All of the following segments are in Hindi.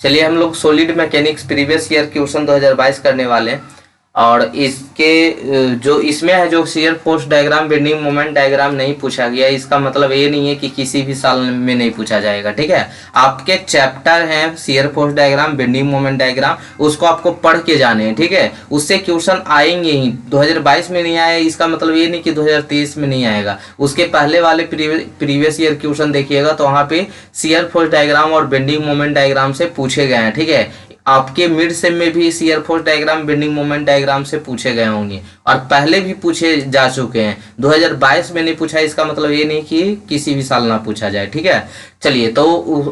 चलिए हम लोग solid mechanics previous year question 2022 करने वाले हैं। और इसके जो इसमें है जो shear force diagram bending moment diagram नहीं पूछा गया, इसका मतलब ये नहीं है कि किसी भी साल में नहीं पूछा जाएगा। ठीक है, आपके चैप्टर हैं shear force diagram bending moment diagram, उसको आपको पढ़ के जाने हैं। ठीक है, उससे क्वेश्चन आएंगे ही। 2022 में नहीं आए इसका मतलब ये नहीं कि 2023 में नहीं आएगा। उसके पहले वाले प्रीवियस ईयर क्वेश्चन देखिएगा तो वहाँ पे शियर फोर्स डायग्राम और बेंडिंग मोमेंट डायग्राम से पूछे गए हैं। ठीक है, आपके मिड सेम में भी shear force diagram bending moment diagram से पूछे गए होंगे और पहले भी पूछे जा चुके हैं। 2022 में नहीं पूछा इसका मतलब ये नहीं कि किसी भी साल ना पूछा जाए। ठीक है, चलिए तो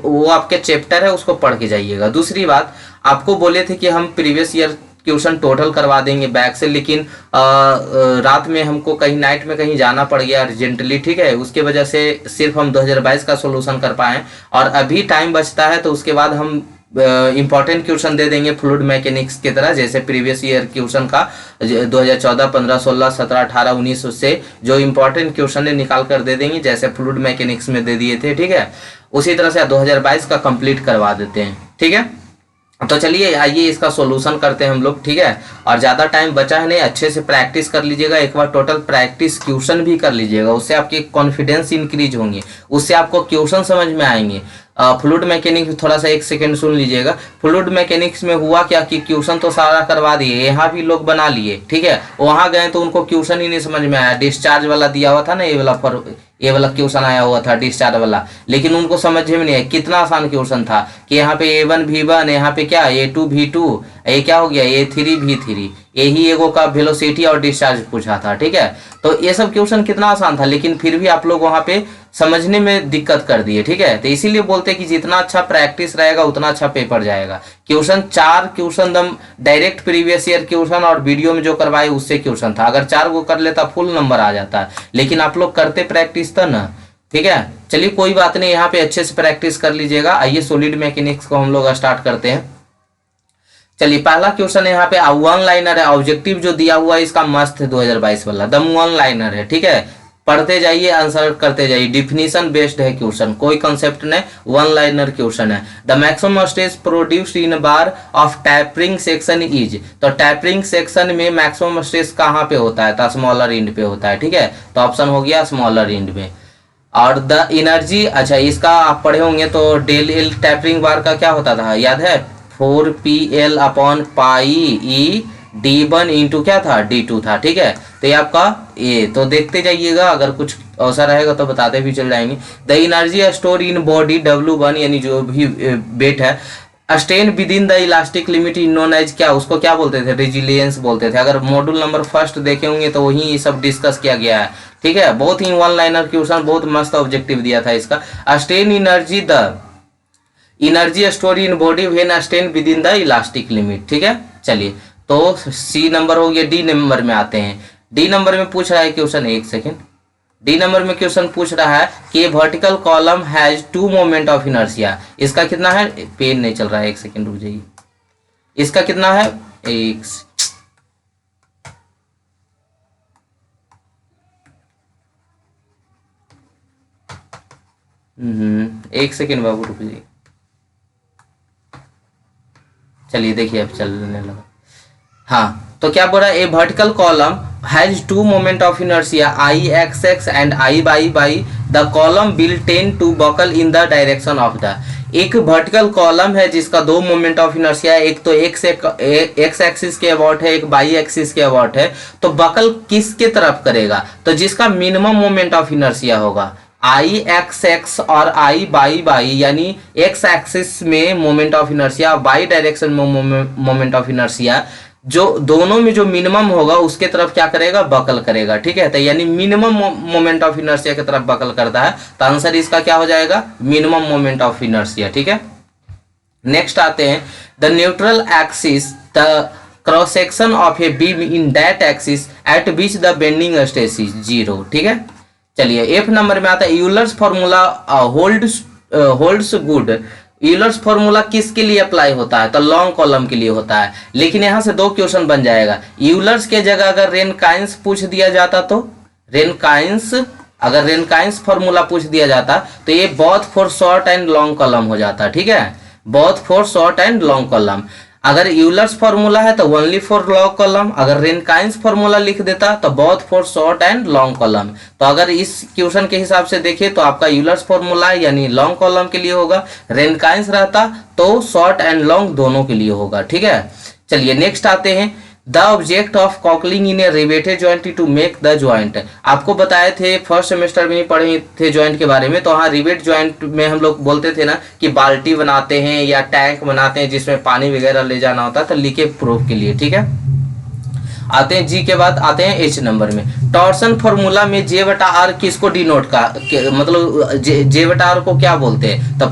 वो आपके चैप्टर है उसको पढ़ के जाइएगा। दूसरी बात, आपको बोले थे कि हम प्रीवियस ईयर क्वेश्चन टोटल करवा देंगे बैक से, लेकिन रात में हमको कहीं नाइट में कहीं जाना पड़ गया अर्जेंटली। ठीक है, उसके वजह से सिर्फ हम 2022 का सोल्यूशन कर पाए और अभी टाइम बचता है तो उसके बाद हम इंपॉर्टेंट क्वेश्चन दे देंगे फ्लूइड मैकेनिक्स की तरह, जैसे प्रीवियस ईयर क्वेश्चन का 2014, 15, 16, 17, 18, 19 से जो इंपॉर्टेंट क्वेश्चन है निकाल कर दे देंगे, जैसे फ्लूइड मैकेनिक्स में दे दिए थे। ठीक है, उसी तरह से 2022 का कंप्लीट करवा देते हैं। ठीक है, तो चलिए आइए इसका सॉल्यूशन करते हैं हम लोग। ठीक है, और ज़्यादा टाइम बचा है नहीं, अच्छे से प्रैक्टिस कर लीजिएगा। एक बार टोटल प्रैक्टिस क्वेश्चन भी कर लीजिएगा, उससे आपकी कॉन्फिडेंस इंक्रीज होंगे, उससे आपको क्वेश्चन समझ में आएंगे। फ्लूइड मैकेनिक्स थोड़ा सा एक सेकंड सुन लीजिएगा। फ्लूइड मैकेनिक्स में हुआ क्या कि क्वेश्चन तो सारा करवा दिए, यहाँ भी लोग बना लिए। ठीक है, वहाँ गए तो उनको क्वेश्चन ही नहीं समझ में आया। डिस्चार्ज वाला दिया हुआ था ना, ये वाला क्वेश्चन आया हुआ था डिस्चार्ज वाला, लेकिन उनको समझ में नहीं आया। कितना आसान क्वेश्चन था कि यहाँ पे A1 V1, यहाँ पे क्या A2 V2, ये क्या हो गया A3 V3, यही एगो का वेलोसिटी और डिस्चार्ज पूछा था। ठीक है, तो ये सब क्वेश्चन कितना आसान था, लेकिन फिर भी आप लोग वहाँ पे समझने में दिक्कत कर दिए। ठीक है, तो इसीलिए बोलते हैं कि जितना अच्छा प्रैक्टिस रहेगा उतना अच्छा पेपर जाएगा। क्वेश्चन 4 क्वेश्चन दम डायरेक्ट प्रीवियस ईयर क्वेश्चन और वीडियो में जो करवाए उससे क्वेश्चन था। अगर 4 को कर लेता फुल नंबर आ जाता, लेकिन आप लोग करते प्रैक्टिस था ना। ठीक है, चलिए कोई बात नहीं, यहाँ पे अच्छे से प्रैक्टिस कर लीजिएगा। आइए सॉलिड मैकेनिक्स को हम लोग स्टार्ट करते हैं। चलिए पहला क्वेश्चन है यहाँ पे वन लाइनर है। ऑब्जेक्टिव जो दिया हुआ है इसका मस्त है, 2022 वाला दम वन लाइनर है। ठीक है, पढ़ते जाइए, आंसर करते जाइए। डिफिनीशन बेस्ड है क्वेश्चन, कोई कंसेप्ट नहीं, वन लाइनर क्वेश्चन है। The maximum stress produced in bar of tapering section is, तो टैपरिंग सेक्शन में मैक्सिमम स्ट्रेस कहाँ पे होता है, तो स्मॉलर इंड पे होता है। ठीक है, तो ऑप्शन हो गया स्मॉलर इंड में। और द एनर्जी, अच्छा इसका आप पढ़े होंगे तो डेल एल टैपरिंग बार का क्या होता था, याद है 4PL अपॉन पाई ई D1 इंटू क्या था D2 था। ठीक है, तो ये आपका ये तो देखते जाइएगा, अगर कुछ अवसर रहेगा तो बताते भी चल जाएंगे। The energy store in body W1, यानी जो भी वेट है, strain within the elastic limit in known as, क्या उसको क्या बोलते थे, रेजिलियंस बोलते थे। अगर मॉड्यूल नंबर 1 देखे होंगे तो वही ये सब डिस्कस किया गया है। ठीक है, बहुत ही वन लाइनर क्वेश्चन, बहुत मस्त ऑब्जेक्टिव दिया था इसका। Strain energy, the energy store in body when strain within the elastic limit. ठीक है, चलिए तो सी नंबर हो गया। डी नंबर में आते हैं। डी नंबर में पूछ रहा है क्वेश्चन, एक सेकेंड, डी नंबर में क्वेश्चन पूछ रहा है कि vertical column has 2 moment of inertia. इसका कितना है, पेन नहीं चल रहा है, एक सेकेंड रुक जाइए। इसका कितना है, एक सेकेंड बाबू रुक जाइए। चलिए देखिए अब चलने लगा। हाँ, तो क्या बोल रहा है, a vertical column has 2 moment of inertia IXX and I the column will tend to buckle in the direction of the. एक वर्टिकल कॉलम है जिसका 2 मोमेंट ऑफ इनर्शिया है, एक तो एक्स एक्सिस के अबाउट है, एक वाई एक्सिस के अबाउट है, तो बकल किसके तरफ करेगा, तो जिसका मिनिमम मोमेंट ऑफ इनर्शिया होगा IXX और I यानी एक्स एक्सिस में moment of inertia, y direction में मोमेंट ऑफ इनर्शिया, जो दोनों में जो मिनिमम होगा उसके तरफ क्या करेगा, बकल करेगा। ठीक है, तो यानी मिनिमम मोमेंट ऑफ इनर्शिया की तरफ बकल करता है, तो आंसर इसका क्या हो जाएगा, मिनिमम मोमेंट ऑफ इनर्शिया। ठीक है, नेक्स्ट आते हैं, the neutral axis the cross section of a beam in that axis at which the bending stress is 0। ठीक है, चलिए एफ नंबर में आता है, Euler's formula holds good. Euler's formula किसके लिए अप्लाई होता है, तो लॉन्ग कॉलम के लिए होता है, लेकिन यहाँ से 2 क्वेश्चन बन जाएगा। यूलर्स के जगह अगर रेनकाइंस पूछ दिया जाता तो रेनकाइंस, अगर रेनकाइंस फॉर्मूला पूछ दिया जाता तो ये both for short and long column हो जाता। ठीक है, both for short and long column. अगर यूलर्स फॉर्मूला है तो ओनली फॉर लॉन्ग कॉलम, अगर रेनकाइंस फॉर्मूला लिख देता तो both for short and long column. तो अगर इस क्वेश्चन के हिसाब से देखें तो आपका यूलर्स फॉर्मूला यानी लॉन्ग कॉलम के लिए होगा, रेनकाइंस रहता तो शॉर्ट एंड लॉन्ग दोनों के लिए होगा। ठीक है, चलिए नेक्स्ट आते हैं। The object of caulking in a riveted joint to make the joint. आपको बताए थे फर्स्ट सेमेस्टर में ही पढ़े थे जॉइंट के बारे में, तो हाँ रिवेट जॉइंट में हम लोग बोलते थे ना कि बाल्टी बनाते हैं या टैंक बनाते हैं जिसमें पानी वगैरह ले जाना होता है तो लीकेज प्रूफ के लिए। ठीक है, आते हैं जी के बाद आते हैं एच नंबर में। टॉर्सन फॉर्मूला में जे बटा आर किसको डिनोट का मतलब जे बटा आर को क्या बोलते हैं, तो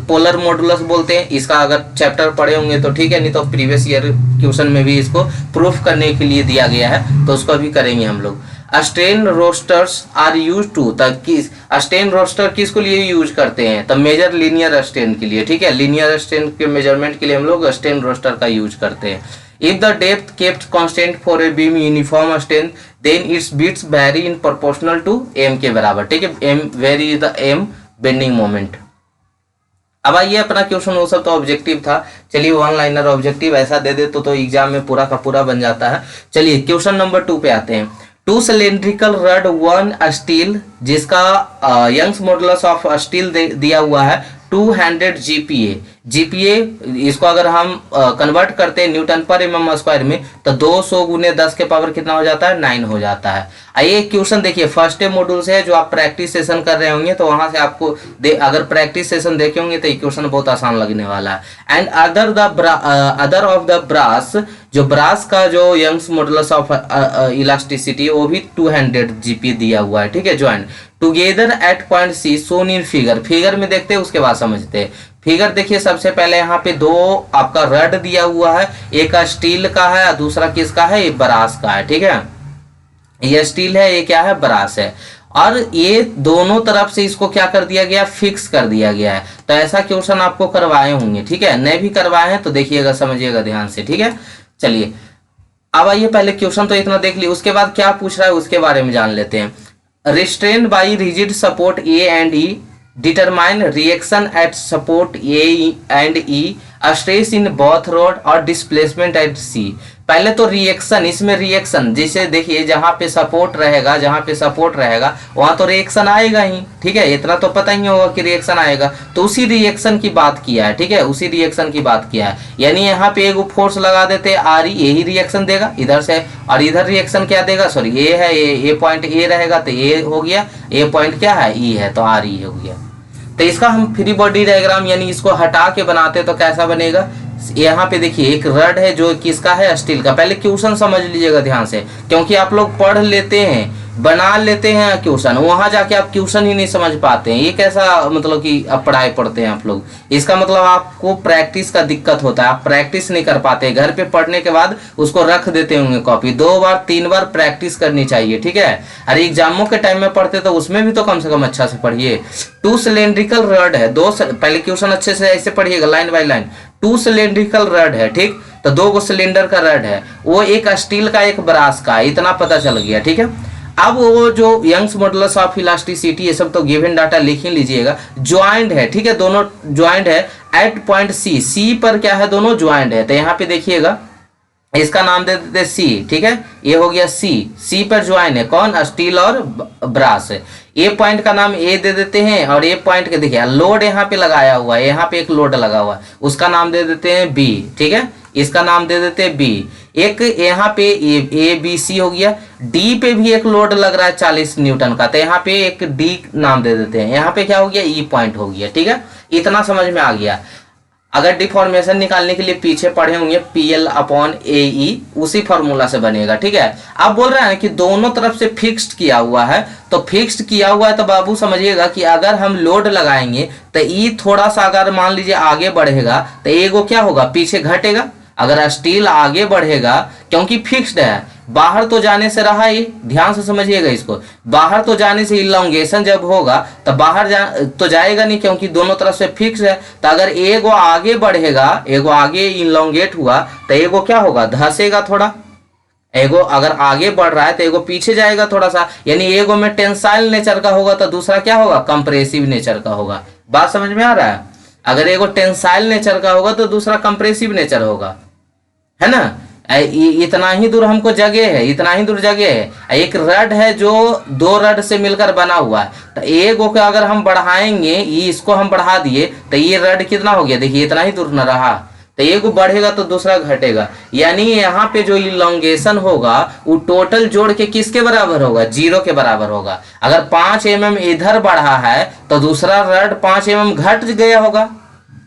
पोलर मॉडुलस बोलते हैं। इसका अगर चैप्टर पढ़े होंगे तो ठीक है, नहीं तो प्रीवियस ईयर क्वेश्चन में भी इसको प्रूफ करने के लिए दिया गया है, तो उसको भी करेंगे हम लोग। Strain rosettes are used to, strain rosette किसको लिए यूज करते हैं, तो मेजर लीनियर स्ट्रेन के लिए। ठीक है, लीनियर स्ट्रेन के मेजरमेंट के लिए हम लोग स्ट्रेन रोस्टर का यूज करते हैं। If the depth kept constant for a beam uniform strength, then its bits vary in proportional to m के बराबर। ठीक है, m vary the m bending moment। अब आइए अपना क्वेश्चन, वो सब तो ऑब्जेक्टिव था, चलिए वन लाइनर ऑब्जेक्टिव ऐसा दे दे तो एग्जाम में पूरा का पूरा बन जाता है। चलिए क्वेश्चन नंबर 2 पे आते हैं। Two cylindrical rod one steel, जिसका यंग्स मॉडुलस ऑफ स्टील दिया हुआ है 200 GPa। जीपीए इसको अगर हम कन्वर्ट करते हैं न्यूटन पर mm स्क्वायर में तो 200 गुने 10 के पावर कितना हो जाता है, 9 हो जाता है। आइए क्वेश्चन देखिए, फर्स्ट डे मॉड्यूल से है, जो आप प्रैक्टिस सेशन कर रहे होंगे तो वहां से आपको अगर प्रैक्टिस सेशन देखे होंगे तो ये क्वेश्चन बहुत आसान लगने वाला है। And other of the brass, जो ब्रास का जो यंग्स मॉडुलस ऑफ इलास्टिसिटी वो भी 200 GPa दिया हुआ है। ठीक है, joint together at point C shown in figure. Figure में देखते हैं उसके बाद समझते हैं। फिगर देखिए, सबसे पहले यहाँ पे दो आपका रड दिया हुआ है, एक स्टील का है और दूसरा किसका है, ये ब्रास का है। ठीक है, ये स्टील है, ये क्या है, ब्रास है, और ये दोनों तरफ से इसको क्या कर दिया गया, फिक्स कर दिया गया है। तो ऐसा क्वेश्चन आपको करवाए होंगे। ठीक है, नहीं भी करवाए हैं तो देखिएगा, समझिएगा ध्यान से। ठीक है, चलिए अब आइए, पहले क्वेश्चन तो इतना देख लिया, उसके बाद क्या पूछ रहा है उसके बारे में जान लेते हैं। Restrain by rigid support A and E, determine reaction at support A and E, stress in both rod और displacement at C। पहले तो रिएक्शन, इसमें रिएक्शन जैसे देखिए जहां पे सपोर्ट रहेगा, जहां पे सपोर्ट रहेगा वहां तो रिएक्शन आएगा ही। ठीक है, इतना तो पता ही होगा कि रिएक्शन आएगा, तो उसी रिएक्शन की बात किया है। ठीक है, उसी रिएक्शन की बात किया है, यानी यहाँ पे एक फोर्स लगा देते हैं आर, यही रिएक्शन देगा इधर से, और इधर रिएक्शन क्या देगा, सॉरी ए है, ए पॉइंट ए रहेगा तो ए हो गया, ए पॉइंट क्या है, ई है, तो आर ई हो गया। तो इसका हम फ्री बॉडी डायग्राम यानी इसको हटा के बनाते तो कैसा बनेगा, यहाँ पे देखिए एक रड है जो किसका है, स्टील का। पहले क्वेश्चन समझ लीजिएगा ध्यान से, क्योंकि आप लोग पढ़ लेते हैं, बना लेते हैं क्वेश्चन, वहां जाके आप क्वेश्चन ही नहीं समझ पाते हैं। ये कैसा मतलब कि आप पढ़ाई पढ़ते हैं आप लोग, इसका मतलब आपको प्रैक्टिस का दिक्कत होता है, आप प्रैक्टिस नहीं कर पाते। घर पे पढ़ने के बाद उसको रख देते होंगे कॉपी, 2 बार 3 बार प्रैक्टिस करनी चाहिए। ठीक है, अरे एग्जामों के टाइम में पढ़ते तो उसमें भी तो कम से कम अच्छा से पढ़िए। 2 सिलेंड्रिकल रड है, पहले क्वेश्चन अच्छे से ऐसे पढ़िएगा line by line. 2 cylindrical rod है, ठीक, तो 2 गो सिलेंडर का रड है, वो एक स्टील का एक ब्रास का, इतना पता चल गया। ठीक है, अब वो जो यंग्स मॉडुलस ऑफ इलास्टिसिटी, ये सब तो गिवन डाटा लिख ही लीजिएगा। ज्वाइंट है, ठीक है, दोनों ज्वाइंट है एट पॉइंट सी, सी पर क्या है, दोनों ज्वाइंट है। तो यहाँ पे देखिएगा इसका नाम दे देते सी। ठीक है, ये हो गया सी, सी पर ज्वाइन है कौन, स्टील और ब्रास। ए पॉइंट का नाम ए दे देते हैं, और ए पॉइंट के देखिए लोड यहाँ पे लगाया हुआ है, यहाँ पे एक लोड लगा हुआ है, उसका नाम दे देते हैं बी। ठीक है, इसका नाम दे देते हैं बी। एक यहाँ पे ए बी सी हो गया, डी पे भी एक लोड लग रहा है 40 न्यूटन का, तो यहाँ पे एक डी नाम दे देते हैं, यहाँ पे क्या हो गया, ई पॉइंट हो गया। ठीक है, इतना समझ में आ गया। अगर डिफॉर्मेशन निकालने के लिए पीछे पढ़े होंगे PL/AE, उसी फॉर्मूला से बनेगा। ठीक है, आप बोल रहे हैं कि दोनों तरफ से फिक्स्ड किया हुआ है, तो फिक्स्ड किया हुआ है तो बाबू समझिएगा कि अगर हम लोड लगाएंगे तो ई थोड़ा सा अगर मान लीजिए आगे बढ़ेगा तो एगो क्या होगा, पीछे घटेगा। अगर स्टील आगे बढ़ेगा क्योंकि फिक्स्ड है, बाहर तो जाने से रहा ही, ध्यान से समझिएगा इसको, बाहर तो जाने से इलॉन्गेशन जब होगा तो बाहर तो जाएगा नहीं, क्योंकि दोनों तरफ से फिक्स है। तो अगर एगो आगे बढ़ेगा, एगो आगे इलॉन्गेट हुआ तो एगो क्या होगा, धंसेगा थोड़ा। एगो अगर आगे बढ़ रहा है तो एगो पीछे जाएगा थोड़ा सा, यानी एगो में टेंसाइल नेचर का होगा तो दूसरा क्या होगा, कंप्रेसिव नेचर का होगा। बात समझ में आ रहा है। अगर एगो टेंसाइल नेचर का होगा तो दूसरा कंप्रेसिव नेचर होगा, है ना। इतना ही दूर हमको जगह है, इतना ही दूर जगह है। एक रड है जो दो रड से मिलकर बना हुआ है, तो एगो को अगर हम बढ़ाएंगे, इसको हम बढ़ा दिए तो ये रड कितना हो गया, देखिए इतना ही दूर न रहा, तो एगो बढ़ेगा तो दूसरा घटेगा। यानी यहाँ पे जो इलोंगेशन होगा वो टोटल जोड़ के किसके बराबर होगा, 0 के बराबर होगा। अगर 5 mm इधर बढ़ा है तो दूसरा रड 5 mm घट गया होगा,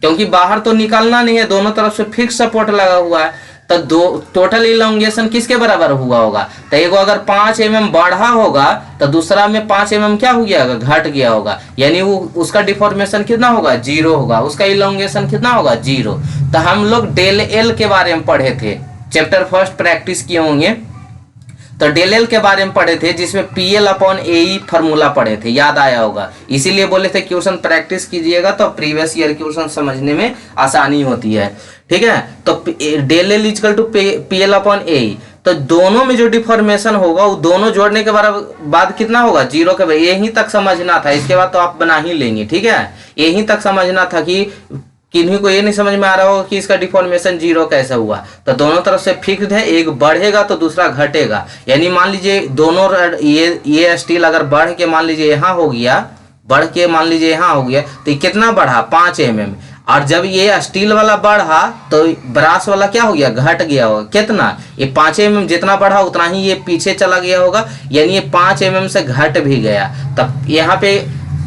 क्योंकि बाहर तो निकलना नहीं है, दोनों तरफ से फिक्स सपोर्ट लगा हुआ है। तो दो टोटल इलोंगेशन किसके बराबर हुआ होगा, तो एगो अगर 5 mm बढ़ा होगा तो दूसरा में 5 mm क्या हो गया होगा, घट गया होगा। यानी वो उसका डिफॉर्मेशन कितना होगा, 0 होगा, उसका इलोंगेशन कितना होगा, 0। तो हम लोग डेल एल के बारे में पढ़े थे, चैप्टर फर्स्ट प्रैक्टिस किए होंगे, तो डेल एल के बारे में पढ़े थे, जिसमें PL/AE फार्मूला पढ़े थे, याद आया होगा। इसीलिए बोले थे क्वेश्चन प्रैक्टिस कीजिएगा तो प्रीवियस ईयर क्वेश्चन समझने में आसानी होती है, ठीक है। तो del L equal to PL/AE, तो दोनों में जो डिफॉर्मेशन होगा वो दोनों जोड़ने के बाद कितना होगा, 0 के बराबर। यहीं तक समझना था, इसके बाद तो आप बना ही लेंगे, ठीक है। यहीं तक समझना था कि किन्हीं को ये नहीं समझ में आ रहा होगा कि इसका डिफॉर्मेशन 0 कैसे हुआ। तो दोनों तरफ से फिक्स्ड है, एक बढ़ेगा तो दूसरा घटेगा। यानी मान लीजिए दोनों ये स्टील अगर बढ़ के मान लीजिए यहाँ हो गया, बढ़ के मान लीजिए यहाँ हो गया, तो ये कितना बढ़ा, 5 mm। और जब ये स्टील वाला बढ़ा तो ब्रास वाला क्या हो गया, घट गया होगा। कितना, ये 5 mm जितना बढ़ा उतना ही ये पीछे चला गया होगा, यानी ये 5 mm से घट भी गया। तब यहाँ पे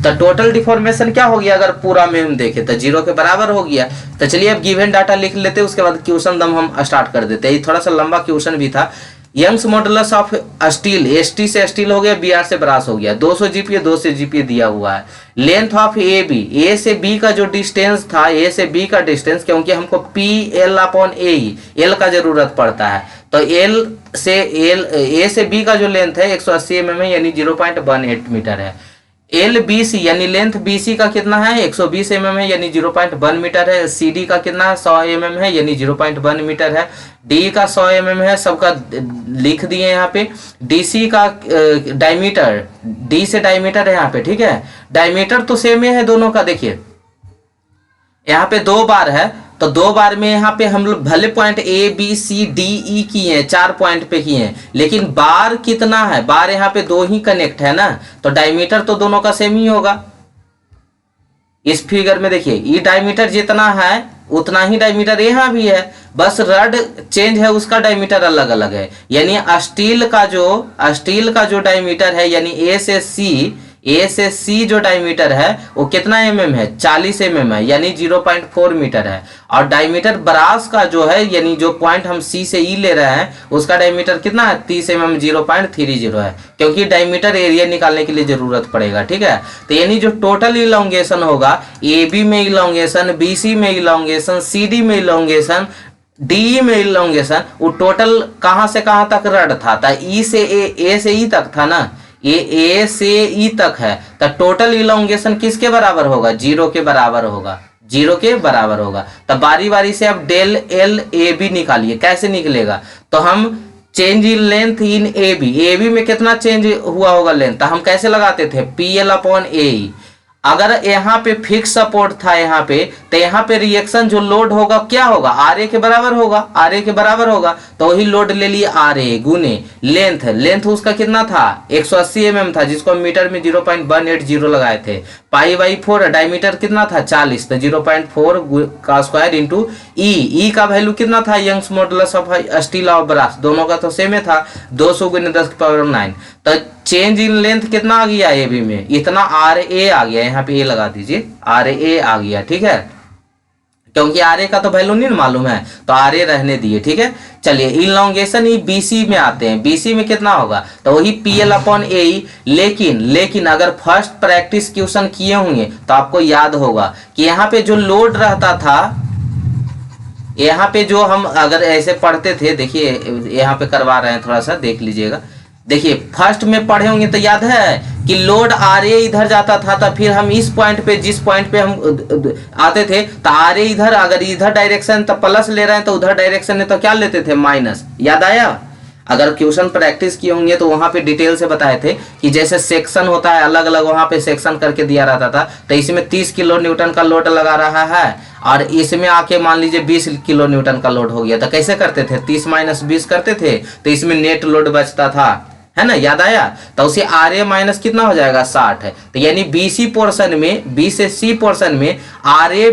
तो टोटल डिफॉर्मेशन क्या हो गया, अगर पूरा में हम देखें तो 0 के बराबर हो गया। तो चलिए अब गिवन डाटा लिख लेते हैं, उसके बाद क्वेश्चन दम हम स्टार्ट कर देते हैं। ये थोड़ा सा लंबा क्वेश्चन भी था। Young's modulus of steel, ST से स्टील हो गया, BR से ब्रास हो गया, 200 GPa 2 से GPa दिया हुआ है। लेंथ ऑफ AB, A से B का जो डिस्टेंस था, A से B का डिस्टेंस, क्योंकि हमको PL/AE L का जरूरत पड़ता है, तो A से B का जो लेंथ है 180 mm है, यानी 0.18 मीटर है। LBC यानी लेंथ BC का कितना है, 120 mm है, यानी 0.1 मीटर है। CD का कितना है, 100 mm है, यानी 0.1 मीटर है। D का 100 mm है, सबका लिख दिए यहाँ पे। DC का डायमीटर, D से डायमीटर है यहाँ पे, ठीक है। डायमीटर तो सेम है दोनों का, देखिए यहाँ पे 2 बार है, तो 2 बार में यहाँ पे हम लोग भले पॉइंट ABCDE किए हैं, 4 पॉइंट पे किए हैं, लेकिन बार कितना है, बार यहाँ पे 2 ही कनेक्ट है ना, तो डायमीटर तो दोनों का सेम ही होगा। इस फिगर में देखिए, ये डायमीटर जितना है उतना ही डायमीटर यहाँ भी है, बस रड चेंज है, उसका डायमीटर अलग अलग है। यानी स्टील का जो डायमीटर है, यानी A से C जो डायमीटर है वो कितना mm है, 40 mm है, यानी 0.4 मीटर है। और डायमीटर ब्रास का जो है, यानी जो पॉइंट हम C से E ले रहे हैं, उसका डायमीटर कितना है, 30 mm 0.30 है, क्योंकि डायमीटर एरिया निकालने के लिए जरूरत पड़ेगा, ठीक है। तो यानी जो टोटल इलोंगेशन होगा, AB में इलोंगेशन, BC में इलोंगेशन, CD में इलोंगेशन, DE में इलोंगेशन, वो टोटल कहां से कहां तक रड था, E से A से E तक था ना, ये A से E तक है, तो टोटल इलोंगेशन किसके बराबर होगा, 0 के बराबर होगा, 0 के बराबर होगा। तो बारी बारी से अब डेल एल AB निकालिए, कैसे निकलेगा, तो हम change in length in AB में कितना चेंज हुआ होगा लेंथ, तो हम कैसे लगाते थे, PL/AE। अगर यहाँ पे फिक्स सपोर्ट था यहाँ पे, तो यहाँ पे रिएक्शन जो लोड होगा क्या होगा, RA के बराबर होगा, RA के बराबर होगा। तो वही लोड ले लिए RA गुने लेंथ उसका कितना था, 180 mm था, जिसको मीटर में 0.180 लगाए थे। π/4 डायमीटर कितना था, 40, तो 0.4 का स्क्वायर इंटू E का वैल्यू कितना था, यंग्स मॉडुलस ऑफ स्टील और ब्रास, दोनों का तो सेम था, 200 × 10⁹। तो चेंज इन लेंथ कितना आ गया AB में, इतना RA आ गया, यहाँ पे A लगा दीजिए, RA आ गया, ठीक है। क्योंकि RA का तो वैल्यू नहीं मालूम है, तो RA रहने दिए, ठीक है। चलिए इलोंगेशन ही BC में आते हैं, BC में कितना होगा, तो वही PL/AE। लेकिन अगर फर्स्ट प्रैक्टिस क्वेश्चन किए होंगे तो आपको याद होगा कि यहाँ पे जो लोड रहता था, यहाँ पे जो हम अगर ऐसे पढ़ते थे, देखिए यहाँ पे करवा रहे हैं, थोड़ा सा देख लीजिएगा। देखिए फर्स्ट में पढ़े होंगे तो याद है कि लोड RA इधर जाता था, तो फिर हम इस पॉइंट पे, जिस पॉइंट पे हम आते थे, तो RA इधर, अगर इधर डायरेक्शन तो प्लस ले रहे हैं, तो उधर डायरेक्शन में तो क्या लेते थे, माइनस, याद आया। अगर क्वेश्चन प्रैक्टिस किए होंगे तो वहां पे डिटेल से बताए थे कि जैसे सेक्शन होता है अलग अलग, वहां पे सेक्शन करके दिया रहता था। तो इसमें 30 किलो न्यूटन का लोड लगा रहा है और इसमें आके मान लीजिए 20 किलो न्यूटन का लोड हो गया, तो कैसे करते थे, 30 माइनस 20 करते थे, तो इसमें नेट लोड बचता था, है ना, याद आया। तो उसे आर ए माइनस कितना हो जाएगा 60 है। तो यानी बीसी पोर्शन में, बी से सी पोर्शन में आर ए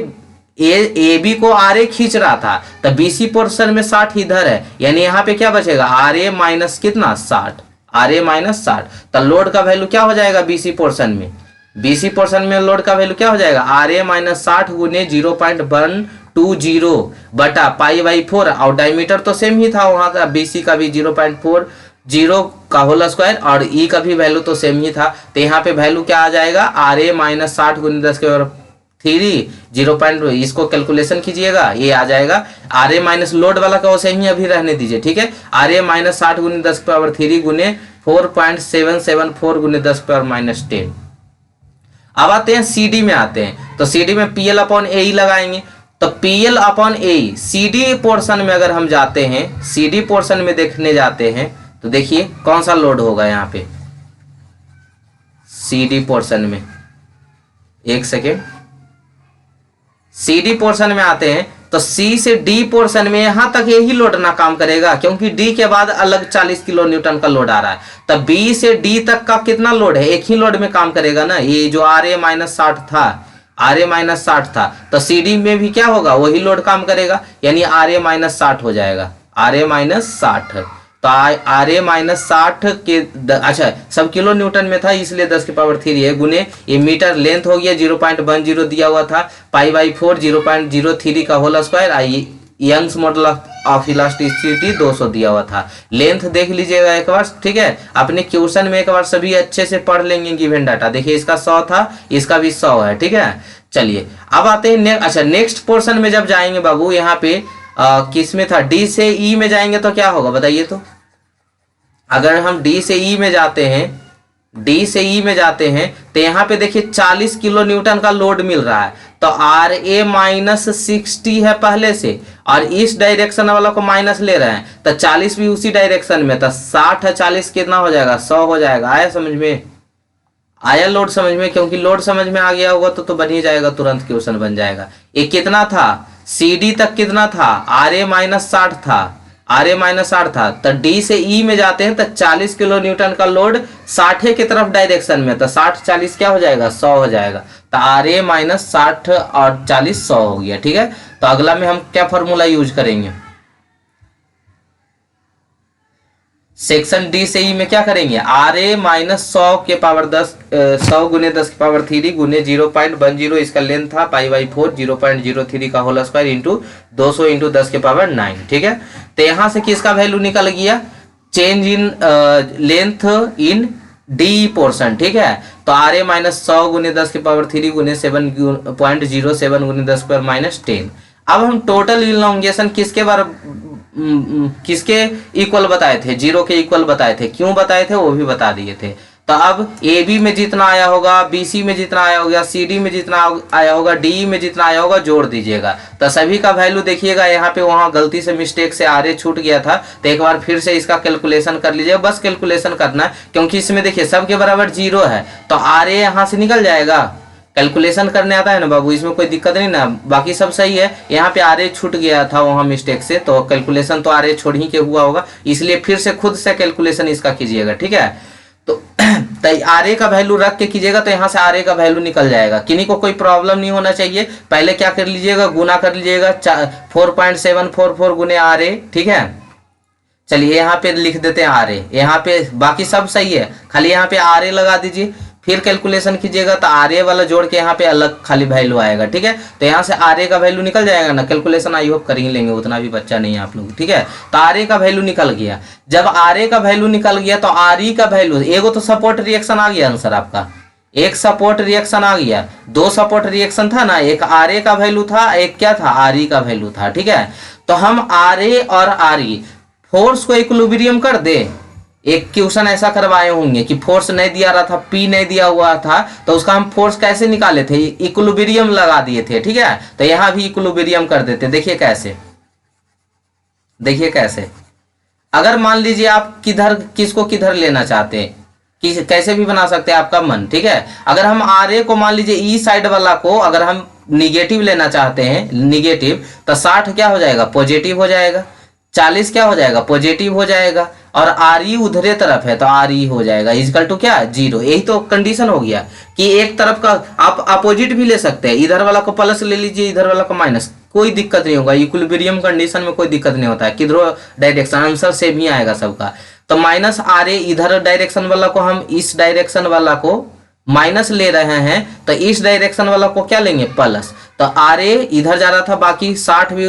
बी को आर ए खींच रहा था, तो बीसी पोर्शन में 60 इधर है, यानी यहाँ पे क्या बचेगा आर ए माइनस कितना 60, आर ए माइनस 60। तो लोड का वैल्यू क्या हो जाएगा बीसी पोर्शन में, बीसी पोर्शन में लोड का वैल्यू क्या हो जाएगा आर ए माइनस 60 गुने 0.120 बटा पाई बाई 4, और डायमीटर तो सेम ही था वहां का, बीसी का भी 0.40 का होल स्क्वायर और ई का भी वैल्यू तो सेम ही था। तो यहाँ पे वैल्यू क्या आ जाएगा आर ए माइनस 60 गुने 10 के पावर 3 0. इसको कैलकुलेशन कीजिएगा, ये आ जाएगा आर ए माइनस लोड वाला का वैसे ही अभी रहने दीजिए, ठीक है। आर ए माइनस 60 गुने 10 के पावर 3 गुने 4.774 गुने 10 के पावर माइनस 10। अब आते हैं सीडी में, आते हैं तो सीडी में पीएल अपॉन ए लगाएंगे। तो पीएल अपॉन ए सीडी पोर्शन में अगर हम जाते हैं, सीडी पोर्शन में देखने जाते हैं तो देखिए कौन सा लोड होगा यहाँ पे सीडी पोर्शन में, एक सेकेंड, सीडी पोर्शन में आते हैं तो सी से डी पोर्शन में यहां तक यही लोड ना काम करेगा, क्योंकि डी के बाद अलग 40 किलो न्यूटन का लोड आ रहा है। तो बी से डी तक का कितना लोड है, एक ही लोड में काम करेगा ना, ये जो आर ए माइनस 60 था, आर ए माइनस 60 था, तो सी डी में भी क्या होगा वही लोड काम करेगा, यानी आर ए माइनस 60 हो जाएगा, आर ए माइनस 60। तो आर ए माइनस 60 के अच्छा सब किलो न्यूटन में था इसलिए 10 के पावर 3 है, गुने ये मीटर लेंथ हो गया 0.10 दिया हुआ था, पाई बाई 4 0.03 का whole square, Young's model of elasticity 200 दिया हुआ था। लेंथ देख लीजिएगा एक बार, ठीक है, अपने क्वेश्चन में एक बार सभी अच्छे से पढ़ लेंगे गिवन डाटा। देखिए इसका 100 था, इसका भी 100 है, ठीक है। चलिए अब आते हैं अच्छा नेक्स्ट पोर्शन में जब जाएंगे बाबू, यहाँ पे किस में था, डी से ई में जाएंगे तो क्या होगा बताइए। तो अगर हम डी से ई में जाते हैं, डी से ई में जाते हैं तो यहाँ पे देखिए 40 किलो न्यूटन का लोड मिल रहा है, तो आर ए माइनस 60 है पहले से, और इस डायरेक्शन वाला को माइनस ले रहे हैं, तो 40 भी उसी डायरेक्शन में, तो 60 है 40 कितना हो जाएगा 100 हो जाएगा। आया समझ में, आया लोड समझ में, क्योंकि लोड समझ में आ गया होगा तो बन ही जाएगा, तुरंत क्वेश्चन बन जाएगा। ये कितना था सी डी तक कितना था, आर ए माइनस 60 था, आर ए माइनस 60 था, तो डी से ई में जाते हैं तो 40 किलो न्यूटन का लोड 60 की तरफ डायरेक्शन में, तो 60 40 क्या हो जाएगा 100 हो जाएगा, तो आर ए माइनस 60 और 40 100 हो गया, ठीक है। तो अगला में हम क्या फॉर्मूला यूज करेंगे, सेक्शन डी से ई में क्या करेंगे, आर ए माइनस 100 के पावर 10 100 गुने 10 के पावर 3 गुने 0.10 इसका लेंथ था, पाई बाई 4 0.03 का होल स्क्वायर इंटू 200 इंटू 10 के पावर 9, ठीक है। तो यहां से किसका वैल्यू निकल गया, change in length in D portion, ठीक है। तो आर ए माइनस 100 गुने 10 के पावर 3 गुने 7.07 गुने 10 के पावर माइनस 10। अब हम टोटल इलॉन्गेशन किसके इक्वल बताए थे, 0 के इक्वल बताए थे, क्यों बताए थे वो भी बता दिए थे। तो अब ए बी में जितना आया होगा, बी सी में जितना आया होगा, सी डी में जितना आया होगा, डी में जितना आया होगा जोड़ दीजिएगा, तो सभी का वैल्यू देखिएगा। यहाँ पे वहां गलती से मिस्टेक से आर ए छूट गया था, तो एक बार फिर से इसका कैलकुलेशन कर लीजिए, बस कैलकुलेशन करना है, क्योंकि इसमें देखिए सबके बराबर 0 है, तो आर ए यहाँ से निकल जाएगा। कैलकुलेशन करने आता है ना बाबू, इसमें कोई दिक्कत नहीं ना, बाकी सब सही है। यहाँ पे आर ए छूट गया था वहां मिस्टेक से, तो कैलकुलेशन तो आर ए छोड़ ही के हुआ होगा, इसलिए फिर से खुद से कैलकुलेशन इसका कीजिएगा, ठीक है। तो आर ए का वैल्यू रख के कीजिएगा, तो यहाँ से आर ए का वैल्यू निकल जाएगा, किन्हीं को कोई प्रॉब्लम नहीं होना चाहिए। पहले क्या कर लीजिएगा, गुना कर लीजिएगा 4.744 गुने आर ए, ठीक है। चलिए यहाँ पे लिख देते हैं आर ए, यहाँ पे बाकी सब सही है, खाली यहाँ पे आर ए लगा दीजिए, फिर कैलकुलेशन कीजिएगा तो आर ए वाला जोड़ के यहाँ पे अलग खाली वैल्यू आएगा, ठीक है। तो यहाँ से आर ए का वैल्यू निकल जाएगा ना, कैलकुलेशन आई होप कर ही लेंगे, उतना भी बच्चा नहीं है आप लोग, ठीक है। तो आर ए का वैल्यू निकल गया, जब आर ए का वैल्यू निकल गया तो आर ई का वैल्यू, एगो तो सपोर्ट रिएक्शन आ गया आंसर आपका, एक सपोर्ट रिएक्शन आ गया, 2 सपोर्ट रिएक्शन था ना, एक आर ए का वैल्यू था, एक क्या था आर ई का वैल्यू था, ठीक है। तो हम आर ए और आर ई फोर्स को इक्विलिब्रियम कर दे। एक क्वेश्चन ऐसा करवाए होंगे कि फोर्स नहीं दिया रहा था, पी नहीं दिया हुआ था, तो उसका हम फोर्स कैसे निकाले थे, इक्विलिब्रियम लगा दिए थे, ठीक है। तो यहां भी इक्विलिब्रियम कर देते, देखिए कैसे, देखिए कैसे, अगर मान लीजिए आप किधर किसको किधर लेना चाहते हैं, कैसे भी बना सकते हैं, आपका मन, ठीक है। अगर हम आर ए को मान लीजिए ई साइड वाला को अगर हम निगेटिव लेना चाहते हैं, निगेटिव, तो 60 क्या हो जाएगा, पॉजिटिव हो जाएगा, 40 क्या हो जाएगा, पॉजिटिव हो जाएगा, और आर ई उधरे तरफ है तो आर ई हो जाएगा इजकल टू क्या, 0। यही तो कंडीशन हो गया कि एक तरफ का आप अपोजिट भी ले सकते हैं, इधर वाला को प्लस ले लीजिए, इधर वाला को माइनस, कोई दिक्कत नहीं होगा। इक्विलिब्रियम कंडीशन में कोई दिक्कत नहीं होता है, किधरों डायरेक्शन आंसर सेम ही आएगा सबका। तो माइनस आर ए, इधर डायरेक्शन वाला को हम इस डायरेक्शन वाला को माइनस ले रहे हैं, तो इस डायरेक्शन वाला को क्या लेंगे, प्लस। तो आर ए इधर जा रहा था, बाकी 60 भी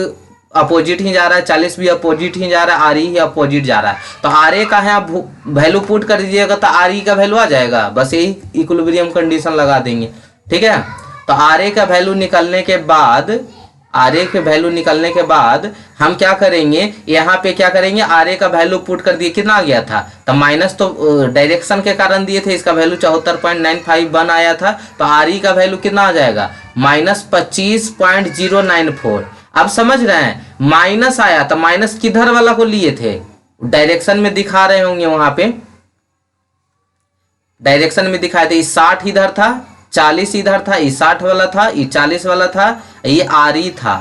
अपोजिट ही जा रहा है, 40 भी अपोजिट ही जा रहा है, आर ई ही अपोजिट जा रहा है। तो आर ए का है आप वैल्यू पुट कर दीजिएगा तो आर ई का वैल्यू आ जाएगा, बस यही इक्विलिब्रियम कंडीशन लगा देंगे, ठीक है। तो आर ए का वैल्यू निकलने के बाद, आर ए के वैल्यू निकलने के बाद हम क्या करेंगे, यहाँ पे क्या करेंगे, आर ए का वैल्यू पुट कर दिए, कितना आ गया था, तो माइनस तो डायरेक्शन के कारण दिए थे, इसका वैल्यू 74.951 आया था, तो आर ई का वैल्यू कितना आ जाएगा, माइनस 25.094। अब समझ रहे हैं, माइनस आया तो माइनस किधर वाला को लिए थे, डायरेक्शन में दिखा रहे होंगे, वहां पे डायरेक्शन में दिखाए थे, 60 इधर था, 40 इधर था, ये 60 वाला था, ये 40 वाला था, ये आर ई था,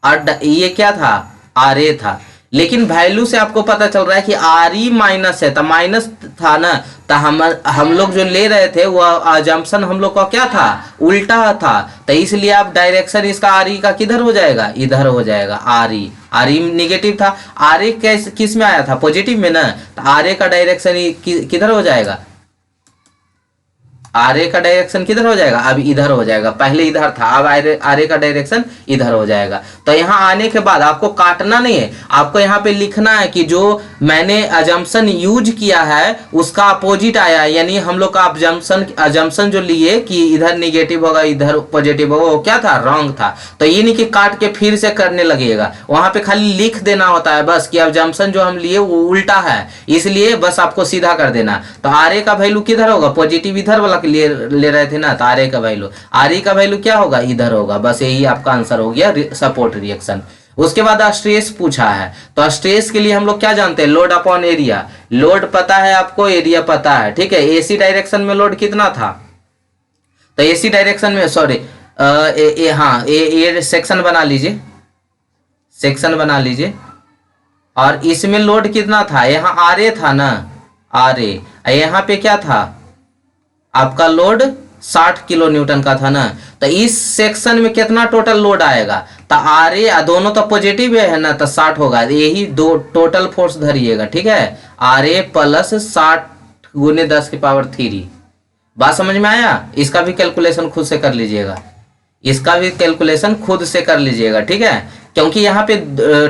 और ये क्या था, आर ए था। लेकिन वैल्यू से आपको पता चल रहा है कि आर ई माइनस है, तो माइनस था ना, तो हम लोग जो ले रहे थे वो अजम्पशन हम लोग का क्या था, उल्टा था, तो इसलिए आप डायरेक्शन इसका आर ई का किधर हो जाएगा, इधर हो जाएगा, आर ई निगेटिव था, आर ए किस में आया था, पॉजिटिव में ना, तो आर ए का डायरेक्शन किधर हो जाएगा, आर ए का डायरेक्शन किधर हो जाएगा, अब इधर हो जाएगा, पहले इधर था, अब आर ए का डायरेक्शन इधर हो जाएगा। तो यहाँ आने के बाद आपको काटना नहीं है, आपको यहाँ पे लिखना है कि जो मैंने अजम्पशन यूज किया है उसका अपोजिट आया, यानी हम लोग का अजम्पशन जो लिए कि इधर निगेटिव होगा इधर पॉजिटिव होगा, वो क्या था, रॉन्ग था। तो ये नहीं कि काट के फिर से करने लगेगा, वहां पे खाली लिख देना होता है बस कि अजम्पशन जो हम लिए वो उल्टा है, इसलिए बस आपको सीधा कर देना। तो आर ए का वैल्यू किधर होगा, पॉजिटिव इधर वाला ले रहे थे ना, तो आर ए का वैल्यू, आर ई का वैल्यू क्या होगा, इधर होगा, बस यही आपका आंसर हो गया, सपोर्ट रिएक्शन। उसके बाद स्ट्रेस पूछा है, तो स्ट्रेस के लिए हम लोग क्या जानते हैं, लोड अपॉन एरिया, लोड पता है आपको, एरिया पता है, ठीक है। एसी डायरेक्शन में लोड कितना था, तो एसी डायरेक्शन में, सॉरी हाँ, ये सेक्शन बना लीजिए, सेक्शन बना लीजिए, और इसमें लोड कितना था, यहाँ आर ए था ना, आर ए, यहाँ पे क्या था आपका लोड 60 किलो न्यूटन का था ना, तो इस सेक्शन में कितना टोटल लोड आएगा, तो आर ए दोनों तो पॉजिटिव है ना, तो 60 होगा, यही दो टोटल फोर्स धरिएगा, ठीक है, आर ए प्लस 60 गुने 10 की पावर 3। बात समझ में आया, इसका भी कैलकुलेशन खुद से कर लीजिएगा, इसका भी कैलकुलेशन खुद से कर लीजिएगा, ठीक है, क्योंकि यहाँ पे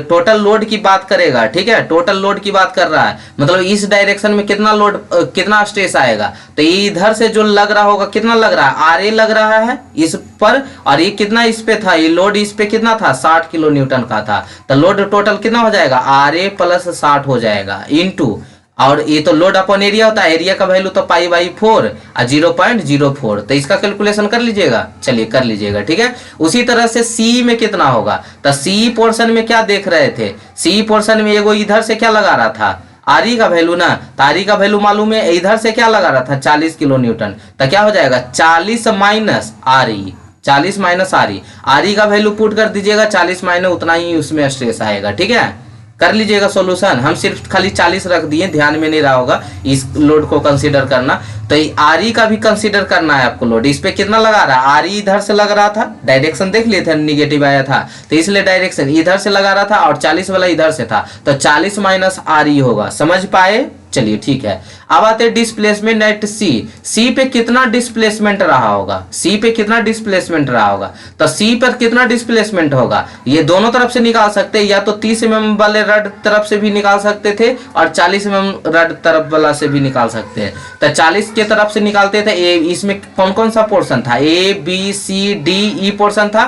टोटल लोड की बात करेगा, ठीक है, टोटल लोड की बात कर रहा है, मतलब इस डायरेक्शन में कितना लोड, कितना स्ट्रेस आएगा, तो ये इधर से जो लग रहा होगा, कितना लग रहा है, आर ए लग रहा है इस पर, और ये कितना इस पे था, ये लोड इस पे कितना था, 60 किलो न्यूटन का था, तो लोड टोटल कितना हो जाएगा, आर ए प्लस 60 हो जाएगा, इनटू, और ये तो लोड अपॉन एरिया होता है, एरिया का वैल्यू तो π/4 और 0.04, तो इसका कैलकुलेशन कर लीजिएगा, चलिए कर लीजिएगा, ठीक है। उसी तरह से सी में कितना होगा, तो सी पोर्शन में क्या देख रहे थे, सी पोर्शन में एगो इधर से क्या लगा रहा था, आर ई का वैल्यू ना, तो आर ई का वैल्यू मालूम है, इधर से क्या लगा रहा था, 40 किलो न्यूटन, तो क्या हो जाएगा, 40 minus R E, 40 minus R E, R E का वैल्यू पुट कर दीजिएगा, 40 माइनस उतना ही उसमें स्ट्रेस आएगा, ठीक है, कर लीजिएगा सॉल्यूशन। हम सिर्फ खाली 40 रख दिए, ध्यान में नहीं रहा होगा इस लोड को कंसीडर करना, तो आर ई का भी कंसीडर करना है आपको लोड, इस पे कितना लगा रहा है, आर ई इधर से लग रहा था, डायरेक्शन देख लिए थे, निगेटिव आया था, तो इसलिए डायरेक्शन इधर से लगा रहा था, और 40 वाला इधर से था, तो 40 माइनस आर ई होगा, समझ पाए, चलिए ठीक है। अब आते हैं डिस्प्लेसमेंट एट सी, सी पे कितना डिस्प्लेसमेंट रहा होगा, सी पे कितना डिस्प्लेसमेंट रहा होगा, तो सी पर कितना डिस्प्लेसमेंट होगा, ये दोनों तरफ से निकाल सकते हैं, या तो 30 mm वाले रड तरफ से भी निकाल सकते थे, और 40 mm रड तरफ वाला से भी निकाल सकते हैं, तो 40 के तरफ से निकालते थे, इसमें कौन कौन सा पोर्शन था, A B C D E portion था,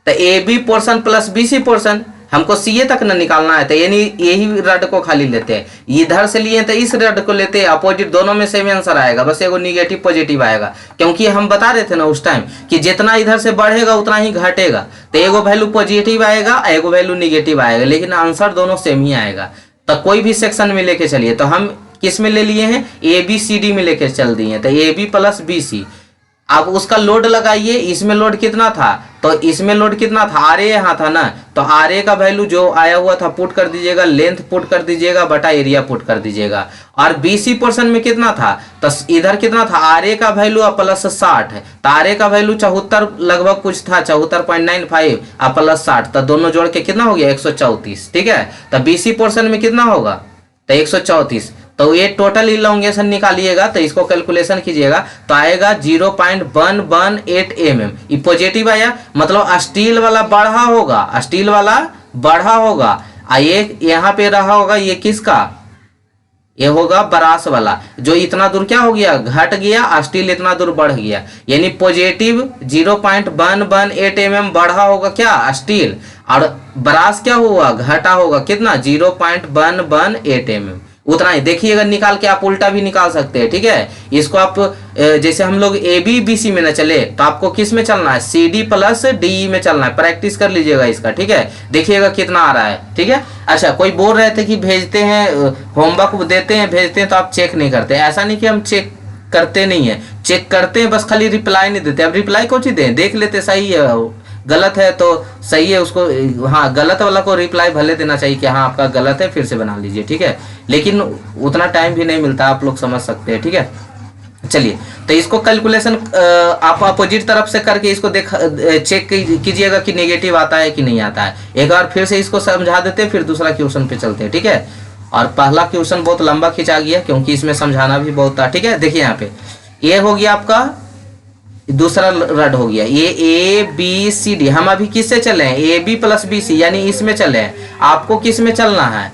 तो A B portion plus B C portion, हमको सी ए तक न निकालना है, तो यानी यही रड को खाली लेते हैं, इधर से लिए तो इस रड को लेते हैं, अपोजिट दोनों में सेम आंसर आएगा, बस एगो निगेटिव पॉजिटिव आएगा, क्योंकि हम बता रहे थे ना उस टाइम कि जितना इधर से बढ़ेगा उतना ही घटेगा, तो एगो वैल्यू पॉजिटिव आएगा, एगो वैल्यू निगेटिव आएगा, लेकिन आंसर दोनों सेम ही आएगा। तो कोई भी सेक्शन में लेके चलिए, तो हम किस में ले लिए हैं, ए बी सी डी में लेके चल दिए, तो A B plus B C. अब उसका लोड लगाइए, इसमें लोड कितना था, तो इसमें लोड कितना था, आर ए यहाँ था ना, तो आर ए का वैल्यू जो आया हुआ था पुट कर दीजिएगा, लेंथ पुट कर दीजिएगा बटा एरिया पुट कर दीजिएगा। और बीसी पोर्शन में कितना था, तो इधर कितना था, आर ए का वैल्यू प्लस 60 है, तो आर ए का वैल्यू 74 लगभग कुछ था, 74.95 और प्लस 60, तो दोनों जोड़ के कितना हो गया 134। ठीक है, तो बीसी पोर्शन में कितना होगा, तो 134। तो ये टोटल इलोंगेशन निकालिएगा, तो इसको कैलकुलेशन कीजिएगा, तो आएगा 0.118 mm। ये पॉजिटिव आया, मतलब स्टील वाला बढ़ा होगा, स्टील वाला बढ़ा होगा। ये यहाँ पे रहा होगा, ये किसका, ये होगा ब्रास वाला, जो इतना दूर क्या हो गया, घट गया, स्टील इतना दूर बढ़ गया, यानी पॉजिटिव 0.118 mm बढ़ा होगा क्या, स्टील, और ब्रास क्या हुआ, घटा होगा, कितना 0.118 mm। उतना ही देखिएगा, निकाल के आप उल्टा भी निकाल सकते हैं। ठीक है, इसको आप जैसे हम लोग ए बी बी सी में ना चले, तो आपको किस में चलना है, सी डी प्लस डी में चलना है। प्रैक्टिस कर लीजिएगा इसका, ठीक है, देखिएगा कितना आ रहा है। ठीक है, अच्छा कोई बोल रहे थे कि भेजते हैं, होमवर्क देते हैं भेजते हैं तो आप चेक नहीं करते। ऐसा नहीं कि हम चेक करते नहीं है, चेक करते हैं, बस खाली रिप्लाई नहीं देते। अब रिप्लाई कौन सी दें, देख लेते, सही है गलत है तो सही है उसको, हाँ गलत वाला को रिप्लाई भले देना चाहिए कि हाँ आपका गलत है, फिर से बना लीजिए। ठीक है, लेकिन उतना टाइम भी नहीं मिलता, आप लोग समझ सकते हैं। ठीक है, चलिए, तो इसको कैलकुलेशन आप अपोजिट तरफ से करके इसको चेक कीजिएगा कि नेगेटिव आता है कि नहीं आता है। एक बार फिर से इसको समझा देते हैं, फिर दूसरा क्वेश्चन पे चलते हैं। ठीक है, और पहला क्वेश्चन बहुत लंबा खिंचा गया क्योंकि इसमें समझाना भी बहुत था। ठीक है, देखिए यहाँ पे ये हो गया आपका, दूसरा रड हो गया, ये ए बी सी डी। हम अभी किससे चले हैं, A B plus B C, यानी इसमें चले हैं। आपको किस में चलना है,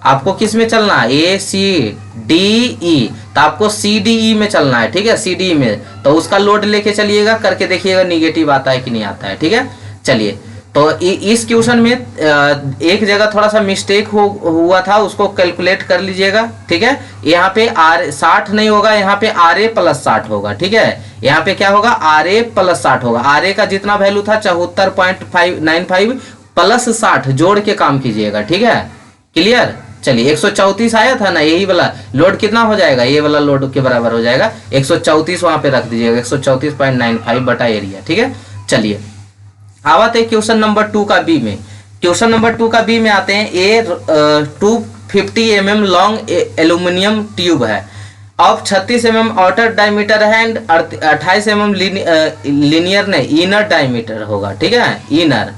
आपको किस में चलना है, ए सी डी ई, तो आपको सी डी ई में चलना है। ठीक है, सी डी में, तो उसका लोड लेके चलिएगा, करके देखिएगा निगेटिव आता है कि नहीं आता है। ठीक है, चलिए, तो इस क्वेश्चन में एक जगह थोड़ा सा मिस्टेक हुआ था, उसको कैलकुलेट कर लीजिएगा। ठीक है, यहाँ पे आर 60 नहीं होगा, यहाँ पे आर ए प्लस 60 होगा। ठीक है, यहाँ पे क्या होगा, आर ए प्लस 60 होगा। आर ए का जितना वैल्यू था 74.95 प्लस 60 जोड़ के काम कीजिएगा। ठीक है, क्लियर। चलिए, 134 आया था ना, यही वाला लोड कितना हो जाएगा, ये वाला लोड के बराबर हो जाएगा 134, वहां पे रख दीजिएगा 134.95 बटा एरिया। ठीक है, चलिए आवात है क्वेश्चन नंबर 2 का बी में। क्वेश्चन नंबर 2 का बी में आते हैं, ए 250 mm लॉन्ग एल्यूमिनियम ट्यूब है, ऑफ 36 mm आउटर डायमीटर है एंड 28 mm लीनियर ने इनर डायमीटर होगा। ठीक है, इनर,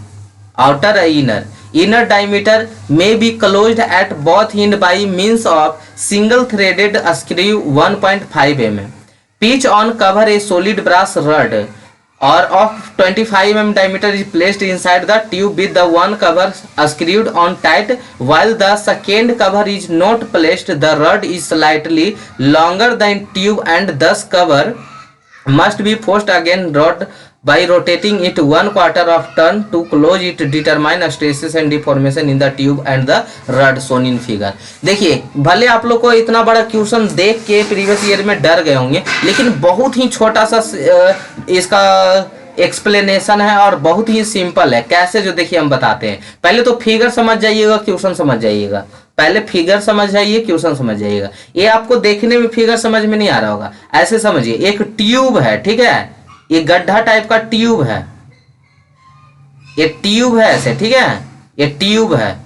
आउटर है inner, inner diameter may be closed at both end by means of single threaded screw 1.5 mm. Pitch on cover a solid brass rod or of 25 mm diameter is placed inside the tube with the one cover screwed on tight, while the second cover is not placed. The rod is slightly longer than tube and thus cover must be forced again rod by rotating it 1/4 of turn to close it. Determine stresses and deformation in the tube and the rod shown in figure. देखिए, भले आप लोग को इतना बड़ा क्वेश्चन देख के प्रीवियस ईयर में डर गए होंगे, लेकिन बहुत ही छोटा सा इसका एक्सप्लेनेशन है और बहुत ही सिंपल है। कैसे, जो देखिए हम बताते हैं। पहले तो फिगर समझ जाइएगा, क्वेश्चन समझ जाइएगा। पहले फिगर समझ जाइए, क्वेश्चन समझ जाइएगा। ये आपको देखने में फिगर समझ में नहीं आ रहा होगा, ऐसे समझिए, एक ट्यूब है। ठीक है, ये गड्ढा टाइप का ट्यूब है, ये ट्यूब है ऐसे। ठीक है, ये ट्यूब है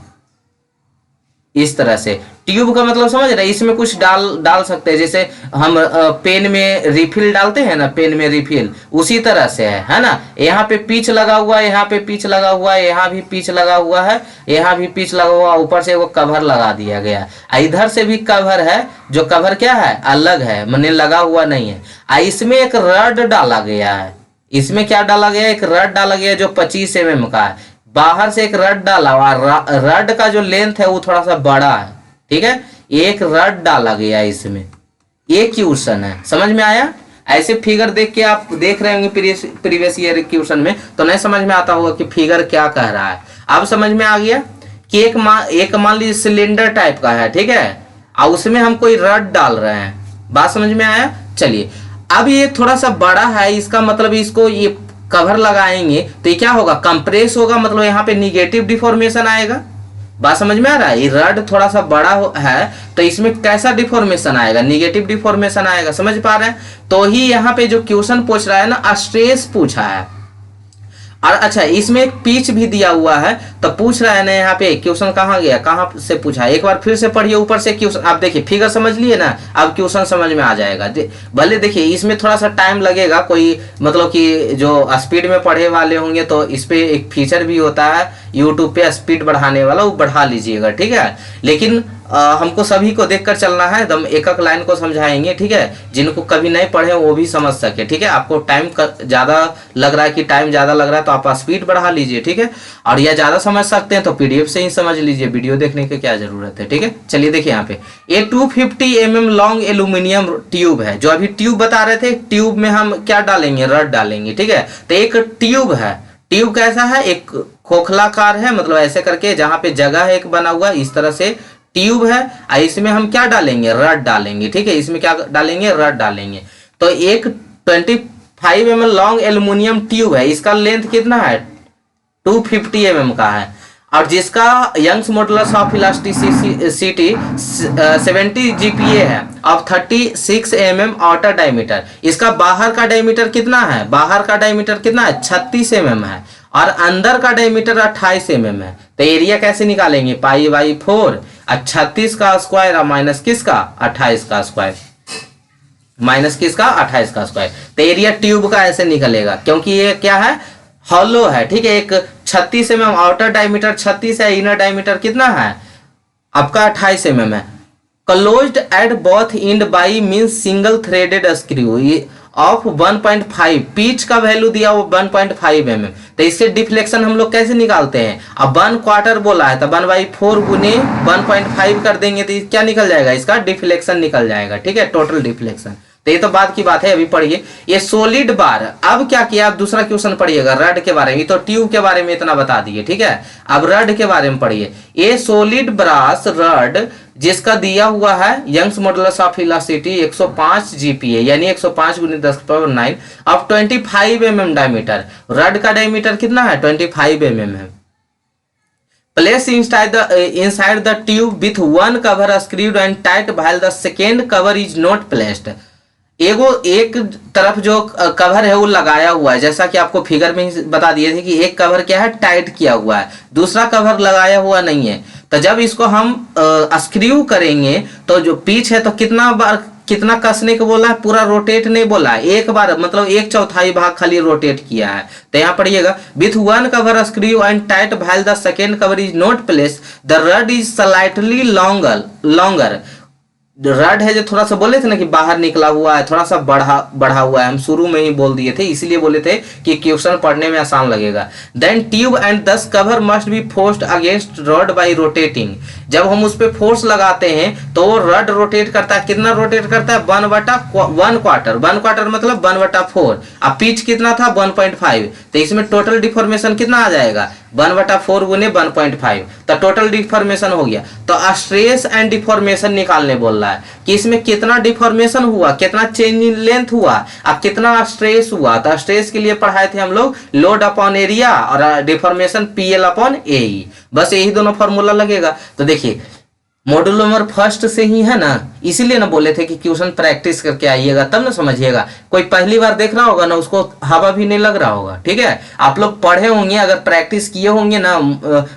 इस तरह से। ट्यूब का मतलब समझ रहे हैं, इसमें कुछ डाल सकते हैं, जैसे हम पेन में रिफिल डालते हैं ना, पेन में रिफिल, उसी तरह से है ना। यहाँ पे पीच लगा हुआ है, यहाँ पे पीच लगा हुआ है, यहाँ भी पीच लगा हुआ है, यहाँ भी पीच लगा हुआ, ऊपर से वो कवर लगा दिया गया। इधर से भी कवर है, जो कवर क्या है, अलग है, माने लगा हुआ नहीं है। इसमें एक रड डाला गया है, इसमें क्या डाला गया, एक रड डाला गया जो 25 mm का है। बाहर से एक रड डाला हुआ, रड का जो लेंथ है वो थोड़ा सा बड़ा है। ठीक है, एक रड डाला गया इसमें। ये क्वेश्चन है, समझ में आया। ऐसे फिगर देख के आप देख रहे होंगे प्रीवियस ईयर क्वेश्चन में, तो नहीं समझ में आता होगा कि फिगर क्या कह रहा है। अब समझ में आ गया कि एक मान लीजिए सिलेंडर टाइप का है। ठीक है, और उसमें हम कोई रड डाल रहे हैं, बात समझ में आया। चलिए, अब ये थोड़ा सा बड़ा है, इसका मतलब इसको ये कवर लगाएंगे तो ये क्या होगा, कंप्रेस होगा, मतलब यहाँ पे निगेटिव डिफॉर्मेशन आएगा। बात समझ में आ रहा है? ये रड थोड़ा सा बड़ा है तो इसमें कैसा डिफॉर्मेशन आएगा, निगेटिव डिफॉर्मेशन आएगा, समझ पा रहे हैं? तो ही यहाँ पे जो क्वेश्चन पूछ रहा है ना, स्ट्रेस पूछा है। और अच्छा इसमें एक पिच भी दिया हुआ है, तो पूछ रहा है ना यहाँ पे क्वेश्चन कहाँ गया, कहाँ से पूछा है, एक बार फिर से पढ़िए ऊपर से क्वेश्चन। आप देखिए फिगर समझ लिए ना, अब क्वेश्चन समझ में आ जाएगा। भले देखिए इसमें थोड़ा सा टाइम लगेगा, कोई मतलब कि जो स्पीड में पढ़े वाले होंगे तो इस पे एक फीचर भी होता है यूट्यूब पे स्पीड बढ़ाने वाला, वो बढ़ा लीजिएगा, ठीक है। लेकिन हमको सभी को देखकर चलना है, एकदम एक एक लाइन को समझाएंगे, ठीक है। जिनको कभी नहीं पढ़े वो भी समझ सके, ठीक है। आपको टाइम ज़्यादा लग रहा है कि टाइम ज़्यादा लग रहा है तो आप स्पीड बढ़ा लीजिए, ठीक है। और या ज़्यादा समझ सकते हैं तो पीडीएफ से ही समझ लीजिए, वीडियो देखने की क्या ज़रूरत है, ठीक है। चलिए देखिए यहाँ पे ये 250 mm लॉन्ग एल्यूमिनियम ट्यूब है। जो अभी ट्यूब बता रहे थे, ट्यूब में हम क्या डालेंगे, रड डालेंगे, ठीक है। तो एक ट्यूब है, ट्यूब कैसा है, एक खोखलाकार है, मतलब ऐसे करके जहाँ पे जगह है एक बना हुआ इस तरह से ट्यूब है, और इसमें हम क्या डालेंगे, रड डालेंगे, ठीक है। इसमें क्या डालेंगे, रड डालेंगे। तो एक 25 mm लॉन्ग एल्यूमिनियम ट्यूब है, इसका लेंथ कितना है, 250 mm का है, और जिसका Young's modulus of elasticity 70 GPa है ऑफ 36 mm आउटर डायमीटर। इसका बाहर का डायमीटर कितना है, बाहर का डायमीटर कितना है, 36 mm है, और अंदर का डायमीटर 28 mm है। तो एरिया कैसे निकालेंगे, पाई/4, 36 का स्क्वायर और माइनस किसका, 28 का स्क्वायर, माइनस किसका, 28 का स्क्वायर। तो एरिया ट्यूब का ऐसे निकलेगा, क्योंकि ये क्या है, हॉलो है, ठीक है। एक 36 mm आउटर डायमीटर 36 है, इनर डायमीटर कितना है आपका 28 mm है। Closed at both and by means single threaded screw of 1.5, pitch का वैल्यू दिया वो 1.5 mm। तो इससे डिफ्लेक्शन हम लोग कैसे निकालते हैं, अब 1/4 बोला है तो 1/4 गुने 1.5 कर देंगे तो क्या निकल जाएगा, इसका डिफ्लेक्शन निकल जाएगा, ठीक है, टोटल डिफ्लेक्शन। तो ये तो बात की बात है, अभी पढ़िए ये सॉलिड बार। अब क्या किया, आप दूसरा क्वेश्चन पढ़िएगा रड के बारे में, तो ट्यूब के बारे में इतना बता दिए, ठीक है। अब रड के बारे में पढ़िए, ये सॉलिड ब्रास रड जिसका दिया हुआ है Young's modulus of elasticity 105 GPa यानी 105 × 10⁹ ऑफ 25 mm डायमीटर। रड का डायमीटर कितना है, 25 mm है। Place inside the tube with one cover screwed and tight while the second cover is not placed। एक तरफ जो कवर है वो लगाया हुआ है, जैसा कि आपको फिगर में ही बता दिए थे कि एक कवर क्या है, टाइट किया हुआ है, दूसरा कवर लगाया हुआ नहीं है। तो जब इसको हम स्क्रू करेंगे तो जो पिच है तो कितना बार, कितना कसने को बोला है, पूरा रोटेट नहीं बोला है, एक बार मतलब 1/4 भाग खाली रोटेट किया है। तो यहाँ पढ़िएगा with one cover screw and tight while the second cover is not place the rod is slightly longer. Rod है जो थोड़ा सा बोले थे ना कि बाहर निकला हुआ है, थोड़ा सा बढ़ा हुआ है, हम शुरू में ही बोल दिए थे, इसीलिए बोले थे कि क्वेश्चन पढ़ने में आसान लगेगा। Then tube and this cover must be forced against rod by rotating. जब हम उस पर फोर्स लगाते हैं तो वो रड रोटेट करता है, कितना रोटेट करता है, 1/4 मतलब 1/4। अब पिच कितना था 1.5, तो इसमें टोटल डिफॉर्मेशन कितना आ जाएगा, 1/4 गुने 1.5, तो टोटल डिफॉर्मेशन हो गया। तो स्ट्रेस एंड डिफॉर्मेशन निकालने बोल रहा है कि इसमें कितना डिफॉर्मेशन हुआ, कितना चेंज इन लेंथ हुआ, अब कितना स्ट्रेस हुआ। तो स्ट्रेस के लिए पढ़ाए थे हम लोग लोड अपॉन एरिया और डिफॉर्मेशन PL/AE, बस यही दोनों फॉर्मूला लगेगा। तो देखिए मॉड्यूल नंबर फर्स्ट से ही है ना, इसीलिए ना बोले थे कि क्वेश्चन प्रैक्टिस करके आइएगा तब ना समझिएगा। कोई पहली बार देख रहा होगा ना, उसको हवा भी नहीं लग रहा होगा, ठीक है। आप लोग पढ़े होंगे, अगर प्रैक्टिस किए होंगे ना,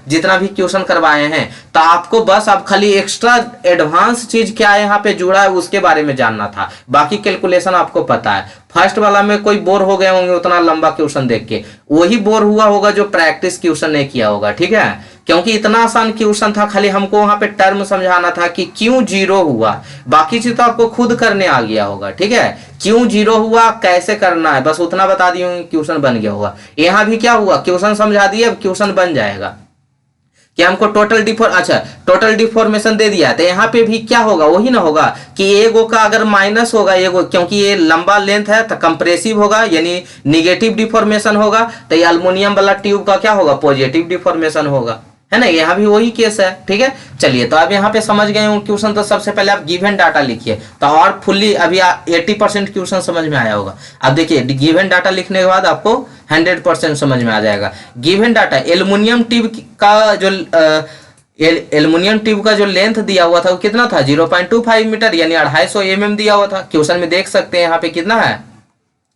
जितना भी क्वेश्चन करवाए हैं, तो आपको बस आप खाली एक्स्ट्रा एडवांस चीज क्या यहाँ पे जुड़ा है उसके बारे में जानना था, बाकी कैलकुलेशन आपको पता है। फर्स्ट वाला में कोई बोर हो गए होंगे उतना लंबा क्वेश्चन देख के, वही बोर हुआ होगा जो प्रैक्टिस क्वेश्चन नहीं किया होगा, ठीक है। क्योंकि इतना आसान क्वेश्चन था, खाली हमको वहां पे टर्म समझाना था कि क्यों 0 हुआ, बाकी चीज तो आपको खुद करने आ गया होगा, ठीक है। क्यों 0 हुआ, कैसे करना है, बस उतना बता दिए होंगे, क्वेश्चन बन गया होगा। यहाँ भी क्या हुआ, क्वेश्चन समझा दिए, अब क्वेश्चन बन जाएगा कि हमको टोटल डिफॉर्मेशन दे दिया। तो यहाँ पे भी क्या होगा, वही ना होगा कि एगो का अगर माइनस होगा एगो, क्योंकि ये लंबा लेंथ है तो कंप्रेसिव होगा यानी निगेटिव डिफॉर्मेशन होगा, तो ये अल्युमिनियम वाला ट्यूब का क्या होगा, पॉजिटिव डिफॉर्मेशन होगा, है ना। यहाँ भी वही केस है, ठीक है। चलिए तो आप यहाँ पे समझ गए हो क्वेश्चन, तो सबसे पहले आप गिवन डाटा लिखिए, तो और फुल्ली अभी 80% क्वेश्चन समझ में आया होगा। अब देखिए गिवन डाटा लिखने के बाद आपको 100% समझ में आ जाएगा। गिवन डाटा एल्युमिनियम ट्यूब का जो एल्युमिनियम ट्यूब का जो लेंथ दिया हुआ था वो कितना था 0.25 मीटर यानी 250 mm दिया हुआ था। क्वेश्चन में देख सकते हैं यहाँ पे कितना है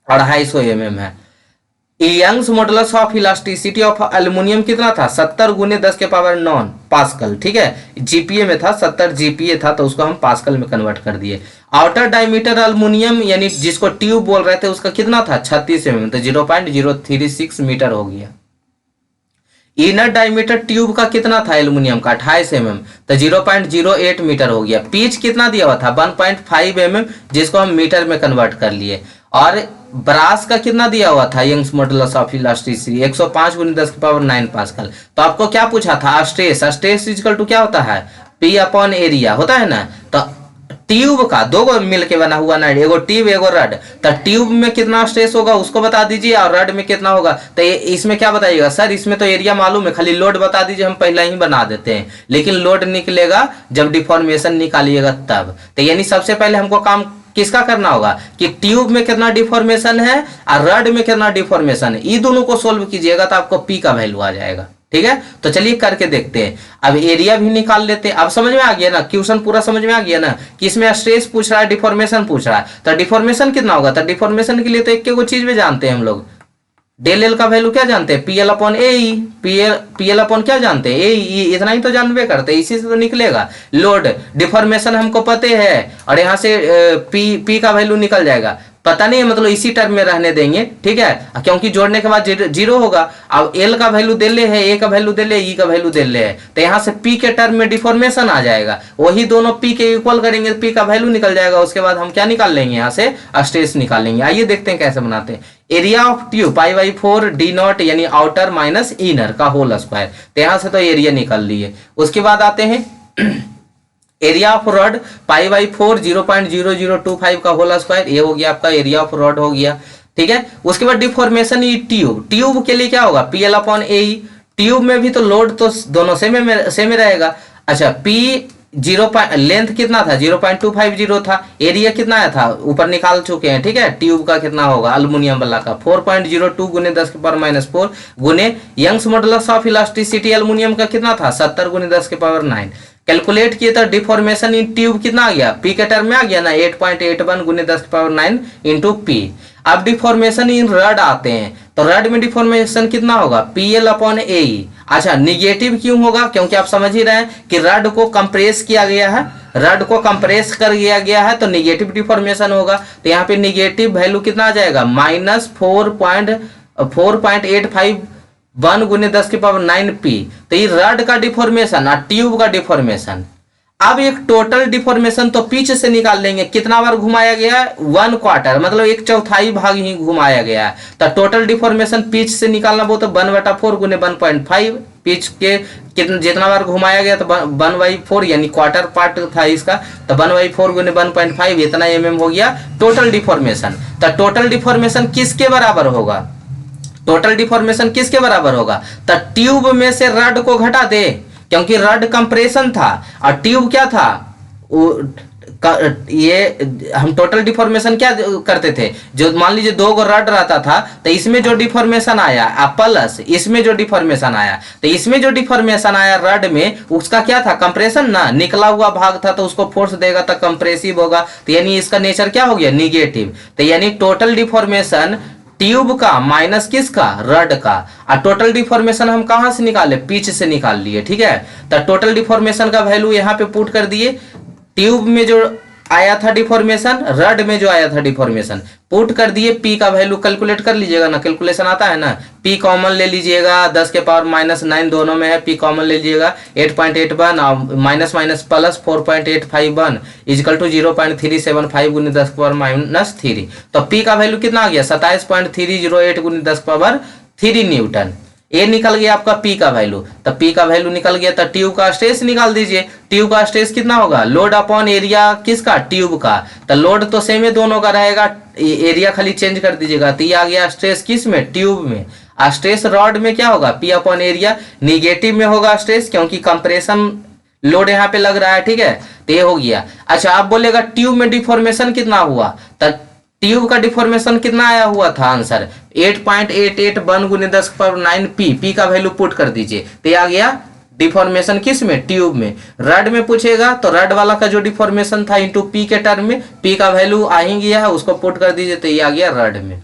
250 mm है। Young's modulus of elasticity of aluminium कितना था 70 गुने 10⁻9 पास्कल। ठीक है, जीपीए में था 70 जीपीए था तो उसको हम पास्कल में कन्वर्ट कर दिए। आउटर डायमीटर एल्युमिनियम यानी जिसको ट्यूब बोल रहे थे उसका कितना था 36 mm तो 0.036 मीटर हो गया। इनर डायमीटर ट्यूब का कितना था एल्युमिनियम का 28 mm तो 0.08 मीटर हो गया। पिच कितना दिया हुआ था 1.5 mm जिसको हम मीटर में कन्वर्ट कर लिए। और ब्रास का कितना दिया हुआ था यंग्स मॉडुलस ऑफ इलास्टिसिटी 105 गुने 10⁹ पास्कल। तो आपको क्या पूछा था स्ट्रेस, स्ट्रेस इक्वल टू क्या होता है P अपॉन एरिया होता है ना। तो ट्यूब का दो गो मिल के बना हुआ ना, एगो ट्यूब एगो रड, तो ट्यूब में कितना स्ट्रेस होगा उसको बता दीजिए और रड में कितना होगा। तो इसमें क्या बताइएगा सर, इसमें तो एरिया मालूम है खाली लोड बता दीजिए, हम पहले ही बना देते हैं। लेकिन लोड निकलेगा जब डिफॉर्मेशन निकालिएगा तब। तो यानी सबसे पहले हमको काम किसका करना होगा कि ट्यूब में कितना डिफॉर्मेशन है और रड में कितना डिफॉर्मेशन है, ये दोनों को सोल्व कीजिएगा तो आपको पी का वैल्यू आ जाएगा। ठीक है, तो चलिए करके देखते हैं। अब एरिया भी निकाल लेते हैं। अब समझ में आ गया ना, क्वेश्चन पूरा समझ में आ गया ना कि इसमें स्ट्रेस पूछ रहा है डिफॉर्मेशन पूछ रहा है। तो डिफॉर्मेशन कितना होगा, तो डिफॉर्मेशन के लिए तो एक को चीज भी जानते हैं हम लोग, डेल एल का वैल्यू क्या जानते हैं पीएल अपॉन ए, पीएल अपॉन क्या जानते हैं ए, इतना ही तो जानबे करते हैं, इसी से तो निकलेगा। लोड डिफॉर्मेशन हमको पता है और यहाँ से पी का वैल्यू निकल जाएगा, पता नहीं है मतलब इसी टर्म में रहने देंगे। ठीक है, क्योंकि जोड़ने के बाद जीरो होगा। अब एल का वैल्यू दे ले है, ए का वैल्यू दे ले, ई का वैल्यू दे ले है, तो यहाँ से पी के टर्म में डिफॉर्मेशन आ जाएगा, वही दोनों पी के इक्वल करेंगे पी का वैल्यू निकल जाएगा। उसके बाद हम क्या निकाल लेंगे यहाँ से स्ट्रेस निकाल लेंगे। आइए देखते हैं कैसे बनाते हैं। Area of tube π/4 d nought यानी आउटर माइनस इनर का होल स्क्वायर, तो यहाँ से तो एरिया निकाल लिए। उसके बाद आते हैं एरिया ऑफ रॉड π/4 0.0025 का होल स्क्वायर, ये हो गया आपका एरिया ऑफ रॉड हो गया। ठीक है, उसके बाद डिफॉर्मेशन ट्यूब, ट्यूब के लिए क्या होगा पीएल अपॉन ए। ट्यूब में भी तो लोड तो दोनों सेम रहेगा। अच्छा पी लेंथ कितना था 0.250 था, एरिया कितना आया था ऊपर निकाल चुके हैं। ठीक है, ट्यूब का कितना होगा अल्युमिनियम वाला का 4.02 गुने 10⁻⁴ गुने Young's modulus of elasticity aluminium का कितना था 70 गुने 10⁹। कैलकुलेट किए तो डिफॉर्मेशन इन ट्यूब कितना आ गया पी के टर्म में आ गया ना 8.81 गुने 10⁹ इंटू पी। अब डिफॉर्मेशन इन रड आते हैं, तो रड में डिफॉर्मेशन कितना होगा पीएल अपॉन ए। अच्छा निगेटिव क्यों होगा, क्योंकि आप समझ ही रहे हैं कि रड को कंप्रेस किया गया है, रड को कंप्रेस कर दिया गया है तो निगेटिव डिफॉर्मेशन होगा। तो यहाँ पे निगेटिव वैल्यू कितना आ जाएगा -4.851 गुने 10⁹ पी। तो ये रड का डिफॉर्मेशन और ट्यूब का डिफॉर्मेशन। अब एक टोटल डिफॉर्मेशन तो पिच से निकाल लेंगे, कितना बार घुमाया गया है 1/4 मतलब 1/4 भाग ही घुमाया गया है। तो टोटल डिफॉर्मेशन पिच से निकालना वो तो 1/4 गुने 1.5, पिच के कितना जितना बार घुमाया गया तो 1/4 यानी क्वार्टर पार्ट था इसका, तो 1/4 गुने 1.5 इतना हो गया टोटल डिफॉर्मेशन। तो टोटल डिफॉर्मेशन किसके बराबर होगा, टोटल डिफॉर्मेशन किसके बराबर होगा, तो ट्यूब में से रड को घटा दे, क्योंकि रड कंप्रेशन था और ट्यूब क्या था ये हम टोटल डिफॉर्मेशन क्या करते थे, जो मान लीजिए 2 गो रड रहता था तो इसमें जो डिफॉर्मेशन आया प्लस इसमें जो डिफॉर्मेशन आया, तो इसमें जो डिफॉर्मेशन आया रड में उसका क्या था कंप्रेशन ना, निकला हुआ भाग था तो उसको फोर्स देगा तो कंप्रेसिव होगा, तो यानी इसका नेचर क्या हो गया निगेटिव। तो यानी टोटल डिफॉर्मेशन ट्यूब का माइनस किसका रड का, और टोटल डिफॉर्मेशन हम कहां से निकाले पिच से निकाल लिए। ठीक है, तो टोटल डिफॉर्मेशन का वैल्यू यहां पे पुट कर दिए, ट्यूब में जो आया था डिफॉर्मेशन रड में जो आया था डिफॉर्मेशन पुट कर दिए, पी का वैल्यू कैलकुलेट कर लीजिएगा ना, कैलकुलेशन आता है ना, पी कॉमन ले लीजिएगा 10⁻⁻9 दोनों में है, पी कॉमन ले लीजिएगा 8.81 और minus minus plus 4.851 equal to 0.375 गुने 10⁻³ तो पी का वैल्यू कितना आ गया 27.308 गुने 10⁻³ न्यूटन। ए निकल गया आपका पी का वैल्यू, तो पी का वैल्यू निकल गया तो ट्यूब का स्ट्रेस निकाल दीजिए। ट्यूब का स्ट्रेस कितना होगा लोड अपॉन एरिया किसका ट्यूब का, तो लोड तो सेम है दोनों का रहेगा, एरिया खाली चेंज कर दीजिएगा। तो ये आ गया स्ट्रेस किस में ट्यूब में, स्ट्रेस रॉड में क्या होगा पी अपॉन एरिया, निगेटिव में होगा स्ट्रेस क्योंकि कंप्रेशन लोड यहाँ पे लग रहा है। ठीक है, तो ये हो गया। अच्छा आप बोलेगा ट्यूब में डिफॉर्मेशन कितना हुआ, तो ट्यूब का डिफॉर्मेशन कितना आया हुआ था आंसर 8.881 गुने 10⁻⁹ पी, पी का वैल्यू पुट कर दीजिए तो आ गया डिफॉर्मेशन किस में, ट्यूब में। रड में पूछेगा तो रड वाला का जो डिफॉर्मेशन था इंटू पी के टर्म में, पी का वैल्यू आ ही गया है, उसको पुट कर दीजिए तो ये आ गया रड में।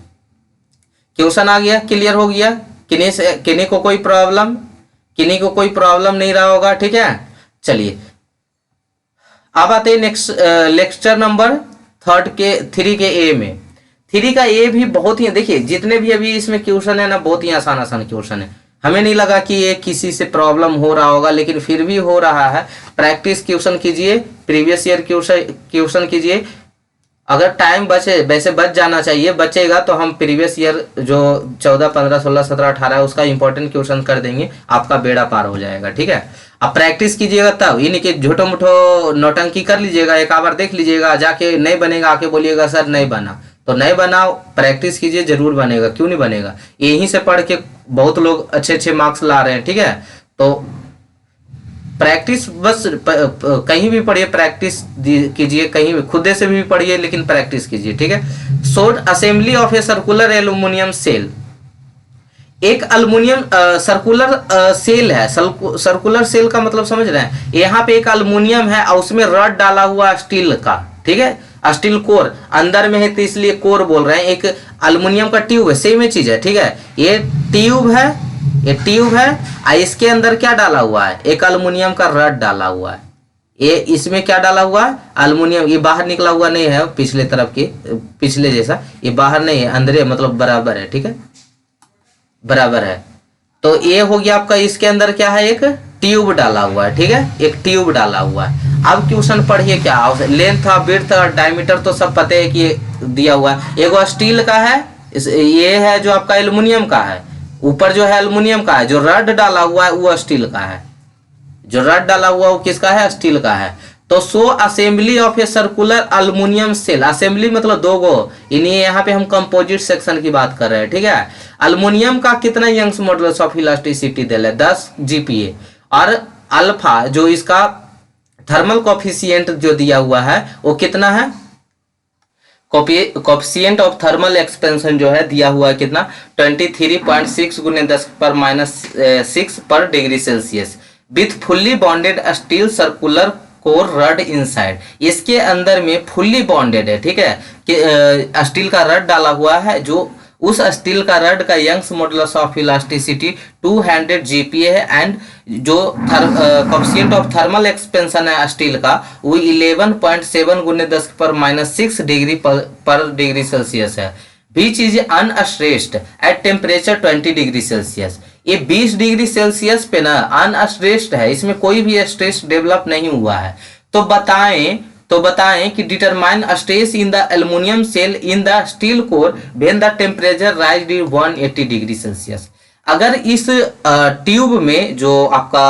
क्वेश्चन आ गया, क्लियर हो गया। किन्हीं को कोई प्रॉब्लम, किन्हीं को कोई प्रॉब्लम नहीं रहा होगा, ठीक है। चलिए अब आते हैं नेक्स्ट लेक्चर नंबर 3 के ए में। 3 का ए भी बहुत ही, देखिए जितने भी अभी इसमें क्वेश्चन है ना, बहुत ही आसान आसान क्वेश्चन है। हमें नहीं लगा कि ये किसी से प्रॉब्लम हो रहा होगा, लेकिन फिर भी हो रहा है। प्रैक्टिस क्वेश्चन कीजिए, प्रीवियस ईयर क्वेश्चन कीजिए। अगर टाइम बचे, वैसे बच जाना चाहिए, बचेगा तो हम प्रीवियस ईयर जो 14, 15, 16, 17, 18 उसका इंपॉर्टेंट क्वेश्चन कर देंगे, आपका बेड़ा पार हो जाएगा, ठीक है। अब प्रैक्टिस कीजिएगा तब, ये नहीं कि झूठो मुठो नौटंकी कर लीजिएगा, एक बार देख लीजिएगा, जाके नहीं बनेगा आके बोलिएगा सर नहीं बना, तो नहीं बनाओ, प्रैक्टिस कीजिए, जरूर बनेगा, क्यों नहीं बनेगा। यहीं से पढ़ के बहुत लोग अच्छे अच्छे मार्क्स ला रहे हैं, ठीक है। तो प्रैक्टिस बस कहीं भी पढ़िए, प्रैक्टिस कीजिए, कहीं भी खुद से भी पढ़िए, लेकिन प्रैक्टिस कीजिए, ठीक है। Showed assembly of a circular aluminium shell. एक अल्युमिनियम सर्कुलर सेल है। सर्कुलर सेल का मतलब समझ रहे हैं, यहाँ पे एक अल्युमिनियम है और उसमें रड डाला हुआ स्टील का, ठीक है, स्टील कोर अंदर में है तो इसलिए कोर बोल रहे हैं। एक अल्युमिनियम का ट्यूब है, सेम ही चीज है, ठीक है। ये ट्यूब है, ये ट्यूब है और इसके अंदर क्या डाला हुआ है, एक अल्युमिनियम का रड डाला हुआ है। ये इसमें क्या डाला हुआ है, अल्युमिनियम। ये बाहर निकला हुआ नहीं है, पिछले तरफ के, पिछले जैसा ये बाहर नहीं है, अंदर मतलब बराबर है, ठीक है, बराबर है। तो ये हो गया आपका, इसके अंदर क्या है, एक ट्यूब डाला हुआ है, ठीक है, एक ट्यूब डाला हुआ है। अब क्वेश्चन पढ़िए क्या, लेंथ और विड्थ और डायमीटर तो सब पता है कि ये दिया हुआ है। एगो स्टील का है, ये है जो आपका एल्युमिनियम का है, ऊपर जो है एल्युमिनियम का है, जो रड डाला हुआ है वो स्टील का है, जो रड डाला हुआ वो किसका है, स्टील का है। तो so assembly of a circular aluminium shell, assembly मतलब दो गो, इन्हीं यहाँ पे हम कंपोजिट सेक्शन की बात कर रहे हैं, ठीक है। अल्युमिनियम का कितना यंग्स मॉडुलस ऑफ इलास्टिसिटी दे रहा है, 10 GPa, और अल्फा जो इसका थर्मल कोफिशिएंट जो दिया हुआ है वो कितना है, कोफिशिएंट ऑफ थर्मल एक्सपेंशन जो है दिया हुआ है कितना, 23.6 × 10⁻6 पर degree Celsius with fully bonded steel circular core rod inside. इसके अंदर में फुल्ली बॉन्डेड है, ठीक है, कि स्टील का रड डाला हुआ है, जो उस स्टील का रड का Young's modulus of elasticity 200 GPa है, एंड जो कोफिशिएंट ऑफ थर्मल एक्सपेंशन है स्टील का वो 11.7 × 10⁻6 डिग्री पर डिग्री सेल्सियस है। Beam is unstressed at temperature 20 degree Celsius. ये 20 डिग्री सेल्सियस पे ना अनस्ट्रेस्ड है, इसमें कोई भी स्ट्रेस डेवलप नहीं हुआ है। तो बताएं कि determine stress in the aluminium shell in the steel core when the temperature rise 180 degree Celsius. अगर इस ट्यूब में जो आपका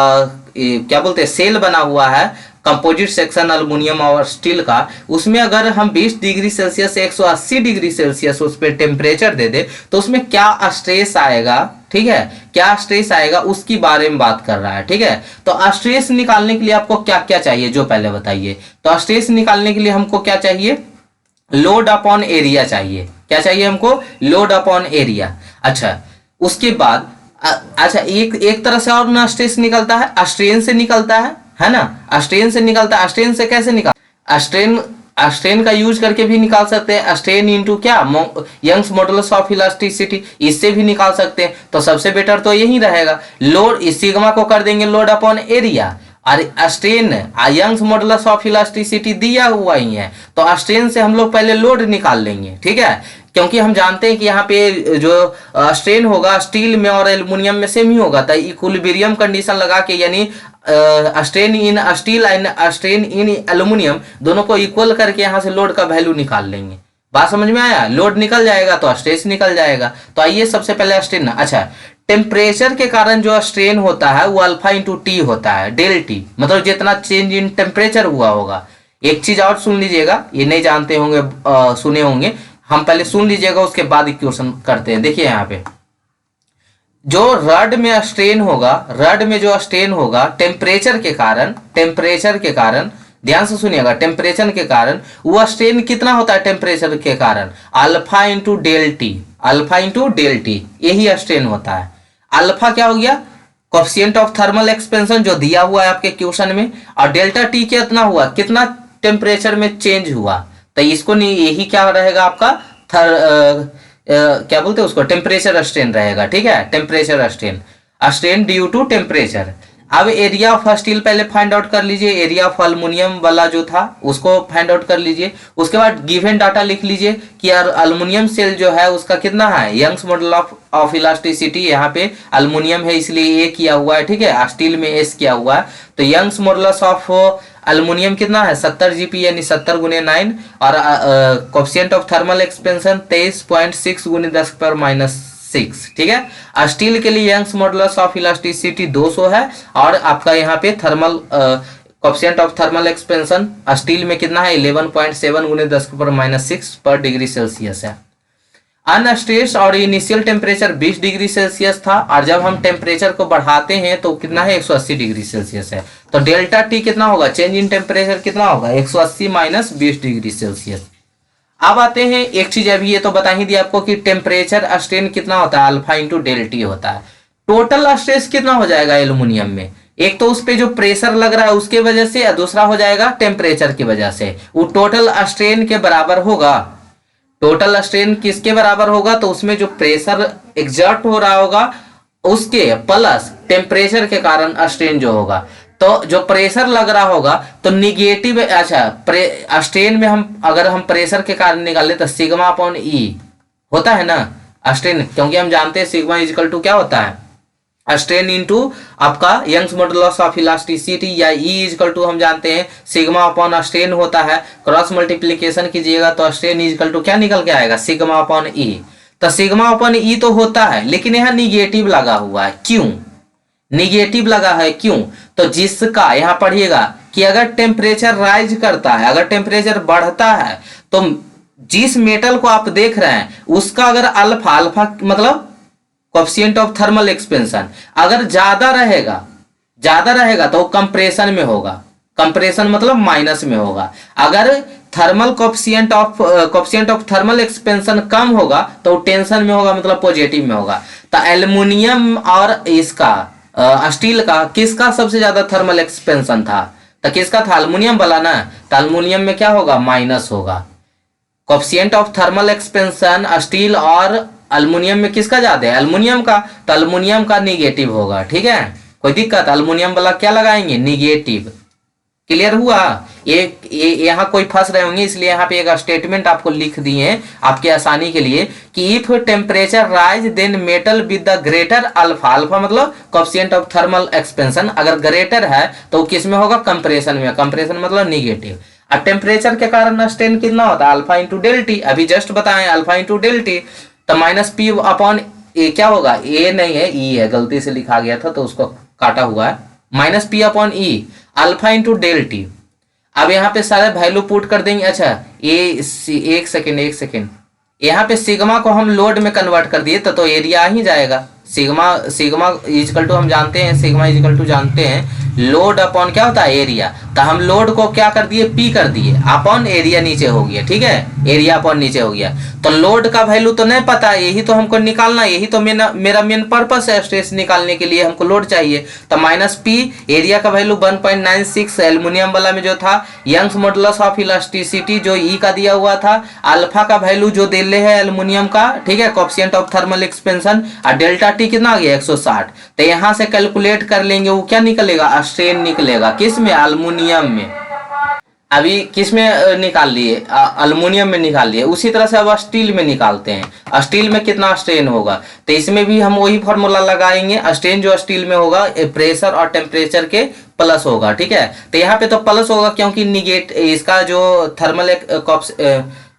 क्या बोलते हैं सेल बना हुआ है, कंपोजिट सेक्शन अल्युमिनियम और स्टील का, उसमें अगर हम 20 डिग्री सेल्सियस से 180 डिग्री सेल्सियस उस पर टेम्परेचर दे दे तो उसमें क्या स्ट्रेस आएगा, ठीक है, क्या स्ट्रेस आएगा उसकी बारे में बात कर रहा है, ठीक है। तो स्ट्रेस निकालने के लिए आपको क्या क्या चाहिए, जो पहले बताइए। तो स्ट्रेस निकालने के लिए हमको क्या चाहिए, लोड अपॉन एरिया चाहिए। क्या चाहिए हमको, लोड अपॉन एरिया। अच्छा, उसके बाद अच्छा एक तरह से और ना स्ट्रेस निकलता है, स्ट्रेन से निकलता है ना, स्ट्रेन से निकलता है। स्ट्रेन से कैसे निकाल, स्ट्रेन का यूज करके भी निकाल सकते हैं, स्ट्रेन इंटू क्या, यंग्स मॉडुलस ऑफ इलास्टिसिटी, इससे भी निकाल सकते हैं। तो सबसे बेटर तो यही रहेगा, लोड इस सिग्मा को कर देंगे लोड अपॉन एरिया, और strain Young's modulus of elasticity दिया हुआ ही है, तो स्ट्रेन से हम लोग पहले लोड निकाल लेंगे, ठीक है, क्योंकि हम जानते हैं कि यहाँ पे जो स्ट्रेन होगा स्टील में और एल्युमिनियम में सेम ही होगा। तो इक्विलिब्रियम कंडीशन लगा के, यानी strain in steel and strain in aluminium दोनों को इक्वल करके यहाँ से लोड का वैल्यू निकाल लेंगे। बात समझ में आया, लोड निकल जाएगा तो स्ट्रेस निकल जाएगा। तो आइए सबसे पहले स्ट्रेन, अच्छा टेम्परेचर के कारण जो स्ट्रेन होता है वो अल्फा इंटू टी होता है, डेल टी, मतलब जितना चेंज इन टेम्परेचर हुआ होगा। एक चीज और सुन लीजिएगा, ये नहीं जानते होंगे, सुने होंगे, हम पहले सुन लीजिएगा उसके बाद क्वेश्चन करते हैं। देखिए यहाँ पे जो रड में स्ट्रेन होगा, रड में जो स्ट्रेन होगा टेम्परेचर के कारण ध्यान से सुनिएगा, टेम्परेचर के कारण वो स्ट्रेन कितना होता है, टेम्परेचर के कारण alpha into del T, alpha into del T, यही स्ट्रेन होता है। अल्फा क्या हो गया, कोफिशिएंट ऑफ थर्मल एक्सपेंशन जो दिया हुआ है आपके क्वेश्चन में, और डेल्टा टी कितना हुआ, कितना टेम्परेचर में चेंज हुआ, तो इसको नहीं, यही क्या रहेगा आपका क्या बोलते हैं उसको, टेम्परेचर स्ट्रेन रहेगा। ठीक है, temperature strain, strain due to temperature. अब एरिया ऑफ स्टील पहले फाइंड आउट कर लीजिए, एरिया ऑफ अल्युमिनियम वाला जो था उसको फाइंड आउट कर लीजिए। उसके बाद गिवन डाटा लिख लीजिए कि यार अल्युमिनियम सेल जो है उसका कितना है, यंग्स मॉडल ऑफ इलास्टिसिटी, यहाँ पे अल्युमिनियम है इसलिए ए किया हुआ है, ठीक है, स्टील में एस किया हुआ है, तो यंग्स मॉडुलस ऑफ अल्युमिनियम कितना है 70 जीपी यानी 70 गुने 9, और कोफिशिएंट ऑफ थर्मल एक्सपेंशन 23.6 गुने 10⁻⁶। ठीक है, स्टील के लिए यंग्स मॉडुलस ऑफ इलास्टिसिटी 200 है, और आपका यहाँ पे thermal coefficient of thermal expansion steel में कितना है 11.7 गुने 10⁻⁶ पर डिग्री सेल्सियस है। अनस्ट्रेस्ड और इनिशियल टेम्परेचर 20 डिग्री सेल्सियस था, और जब हम टेम्परेचर को बढ़ाते हैं तो कितना है 180 डिग्री सेल्सियस है, तो डेल्टा टी कितना होगा, चेंज इन टेम्परेचर कितना होगा 180 माइनस 20 डिग्री सेल्सियस। अब आते हैं एक चीज, अभी ये तो बता ही दिया आपको कि टेम्परेचर स्ट्रेन कितना होता है, अल्फा इंटू डेल टी होता है। टोटल स्ट्रेस कितना हो जाएगा एल्युमिनियम में, एक तो उस पे जो प्रेशर लग रहा है उसके वजह से, और दूसरा हो जाएगा टेम्परेचर की वजह से, वो टोटल स्ट्रेन के बराबर होगा। टोटल स्ट्रेन किसके बराबर होगा, तो उसमें जो प्रेशर एग्जर्ट हो रहा होगा उसके प्लस टेम्परेचर के कारण स्ट्रेन जो होगा, तो जो प्रेशर लग रहा होगा तो निगेटिव, अच्छा स्ट्रेन में हम अगर हम प्रेशर के कारण निकाले तो सिग्मा अपॉन ई होता है ना स्ट्रेन, क्योंकि हम जानते हैं सिग्मा इजिकल टू क्या होता है स्ट्रेन इनटू आपका यंग्स मॉडुलस ऑफ इलास्टिसिटी, या ई इजिकल टू हम जानते हैं सिग्मा अपॉन स्ट्रेन होता है, क्रॉस मल्टीप्लीकेशन कीजिएगा तो स्ट्रेन इजिकल टू क्या निकल के आएगा सिग्मा अपॉन ई। तो सिग्मा अपॉन ई तो होता है, लेकिन यहाँ निगेटिव लगा हुआ है, क्यों निगेटिव लगा है क्यों, तो जिसका यहाँ पढ़िएगा कि अगर टेम्परेचर राइज करता है, अगर टेम्परेचर बढ़ता है, तो जिस मेटल को आप देख रहे हैं उसका अगर अल्फा, अल्फा मतलब कोफिशिएंट ऑफ थर्मल एक्सपेंशन अगर ज्यादा रहेगा तो कंप्रेशन में होगा, कंप्रेशन मतलब माइनस में होगा। अगर thermal coefficient of thermal expansion कम होगा तो टेंशन में होगा, मतलब पॉजिटिव में होगा। तो एल्युमिनियम और इसका स्टील का किसका सबसे ज्यादा थर्मल एक्सपेंशन था, तो किसका था एल्युमिनियम वाला ना, तो एल्युमिनियम में क्या होगा माइनस होगा। Coefficient of thermal expansion steel और एल्युमिनियम में किसका ज्यादा है, एल्युमिनियम का, तो एल्युमिनियम का निगेटिव होगा। ठीक है, कोई दिक्कत, एल्युमिनियम वाला क्या लगाएंगे निगेटिव। क्लियर हुआ, ये यहाँ कोई फंस रहे होंगे इसलिए यहाँ पे एक स्टेटमेंट आपको लिख दिए हैं आपके आसानी के लिए कि if temperature rise then metal with the greater alpha, alpha मतलब कोफिशिएंट ऑफ थर्मल एक्सपेंशन, अगर ग्रेटर है तो किस में होगा कंप्रेशन में, कंप्रेशन मतलब निगेटिव। अब टेम्परेचर के कारण स्ट्रेन कितना होता है अल्फा इंटू डेल टी, अभी जस्ट बताएं अल्फा इंटू डेल टी, तो माइनस पी अपॉन ए क्या होगा, ए नहीं है ई है, गलती से लिखा गया था तो उसको काटा हुआ है, माइनस पी अपॉन ई अल्फा इंटू डेल टी। अब यहाँ पे सारे वैल्यू पुट कर देंगे। अच्छा एक सेकेंड, यहाँ पे सिग्मा को हम लोड में कन्वर्ट कर दिए तो एरिया ही जाएगा। सिग्मा इजिकल टू हम जानते हैं, सिग्मा इजिकल टू जानते हैं लोड अपॉन क्या होता है एरिया, तो हम लोड को क्या कर दिए पी कर दिए अपॉन एरिया नीचे हो गया। ठीक है, एरिया अपॉन नीचे हो गया, तो लोड का वैल्यू तो नहीं पता, यही तो हमको निकालना, यही तो मेरा मेन पर्पस है, स्ट्रेस निकालने के लिए हमको लोड चाहिए। तो माइनस पी, एरिया का वैल्यू 1.96 एल्युमिनियम वाला में जो था, यंग्स मॉडुलस ऑफ इलास्टिसिटी जो ई का दिया हुआ था, अल्फा का वैल्यू जो दे रहे हैं एल्युमिनियम का, ठीक है, कोफिशिएंट ऑफ थर्मल एक्सपेंशन, और डेल्टा टी कितना आ गया 160, तो यहाँ से कैलकुलेट कर लेंगे वो क्या निकलेगा स्ट्रेन निकलेगा, किस में एल्युमिनियम में। अभी किस में निकाल लिए एल्युमिनियम में निकाल लिए, उसी तरह से अब स्टील में निकालते हैं, स्टील में कितना स्ट्रेन होगा, तो इसमें भी हम वही फॉर्मूला लगाएंगे, स्ट्रेन जो स्टील में होगा प्रेशर और टेम्परेचर के प्लस होगा। ठीक है, तो यहाँ पे तो प्लस होगा क्योंकि निगेट इसका जो thermal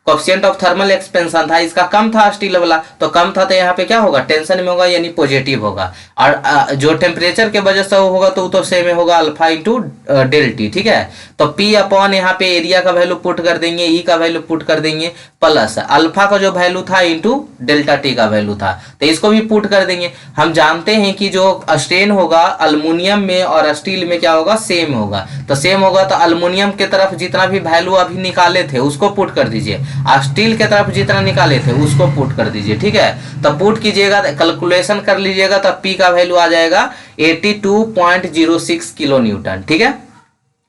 coefficient of thermal expansion था इसका कम था स्टील वाला, तो कम था तो यहाँ पे क्या होगा टेंशन में होगा यानी पॉजिटिव होगा, और जो टेम्परेचर के वजह से होगा तो सेम में होगा अल्फा इंटू डेल टी। ठीक है, तो पी अपॉन यहाँ पे एरिया का वैल्यू पुट कर देंगे, ई का वैल्यू पुट कर देंगे, प्लस अल्फा का जो वैल्यू था इंटू डेल्टा टी का वैल्यू था, तो इसको भी पुट कर देंगे। हम जानते हैं कि जो स्ट्रेन होगा अल्युमिनियम में और स्टील में क्या होगा सेम होगा, तो सेम होगा तो अल्युमिनियम की तरफ जितना भी वैल्यू अभी निकाले थे उसको पुट कर दीजिए, स्टील की तरफ जितना निकाले थे उसको पुट कर दीजिए, ठीक है। तब पुट कीजिएगा, कैलकुलेशन कर लीजिएगा, तब पी का वैल्यू आ जाएगा 82.06 किलो न्यूटन, ठीक है।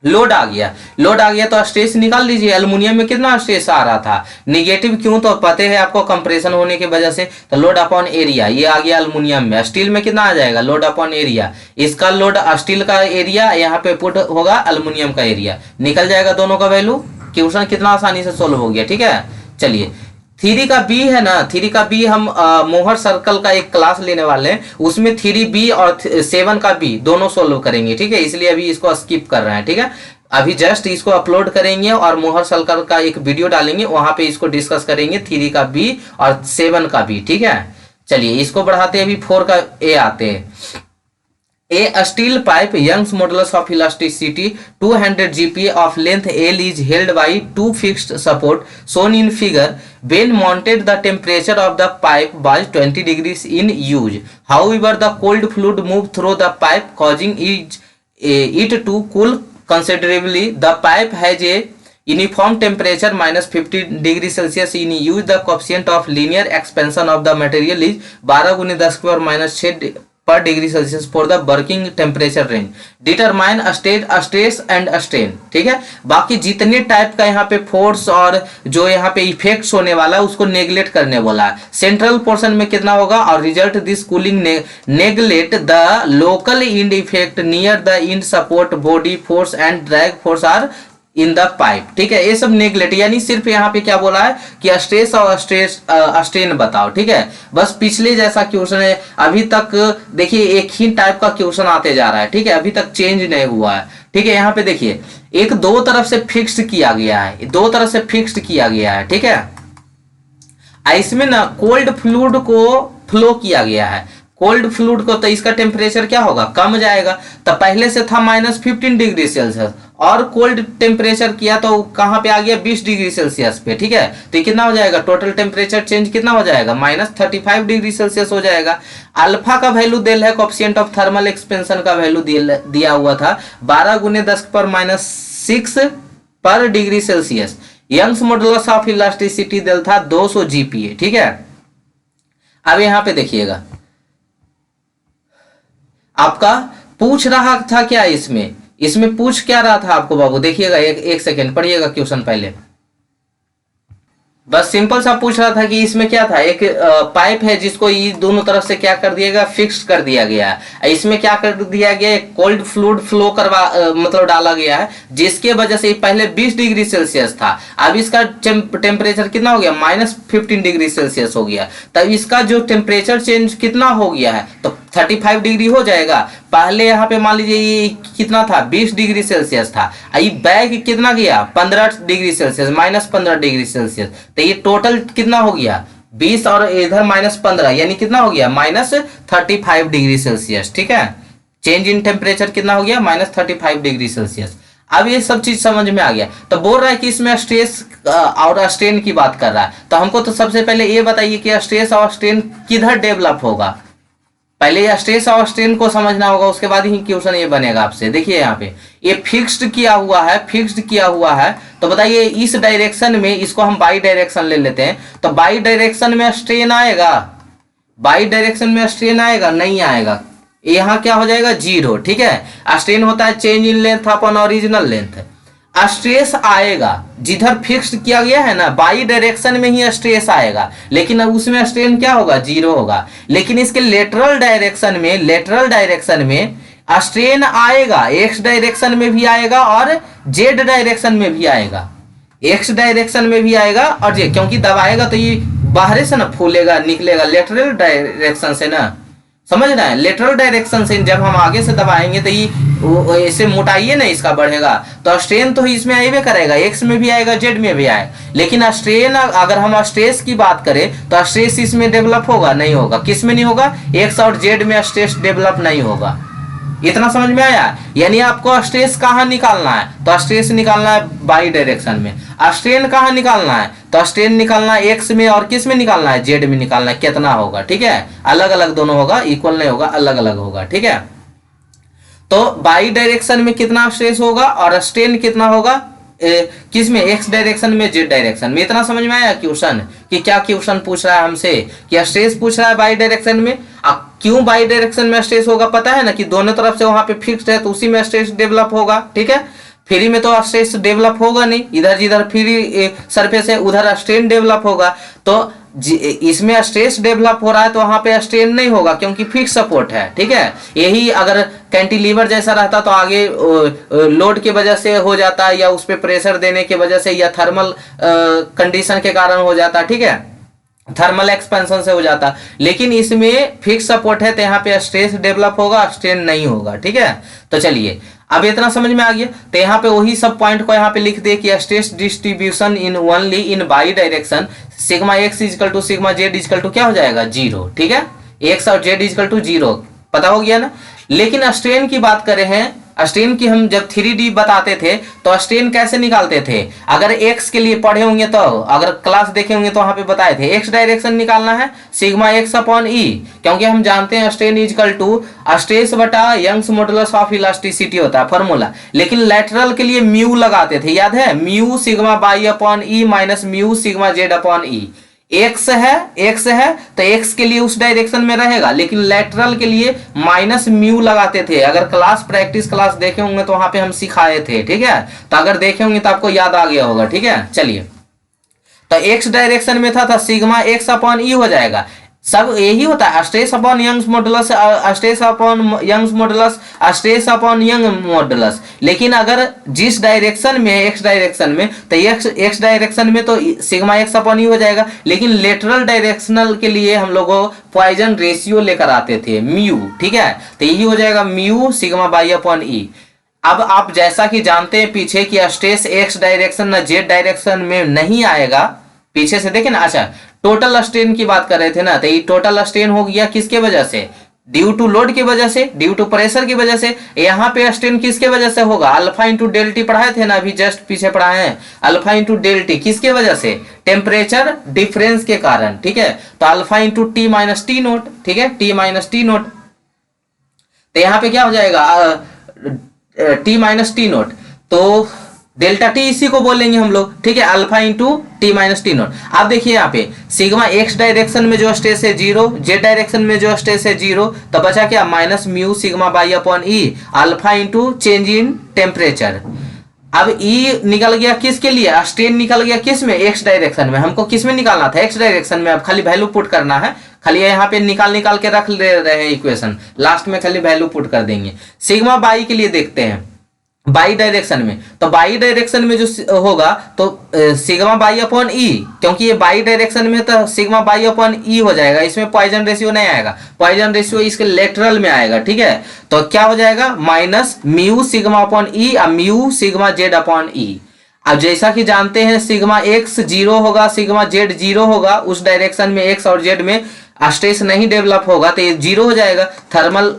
लोड आ गया, लोड आ गया तो स्ट्रेस निकाल लीजिए। एल्युमिनियम में कितना स्ट्रेस आ रहा था, निगेटिव, क्यों, तो पता है आपको कंप्रेशन होने की वजह से। तो लोड अपॉन एरिया ये आ गया एल्युमिनियम में। स्टील में कितना आ जाएगा, लोड अपॉन एरिया, इसका लोड स्टील का एरिया, यहाँ पे पुट होगा एल्युमिनियम का एरिया, निकल जाएगा दोनों का वैल्यू। क्वेश्चन कितना आसानी से सोल्व हो गया, ठीक है। चलिए 3 का बी है ना, 3 का बी हम मोहर सर्कल का एक क्लास लेने वाले हैं, उसमें 3B और 7 का बी दोनों सोल्व करेंगे, ठीक है। इसलिए अभी इसको स्किप कर रहे हैं, ठीक है। अभी जस्ट इसको अपलोड करेंगे और मोहर सर्कल का एक वीडियो डालेंगे, वहां पे इसको डिस्कस करेंगे 3 का बी और 7 का बी, ठीक है। चलिए इसको बढ़ाते हैं, अभी 4 का ए आते हैं। A steel pipe Young's modulus of elasticity 200 GPa of length L is held by two fixed support shown in figure. When mounted, the temperature of the pipe was 20 degrees in use. However, the cold fluid moved through the pipe, causing it to cool considerably. The pipe has a uniform temperature minus 50 degrees Celsius in use. The coefficient of linear expansion of the material is 12 × 10⁻³ minus 6 पर degree Celsius for the working temperature range. Determine stress and strain, ठीक है। बाकी जितने टाइप का यहाँ पे फोर्स और जो यहाँ पे इफेक्ट्स होने वाला है उसको नेग्लेक्ट करने बोला है। सेंट्रल पोर्शन में कितना होगा, और result this cooling neglect the local end effect near the end support body force and drag force are in the pipe, ठीक है। ये सब नेग्लेक्ट, यानी सिर्फ यहाँ पे क्या बोला है कि स्ट्रेस और स्ट्रेन बताओ, ठीक है। बस पिछले जैसा क्वेश्चन है, अभी तक देखिए एक ही टाइप का क्वेश्चन आते जा रहा है, ठीक है, अभी तक चेंज नहीं हुआ है, ठीक है। यहाँ पे देखिए एक दो तरफ से फिक्स्ड किया गया है, दो तरफ से फिक्स्ड किया गया है, ठीक है। इसमें ना कोल्ड फ्लूइड को फ्लो किया गया है, कोल्ड फ्लूइड को, तो इसका टेम्परेचर क्या होगा, कम जाएगा। तो पहले से था -15 डिग्री सेल्सियस और कोल्ड टेम्परेचर किया तो कहां पे आ गया, 20 डिग्री सेल्सियस पे, ठीक है। तो ये कितना हो जाएगा, टोटल टेम्परेचर चेंज कितना हो जाएगा, -35 डिग्री सेल्सियस हो जाएगा। अल्फा का वैल्यू दिया है, कोएफिशिएंट ऑफ थर्मल एक्सपेंशन का वैल्यू दिया हुआ था 12 × 10⁻⁶ पर degree Celsius. Young's modulus of elasticity दिया था 200 GPa, ठीक है। अब यहाँ पे देखिएगा आपका पूछ रहा था क्या, इसमें पूछ क्या रहा था आपको बाबू, देखिएगा एक सेकेंड पढ़िएगा क्वेश्चन पहले। बस सिंपल सा पूछ रहा था कि इसमें क्या था, एक पाइप है जिसको ये दोनों तरफ से क्या कर दिया गया, फिक्स्ड कर दिया गया है। इसमें क्या कर दिया गया, एक कोल्ड फ्लूइड फ्लो करवा मतलब डाला गया है, जिसके वजह से पहले 20 डिग्री सेल्सियस था, अब इसका टेम्परेचर कितना हो गया, -15 डिग्री सेल्सियस हो गया। तब इसका जो टेम्परेचर चेंज कितना हो गया है, तो 35 डिग्री हो जाएगा। पहले यहाँ पे मान लीजिए ये कितना था, 20 डिग्री सेल्सियस था, ये बैग कितना गया, 15 डिग्री सेल्सियस, -15 डिग्री सेल्सियस। तो ये टोटल कितना हो गया, 20 और इधर -15, यानी कितना हो गया, -35 डिग्री सेल्सियस, ठीक है। चेंज इन टेम्परेचर कितना हो गया, -35 डिग्री सेल्सियस। अब ये सब चीज समझ में आ गया। तो बोल रहा है कि इसमें स्ट्रेस और स्ट्रेन की बात कर रहा है, तो हमको तो सबसे पहले ये बताइए कि स्ट्रेस और स्ट्रेन किधर डेवलप होगा। पहले ये स्ट्रेस और स्ट्रेन को समझना होगा, उसके बाद ही क्वेश्चन ये बनेगा आपसे। देखिए यहाँ पे ये फिक्स्ड किया हुआ है, फिक्स्ड किया हुआ है, तो बताइए इस डायरेक्शन में, इसको हम बाई डायरेक्शन ले लेते हैं, तो बाई डायरेक्शन में स्ट्रेन आएगा, बाई डायरेक्शन में स्ट्रेन आएगा, नहीं आएगा। यहाँ क्या हो जाएगा, 0, ठीक है। स्ट्रेन होता है change in length upon original length. Stress आएगा जिधर फिक्स्ड किया गया है ना, बाई डायरेक्शन में ही स्ट्रेस आएगा, लेकिन अब उसमें स्ट्रेन क्या होगा, 0 होगा। लेकिन इसके लेटरल डायरेक्शन में स्ट्रेन आएगा, एक्स डायरेक्शन में भी आएगा और जेड डायरेक्शन में भी आएगा, एक्स डायरेक्शन में भी आएगा और जेड, क्योंकि दबाएगा तो ये बाहर से ना फूलेगा, निकलेगा लेटरल डायरेक्शन से ना, समझ रहे हैं। लेटरल डायरेक्शन से जब हम आगे से दबाएंगे तो ये ऐसे मोटाइए ना इसका बढ़ेगा, तो स्ट्रेन तो इसमें आएगा करेगा, एक्स में भी आएगा, जेड में भी आएगा। लेकिन स्ट्रेन, अगर हम स्ट्रेस की बात करें तो स्ट्रेस इसमें डेवलप होगा, नहीं होगा। किस में नहीं होगा, एक्स और जेड में स्ट्रेस डेवलप नहीं होगा। इतना समझ में आया। यानी आपको स्ट्रेस कहाँ निकालना है, तो स्ट्रेस निकालना है बाई डायरेक्शन में। स्ट्रेन कहाँ निकालना है, तो स्ट्रेन निकालना है एक्स में, और किस में निकालना है, जेड में निकालना है। कितना होगा, ठीक है, अलग अलग दोनों होगा, इक्वल नहीं होगा, अलग अलग होगा, ठीक है। तो बाई डायरेक्शन में कितना स्ट्रेस होगा और स्ट्रेन कितना होगा, किस में, एक्स डायरेक्शन में, जेड डायरेक्शन में। इतना समझ में आया क्वेश्चन कि क्या क्वेश्चन पूछ रहा है हमसे, कि स्ट्रेस पूछ रहा है बाई डायरेक्शन में। अब क्यों बाई डायरेक्शन में स्ट्रेस होगा पता है ना, कि दोनों तरफ से वहां पे फिक्स्ड है तो उसी में स्ट्रेस डेवलप होगा। ठीक है, फ्री में तो स्ट्रेस डेवलप होगा नहीं, इधर जिधर फ्री सरफेस है उधर स्ट्रेन डेवलप होगा। तो इसमें स्ट्रेस डेवलप हो रहा है तो वहां पे स्ट्रेन नहीं होगा क्योंकि फिक्स सपोर्ट है। ठीक है, यही अगर कैंटिलीवर जैसा रहता तो आगे लोड की वजह से हो जाता, या उस पर प्रेशर देने की वजह से, या थर्मल कंडीशन के कारण हो जाता। ठीक है, थर्मल एक्सपेंशन से हो जाता, लेकिन इसमें फिक्स सपोर्ट है तो यहाँ पे स्ट्रेस डेवलप होगा, स्ट्रेन नहीं होगा। ठीक है, तो चलिए अब इतना समझ में आ गया। तो यहाँ पे वही सब पॉइंट को यहाँ पे लिख दे कि stress distribution in only in y direction, sigma x equal to sigma z equal to क्या हो जाएगा, 0। ठीक है, एक्स और जेड इजकल टू 0 पता हो गया ना। लेकिन स्ट्रेन की बात करें हैं, स्ट्रेन की हम जब 3D बताते थे तो स्ट्रेन कैसे निकालते थे, अगर एक्स के लिए पढ़े होंगे तो, अगर क्लास देखे होंगे तो वहां पे बताए थे एक्स डायरेक्शन निकालना है सिग्मा एक्स अपॉन ई, क्योंकि हम जानते हैं स्ट्रेन इजकल टू स्ट्रेस बटा यंग्स मॉडुलस ऑफ इलास्टिसिटी होता है फॉर्मूला। लेकिन लेटरल के लिए म्यू लगाते थे, याद है, mu sigma by upon E minus mu sigma Z upon E. X है तो एक्स के लिए उस डायरेक्शन में रहेगा, लेकिन लेटरल के लिए माइनस म्यू लगाते थे। अगर क्लास प्रैक्टिस क्लास देखे होंगे तो वहां पे हम सिखाए थे। ठीक है, तो अगर देखे होंगे तो आपको याद आ गया होगा। ठीक है, चलिए, तो एक्स डायरेक्शन में था सिग्मा एक्स अपॉन ई हो जाएगा। सब यही होता है, stress upon Young's modulus, stress upon Young's modulus, stress upon young modulus. लेकिन अगर जिस डायरेक्शन में, एक्स डायरेक्शन में, तो एक्स डायरेक्शन में तो सिग्मा एक्स अपॉन ई हो जाएगा। लेकिन लेटरल डायरेक्शनल के लिए हम लोग पॉइजन रेशियो लेकर आते थे म्यू। ठीक है, तो यही हो जाएगा म्यू सिग्मा बाई अपॉन ई। अब आप जैसा कि जानते हैं पीछे कि स्ट्रेस एक्स डायरेक्शन ना जेड डायरेक्शन में नहीं आएगा, पीछे से देखें ना। अच्छा, टोटल स्ट्रेन की बात कर रहे थे ना, तो ये टोटल स्ट्रेन हो गया किसके वजह से, ड्यू टू लोड की वजह से, ड्यू टू प्रेशर की वजह से। यहाँ पे स्ट्रेन किसके वजह से होगा, अल्फा इंटू डेल टी पढ़ाए थे ना अभी जस्ट पीछे पढ़ाए हैं, अल्फा इंटू डेल टी किसके वजह से, टेम्परेचर डिफरेंस के कारण। ठीक है, तो alpha into T minus T note. ठीक है, टी माइनस टी नोट, तो यहाँ पे क्या हो जाएगा, टी माइनस टी नोट, तो डेल्टा टी इसी को बोलेंगे हम लोग। ठीक है, alpha into T minus T note. आप देखिए यहाँ पे सिग्मा एक्स डायरेक्शन में जो स्ट्रेस है 0, जेड डायरेक्शन में जो स्ट्रेस है 0, तो बचा क्या, minus mu sigma by upon E alpha into change in temperature. अब ई निकल गया किसके लिए, स्ट्रेन निकल गया किस में, एक्स डायरेक्शन में। हमको किस में निकालना था, एक्स डायरेक्शन में। अब खाली वैल्यू पुट करना है, खाली यहाँ पे निकाल के रख ले रहे हैं इक्वेशन, लास्ट में खाली वैल्यू पुट कर देंगे। सिग्मा बाई के लिए देखते हैं, बाई डायरेक्शन में, तो बाई डायरेक्शन में जो होगा तो सिग्मा बाई अपॉन ई, क्योंकि ये बाई डायरेक्शन में तो सिग्मा बाई अपॉन ई हो जाएगा, इसमें पॉइजन रेशियो नहीं आएगा, पॉइजन रेशियो इसके लेटरल में आएगा। ठीक है, तो क्या हो जाएगा, माइनस म्यू सिग्मा अपॉन ई और म्यू सिग्मा जेड अपॉन ई। अब जैसा कि जानते हैं सिग्मा एक्स 0 होगा, सिग्मा जेड 0 होगा, उस डायरेक्शन में एक्स और जेड में स्ट्रेस नहीं डेवलप होगा तो ये 0 हो जाएगा। थर्मल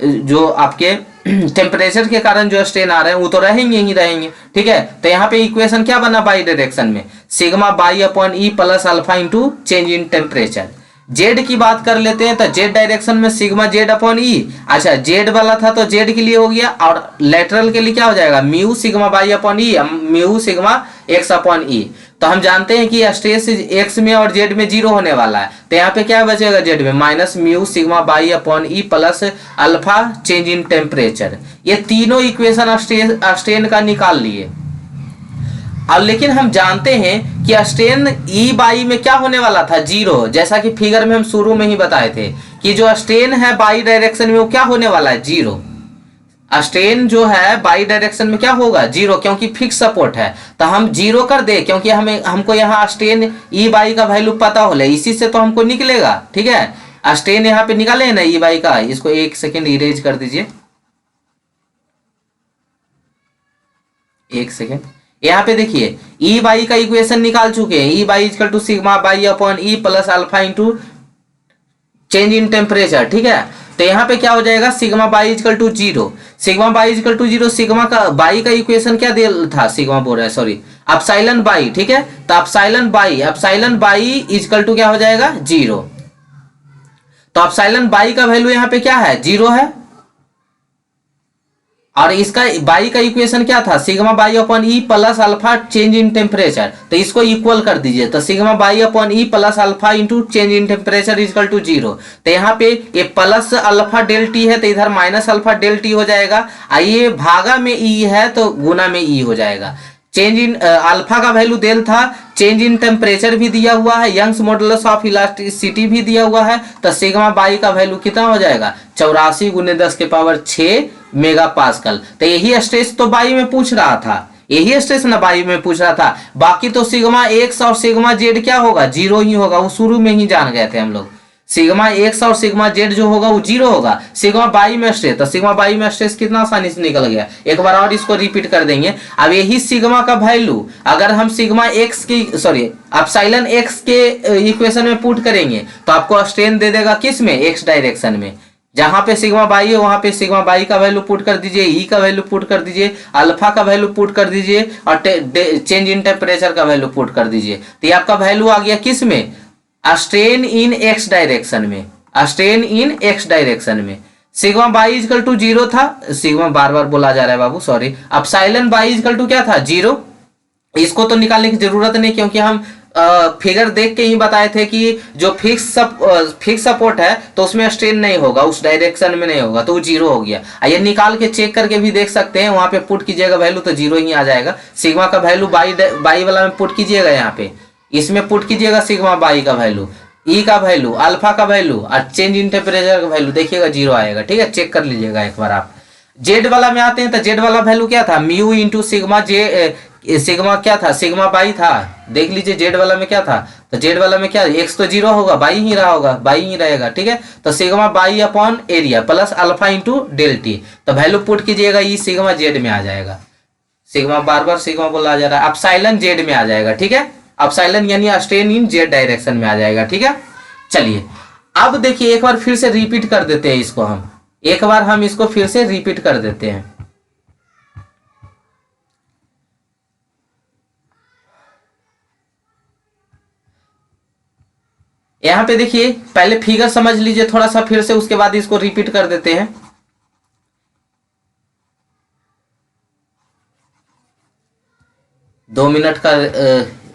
जो आपके टेम्परेचर के कारण जो स्ट्रेन आ रहे हैं वो तो रहेंगे ही रहेंगे। ठीक है, तो यहाँ पे इक्वेशन क्या बना बाई डायरेक्शन में, sigma by upon E plus alpha into change in temperature. Z की बात कर लेते हैं तो जेड डायरेक्शन में सिग्मा जेड अपॉन ई। अच्छा, जेड वाला था तो जेड के लिए हो गया, और लेटरल के लिए क्या हो जाएगा, mu sigma by upon E mu sigma X upon E. तो हम जानते हैं कि स्ट्रेस एक्स में और जेड में 0 होने वाला है, तो यहाँ पे क्या बचेगा जेड में, minus mu sigma by upon E plus alpha change in temperature. ये तीनों इक्वेशन स्ट्रेन का निकाल लिए। अब लेकिन हम जानते हैं कि स्ट्रेन ई बाई में क्या होने वाला था, 0, जैसा कि फिगर में हम शुरू में ही बताए थे कि जो स्ट्रेन है बाई डायरेक्शन में वो क्या होने वाला है, 0। स्ट्रेन जो है बाई डायरेक्शन में क्या होगा, 0, क्योंकि फिक्स सपोर्ट है। तो हम 0 कर दे, क्योंकि हमको यहाँ स्ट्रेन ई बाई का वैल्यू पता हो, इसी से तो हमको निकलेगा। ठीक है, स्ट्रेन यहाँ पे निकाले ना ई बाई का, इसको एक सेकेंड इरेज कर दीजिए, एक सेकेंड। यहाँ पे देखिए ई बाई का इक्वेशन निकाल चुके हैं, e y equal to sigma by upon E plus alpha into change in temperature. ठीक है, तो यहाँ पे क्या हो जाएगा, sigma y equal to 0, sigma y equal to 0, sigma का बाई का इक्वेशन क्या दे था, सिग्मा बोल रहा है सॉरी, एप्सिलॉन बाई। ठीक है, तो एप्सिलॉन बाई इक्वल टू क्या हो जाएगा, 0। तो एप्सिलॉन बाई का वैल्यू यहाँ पे क्या है, 0 है। और इसका बाई का इक्वेशन क्या था, sigma by upon E plus alpha change in temperature, तो इसको इक्वल कर दीजिए, तो sigma by upon E plus alpha into change in temperature equal to 0। तो यहाँ पे ये प्लस अल्फा डेल टी है तो इधर माइनस अल्फा डेल टी हो जाएगा, ये भागा में ई है तो गुना में ई हो जाएगा। चेंज इन अल्फा का वैल्यू डेल था, चेंज इन टेम्परेचर भी दिया हुआ है, यंग्स मॉडुलस ऑफ इलास्टिसिटी भी दिया हुआ है, तो सिग्मा बाई का वैल्यू कितना हो जाएगा 84 गुने 10 के पावर 6 मेगा पास्कल। तो यही स्ट्रेस तो बाई में पूछ रहा था, यही स्ट्रेस ना बाई में पूछ रहा था। बाकी तो सिग्मा एक्स और सिग्मा जेड क्या होगा, 0 ही होगा, वो शुरू में ही जान गए थे हम लोग। सिग्मा एक्स और सिग्मा जेड जो होगा वो 0 होगा। सिग्मा बाई में स्ट्रेस, तो सिग्मा बाई में स्ट्रेस कितना आसानी से निकल गया। एक बार और इसको रिपीट कर देंगे। अब यही सिग्मा का वैल्यू अगर हम सिग्मा एक्स की एप्सिलॉन एक्स के इक्वेशन में पुट करेंगे तो आपको स्ट्रेन दे देगा किस में, एक्स डायरेक्शन में। जहां पे सिग्मा बाई है वहां पे सिग्मा बाई का वैल्यू पुट कर दीजिए, ई का वैल्यू पुट कर दीजिए, अल्फा का वैल्यू पुट कर दीजिए और चेंज इन टेम्परेचर का वैल्यू पुट कर दीजिए। तो ये आपका वैल्यू आ गया किस में, स्ट्रेन इन एक्स डायरेक्शन में, स्ट्रेन इन एक्स डायरेक्शन में। सिग्मा बाई इजकल टू 0 था, सिग्मा बार बार बोला जा रहा है बाबू sorry, epsilon y equal to क्या था 0। इसको तो निकालने की जरूरत नहीं क्योंकि हम फिगर देख के ही बताए थे कि जो फिक्स सपोर्ट है तो उसमें स्ट्रेन नहीं होगा, उस डायरेक्शन में नहीं होगा, तो वो 0 हो गया। ये निकाल के चेक करके भी देख सकते हैं, वहां पे पुट कीजिएगा वैल्यू तो 0 ही आ जाएगा। सिग्मा का वैल्यू बाई वाला में पुट कीजिएगा, यहाँ पे इसमें पुट कीजिएगा सिग्मा बाई का वैल्यू, ई का वैल्यू, अल्फा का वैल्यू और चेंज इन टेम्परेचर का वैल्यू, देखिएगा 0 आएगा। ठीक है, चेक कर लीजिएगा एक बार आप। जेड वाला में आते हैं तो जेड वाला वैल्यू क्या था, म्यू इंटू सिग्मा सिग्मा क्या था, सिग्मा बाई था। देख लीजिए जेड वाला में क्या था, तो जेड वाला में क्या, एक्स तो 0 होगा, बाई ही रहा होगा, बाई ही रहेगा। ठीक है, तो sigma by upon area plus alpha into del T, तो वैल्यू पुट कीजिएगा, ई सिग्मा जेड में आ जाएगा। सिग्मा बार बार सिग्मा बोला जा रहा है, एप्सिलॉन जेड में आ जाएगा। ठीक है, एप्सिलॉन यानी स्ट्रेन इन जेड डायरेक्शन में आ जाएगा। ठीक है, चलिए अब देखिए एक बार फिर से रिपीट कर देते हैं इसको, हम एक बार हम इसको फिर से रिपीट कर देते हैं। यहां पे देखिए पहले फिगर समझ लीजिए थोड़ा सा फिर से, उसके बाद इसको रिपीट कर देते हैं। दो मिनट का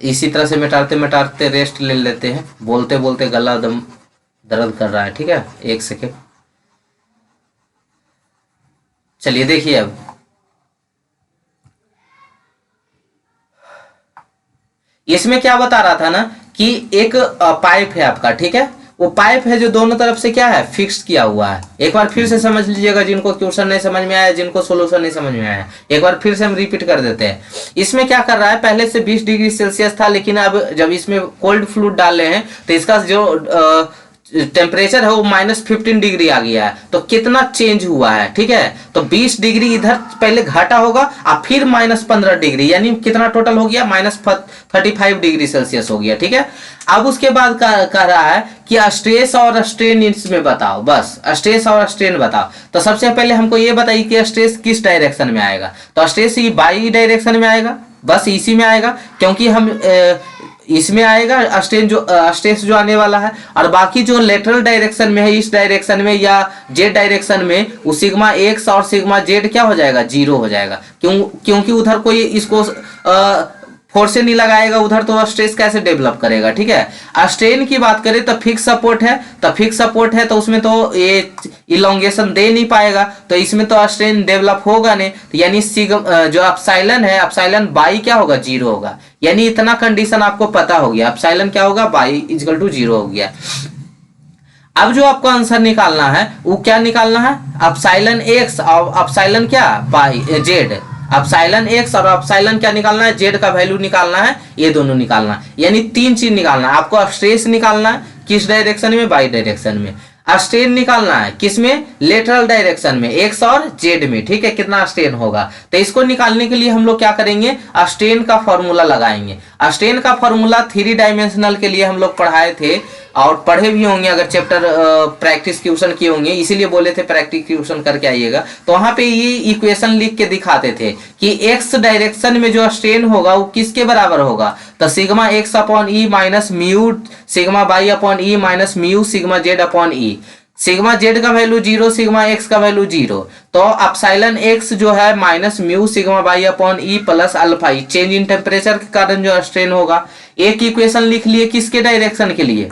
इसी तरह से मिटाते मिटाते रेस्ट ले लेते हैं, बोलते बोलते गला दम दर्द कर रहा है। ठीक है, एक सेकेंड। चलिए देखिए अब इसमें क्या बता रहा था ना कि एक पाइप है आपका, ठीक है, वो पाइप है जो दोनों तरफ से क्या है फिक्स्ड किया हुआ है। एक बार फिर से समझ लीजिएगा, जिनको क्वेश्चन नहीं समझ में आया, जिनको सोल्यूशन नहीं समझ में आया, एक बार फिर से हम रिपीट कर देते हैं। इसमें क्या कर रहा है, पहले से 20 डिग्री सेल्सियस था, लेकिन अब जब इसमें कोल्ड फ्लूइड डाल रहे हैं तो इसका जो टेम्परेचर है वो -15 डिग्री आ गया है। तो कितना चेंज हुआ है, ठीक है, तो 20 डिग्री इधर पहले घटा होगा और फिर -15 डिग्री, यानी कितना टोटल हो गया -35 डिग्री सेल्सियस हो गया। ठीक है, अब उसके बाद कह रहा है कि स्ट्रेस और स्ट्रेन इसमें बताओ, बस स्ट्रेस और स्ट्रेन बताओ। तो सबसे पहले हमको ये बताइए कि स्ट्रेस किस डायरेक्शन में आएगा, तो स्ट्रेस ये बाई डायरेक्शन में आएगा, बस इसी में आएगा, क्योंकि हम इसमें आएगा स्ट्रेस जो आने वाला है, और बाकी जो लेटरल डायरेक्शन में है, इस डायरेक्शन में या जेड डायरेक्शन में, वो सिग्मा एक्स और सिग्मा जेड क्या हो जाएगा 0 हो जाएगा। क्योंकि उधर कोई इसको फोर्स से नहीं लगाएगा, उधर तो स्ट्रेस कैसे डेवलप करेगा। ठीक है, स्ट्रेन की बात करें तो फिक्स सपोर्ट है, तो फिक्स सपोर्ट है तो उसमें तो ये इलोंगेशन दे नहीं पाएगा, तो इसमें तो स्ट्रेन डेवलप होगा नहीं, तो यानी जो एप्सिलॉन है, एप्सिलॉन बाई क्या होगा 0 होगा। यानी इतना कंडीशन आपको पता हो गया, एप्सिलॉन क्या होगा बाई इक्वल टू 0 हो गया। अब जो आपको आंसर निकालना है वो क्या निकालना है, एप्सिलॉन एक्स और एप्सिलॉन क्या बाई जेड, एप्सिलॉन एक्स और एप्सिलॉन क्या निकालना है, जेड का वैल्यू निकालना है, ये दोनों निकालना है। यानी 3 चीज निकालना है आपको, स्ट्रेस निकालना है किस डायरेक्शन में, बाई डायरेक्शन में, स्ट्रेन निकालना है किसमें, लेटरल डायरेक्शन में, एक्स और जेड में। ठीक है, कितना स्ट्रेन होगा, तो इसको निकालने के लिए हम लोग क्या करेंगे, स्ट्रेन का फॉर्मूला लगाएंगे। स्ट्रेन का फॉर्मूला 3 डायमेंशनल के लिए हम लोग पढ़ाए थे और पढ़े भी होंगे, अगर चैप्टर प्रैक्टिस क्वेश्चन किए होंगे, इसीलिए बोले थे प्रैक्टिस क्वेश्चन करके आइएगा। तो वहां पे ये इक्वेशन लिख के दिखाते थे कि एक्स डायरेक्शन में जो स्ट्रेन होगा वो किसके बराबर होगा, तो sigma X upon E minus mu sigma by upon E minus mu sigma Z upon E. Sigma Z का वैल्यू 0, सिग्मा एक्स का वैल्यू 0। तो अपसाइलन एक्स जो है minus mu sigma by upon E plus alpha E, change in temperature के कारण जो स्ट्रेन होगा। एक इक्वेशन लिख लिए किसके डायरेक्शन के लिए,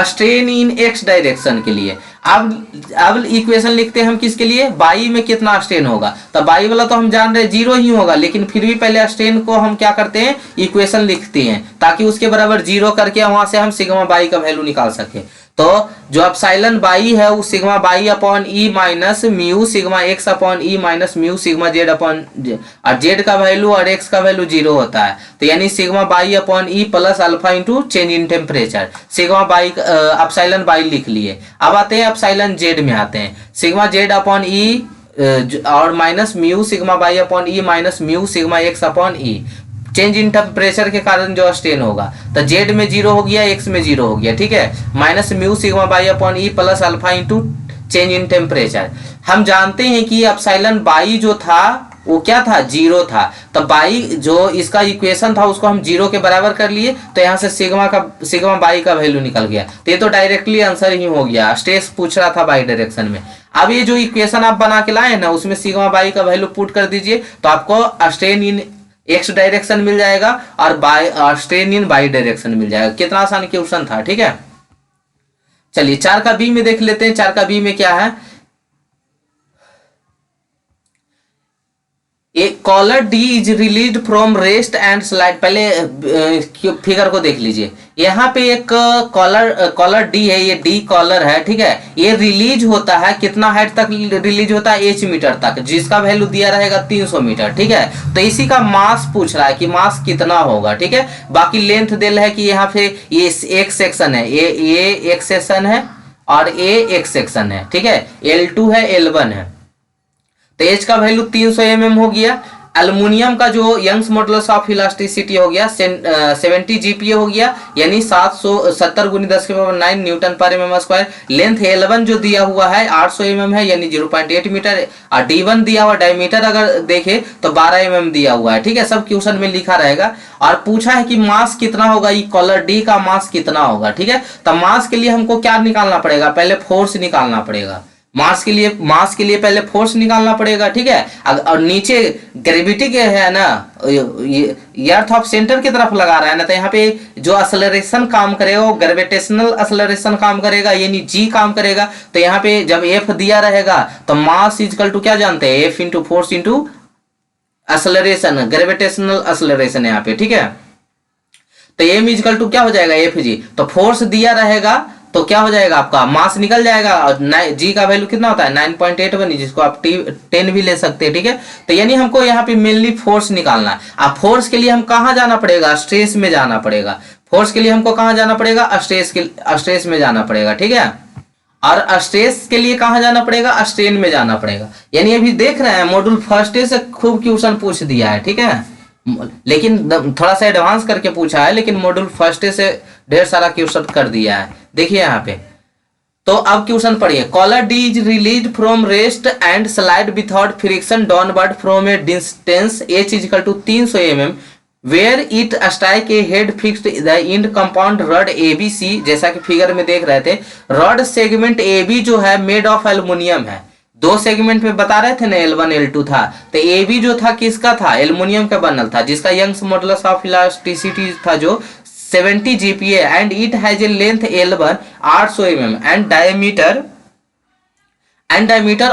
स्ट्रेन इन एक्स डायरेक्शन के लिए। अब इक्वेशन लिखते हैं हम किसके लिए, बाई में कितना स्ट्रेन होगा। तो बाई वाला तो हम जान रहे 0 ही होगा, लेकिन फिर भी पहले स्ट्रेन को हम क्या करते हैं, इक्वेशन लिखते हैं, ताकि उसके बराबर 0 करके वहां से हम सिग्मा बाई का वैल्यू निकाल सके। तो जो अपसाइलन बाई है वो sigma by upon E minus mu sigma X upon E minus mu sigma Z upon, और जेड का वैल्यू और एक्स का वैल्यू 0 होता है। तो यानी sigma by upon E plus alpha into change in temperature, sigma by epsilon by लिख लिए। अब आते हैं अपसाइलन जेड में, आते हैं सिग्मा जेड अपॉन ई और minus mu sigma by upon E minus mu sigma X upon E, change in temperature के कारण जो स्ट्रेन होगा। तो जेड में 0 हो गया, एक्स में 0 हो गया, ठीक है। Minus mu sigma by upon E plus alpha into change in temperature. हम जानते हैं कि अपसाइलन बाई जो था वो क्या था, 0 था। तो बाई जो इसका इक्वेशन था उसको हम 0 के बराबर कर लिए, तो यहाँ से सिग्मा बाई का वैल्यू निकल गया। तो ये तो डायरेक्टली आंसर ही हो गया, स्ट्रेस पूछ रहा था बाई डायरेक्शन में। अब ये जो इक्वेशन आप बना के लाए ना, उसमें सिग्मा बाई का वैल्यू पुट कर दीजिए, तो आपको स्ट्रेन इन एक्स डायरेक्शन मिल जाएगा और स्ट्रेन इन बाई डायरेक्शन मिल जाएगा। कितना आसान क्वेश्चन था, ठीक है। चलिए 4 का बी में देख लेते हैं। 4 का बी में क्या है, एक collar D is release from rest and slide. पहले फिगर को देख लीजिए, यहाँ पे एक कॉलर डी है, ये डी कॉलर है, ठीक है। ये रिलीज होता है कितना हाइट तक रिलीज होता है, h मीटर तक, जिसका वैल्यू दिया रहेगा 300 मीटर, ठीक है। तो इसी का मास पूछ रहा है कि मास कितना होगा, ठीक है। बाकी लेंथ दिल है कि यहाँ पे ये एक सेक्शन है, ये एक सेक्शन है और ये एक सेक्शन है, ठीक है। L2 है, L1 है। तो एच का वैल्यू 300 mm हो गया। एल्युमिनियम का जो यंग्स मॉडुलस ऑफ इलास्टिसिटी हो गया 70 GPa हो गया, यानी 770 × 10⁹ न्यूटन पर mm स्क्वायर। लेंथ L1 जो दिया हुआ है 800 mm है, यानी 0.8 मीटर। और D1 दिया हुआ डायमीटर अगर देखे तो 12 mm दिया हुआ है, ठीक है। सब क्वेश्चन में लिखा रहेगा। और पूछा है कि मास कितना होगा, ये कॉलर डी का मास कितना होगा, ठीक है। तो मास के लिए हमको क्या निकालना पड़ेगा, पहले फोर्स निकालना पड़ेगा। मास के लिए पहले फोर्स निकालना पड़ेगा, ठीक है। और नीचे ग्रेविटी के है ना, ये अर्थ ऑफ सेंटर की तरफ लगा रहा है ना, तो यहाँ पे जो एक्सेलरेशन काम करेगा वो ग्रेविटेशनल एक्सेलरेशन काम करेगा, यानी जी काम करेगा। तो यहाँ पे जब एफ दिया रहेगा तो मास इक्वल टू क्या जानते हैं, F into force into acceleration, gravitational acceleration यहाँ पे, ठीक है। तो एम इक्वल टू क्या हो जाएगा, एफ जी। तो फोर्स दिया रहेगा तो क्या हो जाएगा, आपका मास निकल जाएगा। और जी का वैल्यू कितना होता है 9.81, जिसको आप 10 भी ले सकते हैं, ठीक है। तो यानी हमको यहाँ पे मेनली फोर्स निकालना है। अब फोर्स के लिए हम कहाँ जाना पड़ेगा, स्ट्रेस में जाना पड़ेगा। फोर्स के लिए हमको कहाँ जाना पड़ेगा, स्ट्रेस में जाना पड़ेगा, ठीक है। और स्ट्रेस के लिए कहाँ जाना पड़ेगा, स्ट्रेन में जाना पड़ेगा। यानी अभी देख रहे हैं मॉड्यूल फर्स्ट से खूब क्वेश्चन पूछ दिया है, ठीक है। लेकिन थोड़ा सा एडवांस करके पूछा है, लेकिन मॉड्यूल फर्स्ट से ढेर सारा क्वेश्चन कर दिया है। देखिए यहाँ पे, तो अब क्वेश्चन पढ़िए। Collar D is release from rest and slide without friction downward from a distance h equal to 300 mm where it strike a head fixed the end compound rod ABC। जैसा कि फिगर में देख रहे थे, रड सेगमेंट AB जो है मेड ऑफ एल्युमिनियम है। 2 सेगमेंट में बता रहे थे ना, L1 L2 था। तो AB जो था किसका था, एल्युमिनियम का बनल था, जिसका यंग्स मॉडुलस ऑफ इलास्टिसिटी था जो 70 GPa and it has a length L1 800 mm and diameter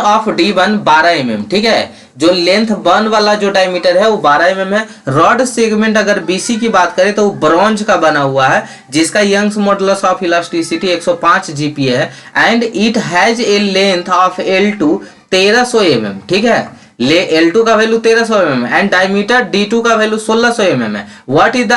of D1 12 mm, ठीक है। जो लेंथ 1 वाला जो डायमीटर है वो 12 mm है। रॉड सेगमेंट अगर BC की बात करें तो वो ब्रॉन्ज का बना हुआ है, जिसका Young's modulus of elasticity 105 GPa है। And it has a length of L2 1300 mm, ठीक है। L2 का value 1300 mm and diameter D2 का वैल्यू 1600 mm है। What is the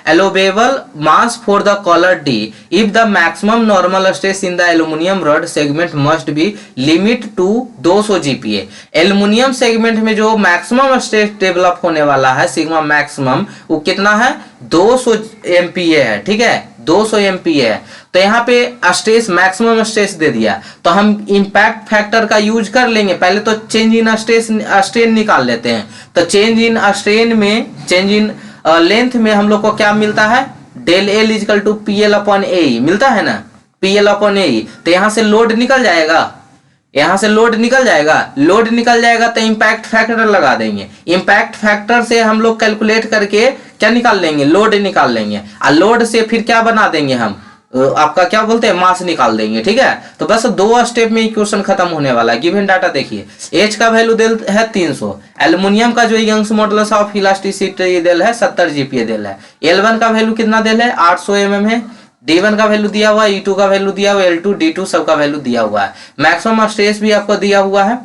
allowable mass for the collar D if the maximum normal stress in the aluminium rod segment must be limit to 200 GPa। Aluminium segment में जो मैक्सिमम स्ट्रेस डेवलप होने वाला है, सिग्मा मैक्सिमम, वो कितना है 200 MPa है, ठीक है। 200 MPa है। तो यहाँ पे स्ट्रेस मैक्सिमम स्ट्रेस दे दिया, तो हम इंपैक्ट फैक्टर का यूज कर लेंगे। पहले तो चेंज इन स्ट्रेन निकाल लेते हैं। तो चेंज इन स्ट्रेन में, चेंज इन लेंथ में हम लोग को क्या मिलता है, del L equal to PL upon A मिलता है ना। PL upon AE। तो यहाँ से लोड निकल जाएगा, यहाँ से लोड निकल जाएगा, लोड निकल जाएगा तो इम्पैक्ट फैक्टर लगा देंगे। इम्पैक्ट फैक्टर से हम लोग कैलकुलेट करके क्या निकाल लेंगे, लोड निकाल लेंगे। और लोड से फिर क्या बना देंगे हम, आपका क्या बोलते हैं, मास निकाल देंगे। ठीक है, तो बस 2 स्टेप में इक्वेशन खत्म होने वाला है। गिवन डाटा देखिए, H का वैल्यू दिल है 300, एल्युमिनियम का जो यंग्स मॉडुलस ऑफ इलास्टिसिटी दिल है 70 GPa दिल है, L1 का वैल्यू कितना दिल है 800 mm है, D1 का वैल्यू दिया हुआ है, E2 का वैल्यू दिया हुआ है, L2 D2 सबका वैल्यू दिया हुआ है। मैक्सिमम स्ट्रेस भी आपको दिया हुआ है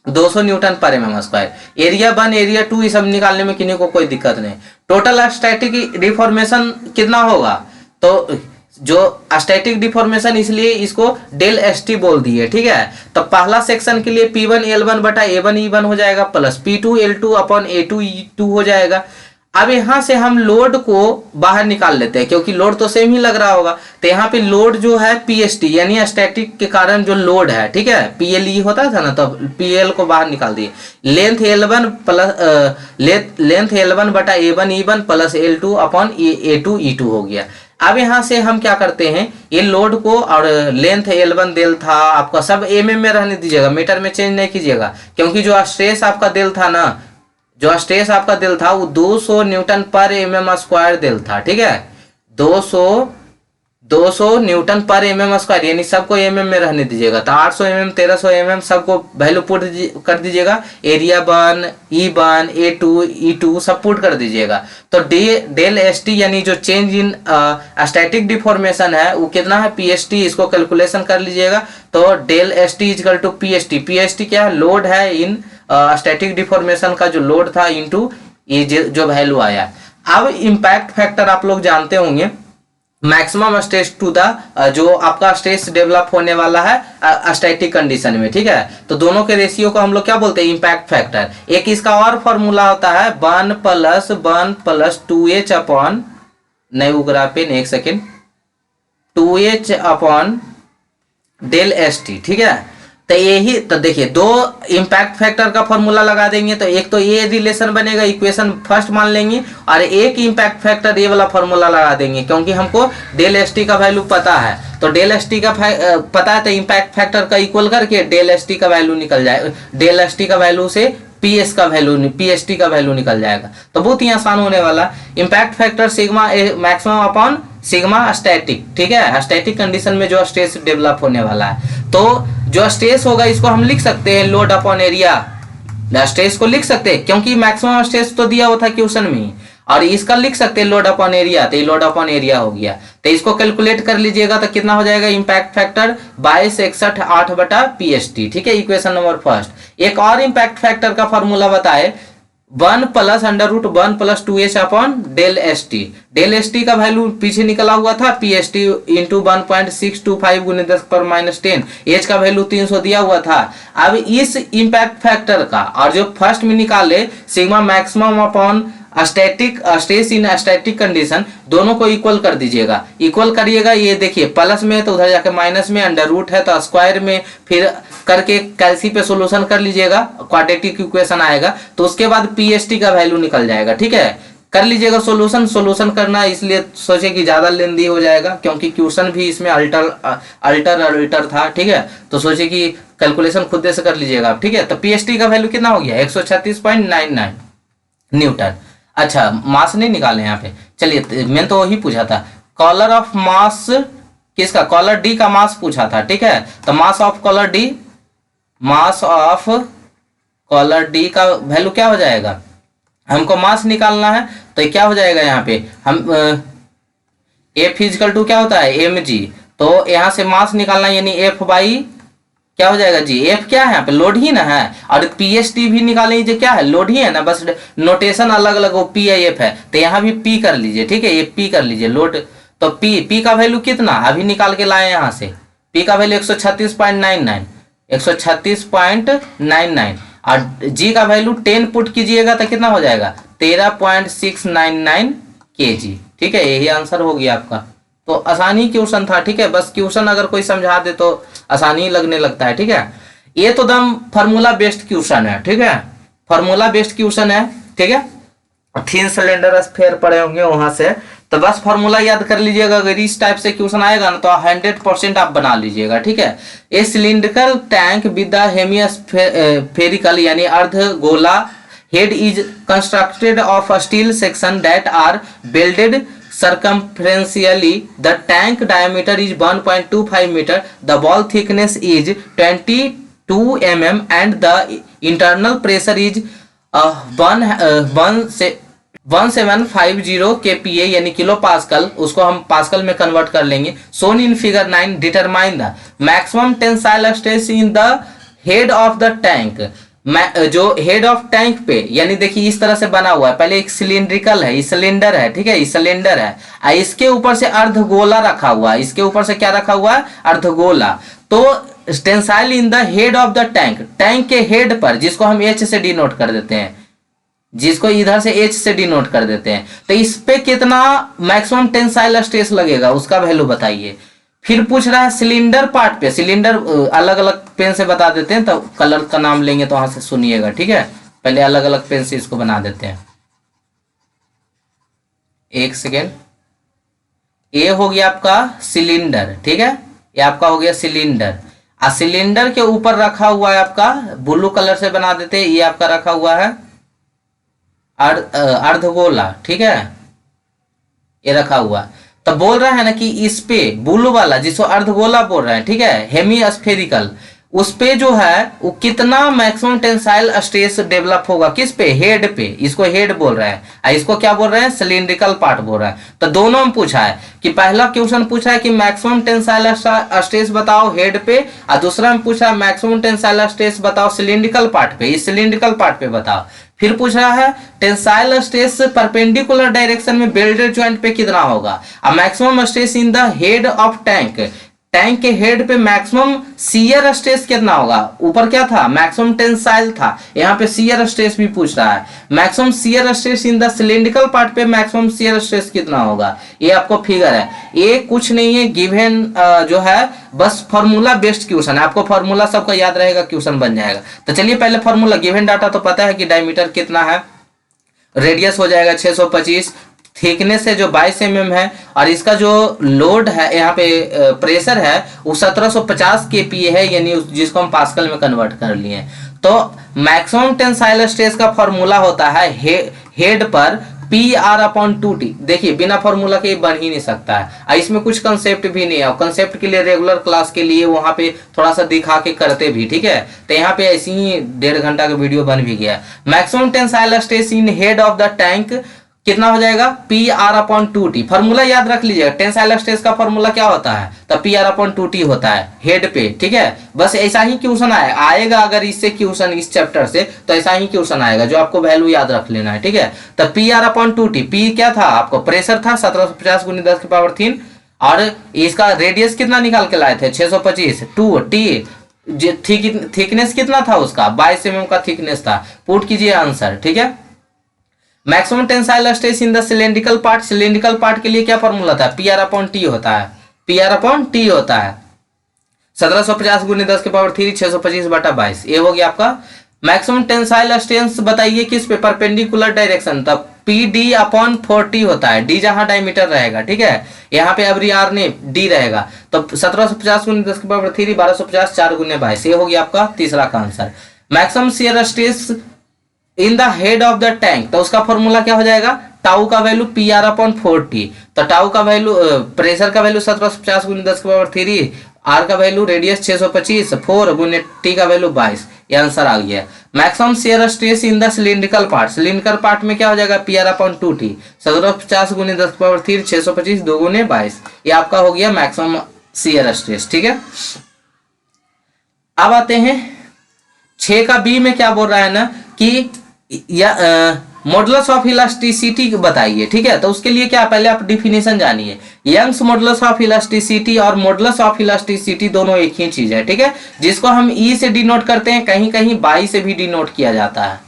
200 न्यूटन पर mm स्क्वायर। एरिया 1 एरिया 2 ये सब निकालने में किसी को कोई दिक्कत नहीं। टोटल स्टैटिक डिफॉर्मेशन कितना होगा, तो जो स्टैटिक डिफॉर्मेशन इसलिए इसको डेल ST बोल दिए। ठीक है, तो पहला सेक्शन के लिए P1 L1 बटा A1 E1 हो जाएगा plus P2 L2 upon A2 E2 हो जाएगा। अब यहाँ से हम लोड को बाहर निकाल लेते हैं क्योंकि लोड तो सेम ही लग रहा होगा। तो यहाँ पे लोड जो है PST यानी स्टैटिक के कारण जो लोड है, ठीक है, PLE होता था ना, तो PL को बाहर निकाल दिए। Length L1 plus length L1 बटा A1 E1 plus L2 upon A2 E2 हो गया। अब यहाँ से हम क्या करते हैं, ये लोड को और लेंथ L1 दिल था आपका सब mm में रहने दीजिएगा, मीटर में चेंज नहीं कीजिएगा क्योंकि जो स्ट्रेस आपका दिल था ना, जो स्ट्रेस आपका दिल था वो 200 न्यूटन पर mm स्क्वायर दिल था। ठीक है, 200 न्यूटन पर mm स्क्वायर यानी सबको mm में रहने दीजिएगा। तो 800 mm 1300 mm सबको वैल्यू पुट कर दीजिएगा। एरिया 1 E1 A2 E2 सब पुट कर दीजिएगा। तो डेल ST यानी जो चेंज इन स्टैटिक डिफॉर्मेशन है वो कितना है PST, इसको कैलकुलेशन कर लीजिएगा। तो del ST equal to PST क्या है, लोड है इन स्टैटिक डिफॉर्मेशन का जो लोड था इनटू ये जो वैल्यू आया। अब इम्पैक्ट फैक्टर आप लोग जानते होंगे, मैक्सिमम स्ट्रेस टू द जो आपका स्ट्रेस डेवलप होने वाला है स्टैटिक कंडीशन में। ठीक है, तो दोनों के रेशियो को हम लोग क्या बोलते हैं, इम्पैक्ट फैक्टर। एक इसका और फॉर्मूला होता है 1 प्लस 2H अपॉन, नहीं उगरा पेन एक second, 2H upon del ST। ठीक है, तो यही तो देखिए दो इम्पैक्ट फैक्टर का फॉर्मूला लगा देंगे तो एक तो ये रिलेशन बनेगा, इक्वेशन फर्स्ट मान लेंगे, और एक इम्पैक्ट फैक्टर ये वाला फॉर्मूला लगा देंगे क्योंकि हमको डेल ST का वैल्यू पता है। तो डेल ST का पता है तो इम्पैक्ट फैक्टर का इक्वल करके डेल ST का वैल्यू निकल जाए, डेल ST का वैल्यू से PS का वैल्यू PST का वैल्यू निकल जाएगा। तो बहुत ही आसान होने वाला। Impact factor sigma maximum upon sigma static. ठीक है, स्टैटिक कंडीशन में जो स्ट्रेस डेवलप होने वाला है, तो जो स्ट्रेस होगा इसको हम लिख सकते हैं लोड अपॉन एरिया, स्ट्रेस को लिख सकते हैं क्योंकि मैक्सिमम स्ट्रेस तो दिया हुआ था क्वेश्चन में, और इसका लिख सकते हैं लोड अपॉन एरिया, तो ये लोड अपॉन एरिया हो गया। तो इसको कैलकुलेट कर लीजिएगा तो कितना हो जाएगा, इम्पैक्ट फैक्टर 2261 बटा PST। ठीक है, इक्वेशन नंबर फर्स्ट। एक और इम्पैक्ट फैक्टर का फॉर्मूला बताए 1 plus √1 plus 2H upon del ST। Del ST का वैल्यू पीछे निकला हुआ था PST इंटू 1.625 गुने 10⁻10, H का वैल्यू 300 दिया हुआ था। अब इस इम्पैक्ट फैक्टर का और जो फर्स्ट में निकाले sigma maximum upon static stress in static condition, दोनों को इक्वल कर दीजिएगा। इक्वल करिएगा, ये देखिए प्लस में तो उधर जाके माइनस में, अंडर रूट है तो स्क्वायर में, फिर करके कैलसी पे सोल्यूशन कर लीजिएगा, क्वाड्रेटिक इक्वेशन आएगा। तो उसके बाद PST का वैल्यू निकल जाएगा। ठीक है, कर लीजिएगा सोल्यूशन करना इसलिए सोचे कि ज्यादा लेंदी हो जाएगा क्योंकि क्वेश्चन भी इसमें अल्टर था। ठीक है, तो सोचे कि कैलकुलेशन खुद से कर लीजिएगा। ठीक है, तो PST का वैल्यू कितना हो गया 136.99 न्यूटन। अच्छा, मास नहीं निकाले यहाँ पे, चलिए मैंने तो वही पूछा था, कॉलर ऑफ मास किसका, कॉलर D का मास पूछा था। ठीक है, तो मास ऑफ कॉलर D का वैल्यू क्या हो जाएगा, हमको मास निकालना है तो क्या हो जाएगा यहाँ पे, हम F इक्वल टू क्या होता है mg, तो यहाँ से मास निकालना यानी F बाई क्या हो जाएगा जी, F क्या है यहाँ पे लोड ही ना है, और PST भी निकाल लीजिए क्या है लोड ही है ना, बस नोटेशन अलग अलग हो P या F है, तो यहाँ भी P कर लीजिए। ठीक है, ये P कर लीजिए लोड, तो P का वैल्यू कितना अभी निकाल के लाए यहाँ से, P का वैल्यू 136.99 और G का वैल्यू 10 पुट कीजिएगा तो कितना हो जाएगा 13.699 kg। ठीक है, यही आंसर हो गया आपका। तो आसानी क्वेश्चन था। ठीक है, बस क्वेश्चन अगर कोई समझा दे तो आसानी लगने लगता है। ठीक है, ये तो दम फार्मूला बेस्ड क्वेश्चन है। ठीक है, फार्मूला बेस्ड क्वेश्चन है। ठीक है, थिन सिलेंडर स्फीयर पढ़े होंगे वहां से, तो बस फॉर्मूला याद कर लीजिएगा, अगर इस टाइप से क्वेश्चन आएगा ना तो 100% आप बना लीजिएगा, ठीक है। A cylindrical tank with the hemispherical यानी अर्धगोला head is constructed of steel section that are welded circumferentially. The tank diameter is 1.25 meter. The wall thickness is 22 mm and the internal pressure is 1750 kPa यानी किलो पास्कल, उसको हम पास्कल में कन्वर्ट कर लेंगे। Shown in figure 9 determine the maximum tensile stress in the head of the tank. जो हेड ऑफ टैंक पे यानी देखिए इस तरह से बना हुआ है, पहले एक सिलिंड्रिकल है, सिलेंडर है, ठीक है, ये सिलेंडर है, इसके ऊपर से अर्धगोला रखा हुआ है, इसके ऊपर से क्या रखा हुआ है, अर्धगोला। तो tensile in the head of the tank, tank के हेड पर, जिसको हम एच से डिनोट कर देते हैं, जिसको इधर से एच से डिनोट कर देते हैं, तो इस पे कितना मैक्सिमम टेंसाइल स्ट्रेस लगेगा उसका वैल्यू बताइए। फिर पूछ रहा है सिलेंडर पार्ट पे, सिलेंडर अलग अलग पेन से बता देते हैं, तो कलर का नाम लेंगे तो वहां से सुनिएगा, ठीक है। पहले अलग अलग पेन से इसको बना देते हैं, एक सेकेंड। ये हो गया आपका सिलेंडर, ठीक है, ये आपका हो गया सिलेंडर। सिलेंडर के ऊपर रखा हुआ है आपका, ब्लू कलर से बना देते हैं, ये आपका रखा हुआ है अर्धगोला, ठीक है, ये रखा हुआ। तो बोल रहा है ना कि इस पे ब्लू वाला जिसको अर्धगोला बोल रहे हैं, ठीक है, हेमिस्फेरिकल, उस पे जो है वो कितना मैक्सिमम टेंसाइल स्ट्रेस डेवलप होगा, किस पे, हेड पे, इसको हेड बोल रहे हैं, इसको क्या बोल रहे हैं, सिलिंड्रिकल पार्ट बोल रहे हैं। तो दोनों में पूछा है कि पहला क्वेश्चन पूछा है कि मैक्सिमम टेंसाइल स्ट्रेस बताओ हेड पे, और दूसरा में पूछा है मैक्सिमम टेंसाइल स्ट्रेस बताओ सिलिंड्रिकल पार्ट पे, इस सिलिंड्रिकल पार्ट पे बताओ। फिर पूछ रहा है टेंसाइल स्ट्रेस परपेंडिकुलर डायरेक्शन में बेल्डेड जॉइंट पे कितना होगा, और maximum stress in the head of tank, tank के हेड पे मैक्सिमम शियर स्ट्रेस कितना होगा। ऊपर क्या था, मैक्सिमम टेंसाइल था, यहाँ पे शियर स्ट्रेस भी पूछ रहा है। Maximum shear stress in the cylindrical part पे मैक्सिमम शियर स्ट्रेस कितना होगा, ये आपको फिगर है। ये कुछ नहीं है, गिवन जो है बस फॉर्मूला बेस्ड क्वेश्चन है, आपको फॉर्मूला सबका याद रहेगा, क्वेश्चन बन जाएगा। तो चलिए पहले फॉर्मूला, गिवन डाटा तो पता है कि डायमीटर कितना है, रेडियस हो जाएगा 625, थिकनेस है जो 22 mm है, और इसका जो लोड है यहाँ पे प्रेशर है वो 1750 kPa है, यानी जिसको हम पास्कल में कन्वर्ट कर लिए। तो मैक्सिमम टेंसाइल स्ट्रेस का फॉर्मूला होता है हेड पर PR/2T। देखिए बिना फॉर्मूला के बन ही नहीं सकता है, और इसमें कुछ कंसेप्ट भी नहीं है, कंसेप्ट के लिए रेगुलर क्लास के लिए वहां पे थोड़ा सा दिखा के करते भी, ठीक है। तो यहाँ पे ऐसे ही 1.5 घंटा का वीडियो बन भी गया। Maximum tensile stress in head of the tank कितना हो जाएगा, PR/2T। फॉर्मूला याद रख लीजिएगा, टेंसाइल स्ट्रेस का फॉर्मूला क्या होता है, तो PR/2T होता है हेड पे, ठीक है। बस ऐसा ही क्वेश्चन आएगा, अगर इससे क्वेश्चन इस चैप्टर से तो ऐसा ही क्वेश्चन आएगा, जो आपको वैल्यू याद रख लेना है, ठीक है। तो PR/2T, P क्या था आपको, प्रेशर था 1750 × 10⁻3, और इसका रेडियस कितना निकाल के लाए थे 625, 2T थिकनेस कितना था उसका, 22 mm का थिकनेस था। पुट कीजिए आंसर, ठीक है। Maximum tensile stress in the cylindrical part, cylindrical part के लिए क्या फॉर्मूला था, PR/T होता है, PR/T होता है 1750 × 10⁻3, 625/22। ये हो गया आपका। मैक्सिमम टेंसाइल स्ट्रेस बताइए किस पे, परपेंडिकुलर डायरेक्शन, तब PD/40 होता है, D जहां डायमीटर रहेगा, ठीक है। यहाँ पे अब R ने D रहेगा, तो 1750 × 10⁻3, 1250, 4 × 22। ये हो गया आपका तीसरा का answer. Maximum shear stress in the head of the tank, तो उसका फॉर्मूला क्या हो जाएगा, टाउ का वैल्यू PR/40, तो टाउ का वैल्यू, प्रेशर का वैल्यू 1750 × 10⁻3, R का वैल्यू रेडियस 625, 4 × T का वैल्यू 22। ये आंसर आ गया। Maximum shear stress in the cylindrical part, cylindrical part में क्या हो जाएगा, PR/2T, 1750 × 10⁻3, 625, 2 × 22। ये आपका हो गया मैक्सिमम शियर स्ट्रेस, ठीक है। अब आते हैं 6 का B में, क्या बोल रहा है ना कि मॉडुलस ऑफ इलास्टिसिटी बताइए, ठीक है। तो उसके लिए क्या, पहले आप डिफिनेशन जानिए। यंग्स मॉडुलस ऑफ इलास्टिसिटी और मॉडुलस ऑफ इलास्टिसिटी दोनों एक ही चीज है, ठीक है, जिसको हम E से डिनोट करते हैं, कहीं कहीं बाई से भी डिनोट किया जाता है,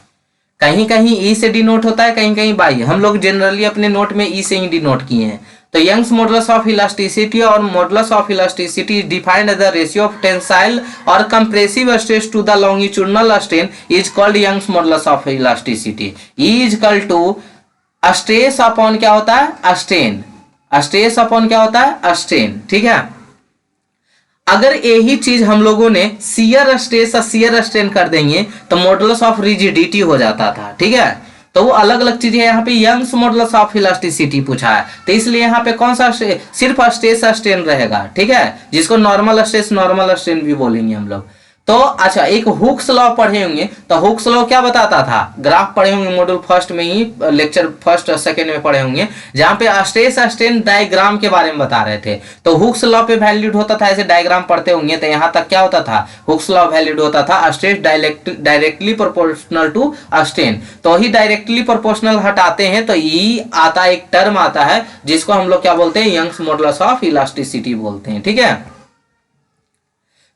कहीं कहीं E से डिनोट होता है, कहीं कहीं बाई। हम लोग जनरली अपने नोट में E से ही डिनोट किए हैं। तो यंग्स मॉडुलस ऑफ इलास्टिसिटी और modulus of elasticity is defined as the ratio of tensile और compressive stress to the longitudinal strain is called Young's modulus of elasticity. E is equal to stress upon क्या होता है, स्ट्रेन, स्ट्रेस अपॉन क्या होता है, स्ट्रेन, ठीक है। अगर यही चीज हम लोगों ने शियर स्ट्रेस और शियर स्ट्रेन कर देंगे तो मॉडुलस ऑफ रिजिडिटी हो जाता था, ठीक है। तो वो अलग अलग चीज है। यहाँ पे यंग्स मॉडुलस ऑफ इलास्टिसिटी पूछा है, तो इसलिए यहाँ पे कौन सा सिर्फ स्ट्रेस स्ट्रेन रहेगा, ठीक है, जिसको नॉर्मल स्ट्रेस नॉर्मल स्ट्रेन भी बोलेंगे हम लोग। तो अच्छा, एक हुक्स लॉ पढ़े होंगे, तो हुक्स लॉ क्या बताता था, ग्राफ पढ़े होंगे मॉड्यूल फर्स्ट में ही, लेक्चर फर्स्ट और सेकंड में पढ़े होंगे, जहां पे स्ट्रेस स्ट्रेन डायग्राम के बारे में बता रहे थे। तो हुक्स लॉ पे वैलिड होता था, ऐसे डायग्राम पढ़ते होंगे, तो यहाँ तक क्या होता था, हुक्स लॉ वैलिड होता था stress directly proportional to strain. तो ही डायरेक्टली प्रोपोर्शनल हटाते हैं तो ई आता, एक टर्म आता है जिसको हम लोग क्या बोलते हैं, यंग्स मॉडुलस ऑफ इलास्टिसिटी बोलते हैं, ठीक है।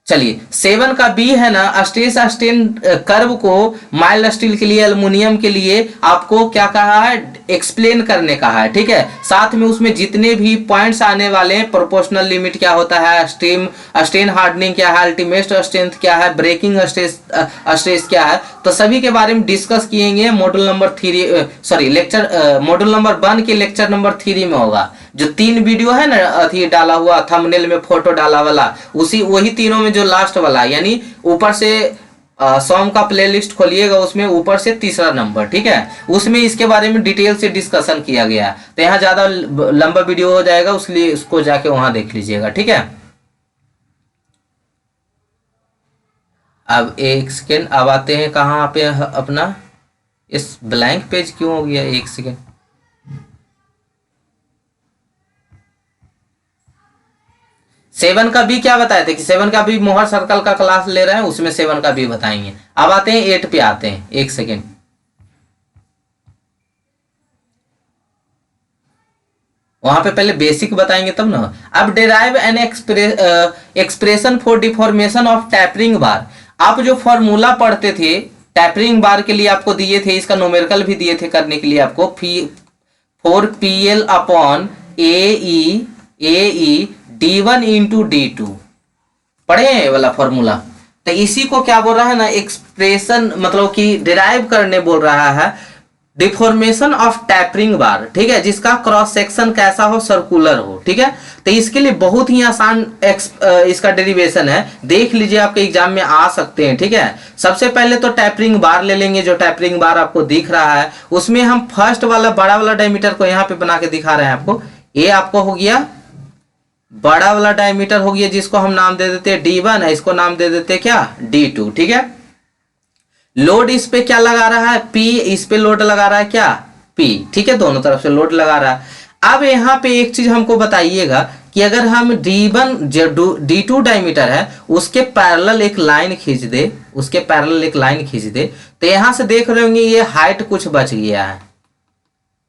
चलिए 7 का बी है ना, स्ट्रेस स्ट्रेन कर्व को माइल्ड स्टील के लिए, एल्युमिनियम के लिए आपको क्या कहा है, एक्सप्लेन करने का है, ठीक है। साथ में उसमें जितने भी पॉइंट्स आने वाले हैं, प्रोपोर्शनल लिमिट क्या होता है, स्ट्रेन हार्डनिंग क्या है, अल्टीमेट स्ट्रेंथ क्या है, ब्रेकिंग स्ट्रेस क्या है, तो सभी के बारे में डिस्कस किएंगे module number 3, sorry lecture module number 1 के लेक्चर नंबर 3 में होगा। जो 3 वीडियो है ना अथी डाला हुआ थंबनेल में फोटो डाला वाला, उसी वही तीनों में जो लास्ट वाला, यानी ऊपर से सॉन्ग का प्लेलिस्ट खोलिएगा, उसमें ऊपर से तीसरा नंबर, ठीक है, उसमें इसके बारे में डिटेल से डिस्कशन किया गया। तो यहाँ ज्यादा लंबा वीडियो हो जाएगा, उसलिए उसको जाके वहां देख लीजिएगा, ठीक है। अब एक सेकेंड, अब आते हैं कहाँ पे अपना, इस ब्लैंक पेज क्यों हो गया, एक सेकेंड। सेवन का बी क्या बताए थे कि 7 का बी मोहर सर्कल का क्लास ले रहे हैं, उसमें 7 का बी बताएंगे। अब आते हैं 8 पे, आते हैं, एक सेकेंड। वहां पे पहले बेसिक बताएंगे तब ना। अब derive an expression for deformation of tapering bar. आप जो फॉर्मूला पढ़ते थे टैपरिंग बार के लिए आपको दिए थे, इसका न्यूमेरिकल भी दिए थे करने के लिए आपको, 4PL अपॉन ए D1 इंटू D2 पढ़े हैं ये वाला फॉर्मूला। तो इसी को क्या बोल रहा है ना, एक्सप्रेशन मतलब कि डिराइव करने बोल रहा है, डिफॉर्मेशन ऑफ टैपरिंग बार, ठीक है, जिसका क्रॉस सेक्शन कैसा हो, सर्कुलर हो, ठीक है। तो इसके लिए बहुत ही आसान इसका डेरिवेशन है, देख लीजिए, आपके एग्जाम में आ सकते हैं, ठीक है। सबसे पहले तो टैपरिंग बार ले लेंगे, जो टैपरिंग बार आपको दिख रहा है, उसमें हम फर्स्ट वाला बड़ा वाला डायमीटर को यहाँ पे बना के दिखा रहे हैं आपको। ये आपको हो गया बड़ा वाला डायमीटर हो गया, जिसको हम नाम दे देते हैं D1, है इसको नाम दे देते हैं क्या, D2, ठीक है। लोड इस पे क्या लगा रहा है, P, इस पे लोड लगा रहा है क्या, P, ठीक है, दोनों तरफ से लोड लगा रहा है। अब यहाँ पे एक चीज हमको बताइएगा कि अगर हम D1 जो D2 डायमीटर है उसके पैरेलल एक लाइन खींच दे, उसके पैरेलल एक लाइन खींच दे, तो यहां से देख रहे होंगे ये हाइट कुछ बच गया है,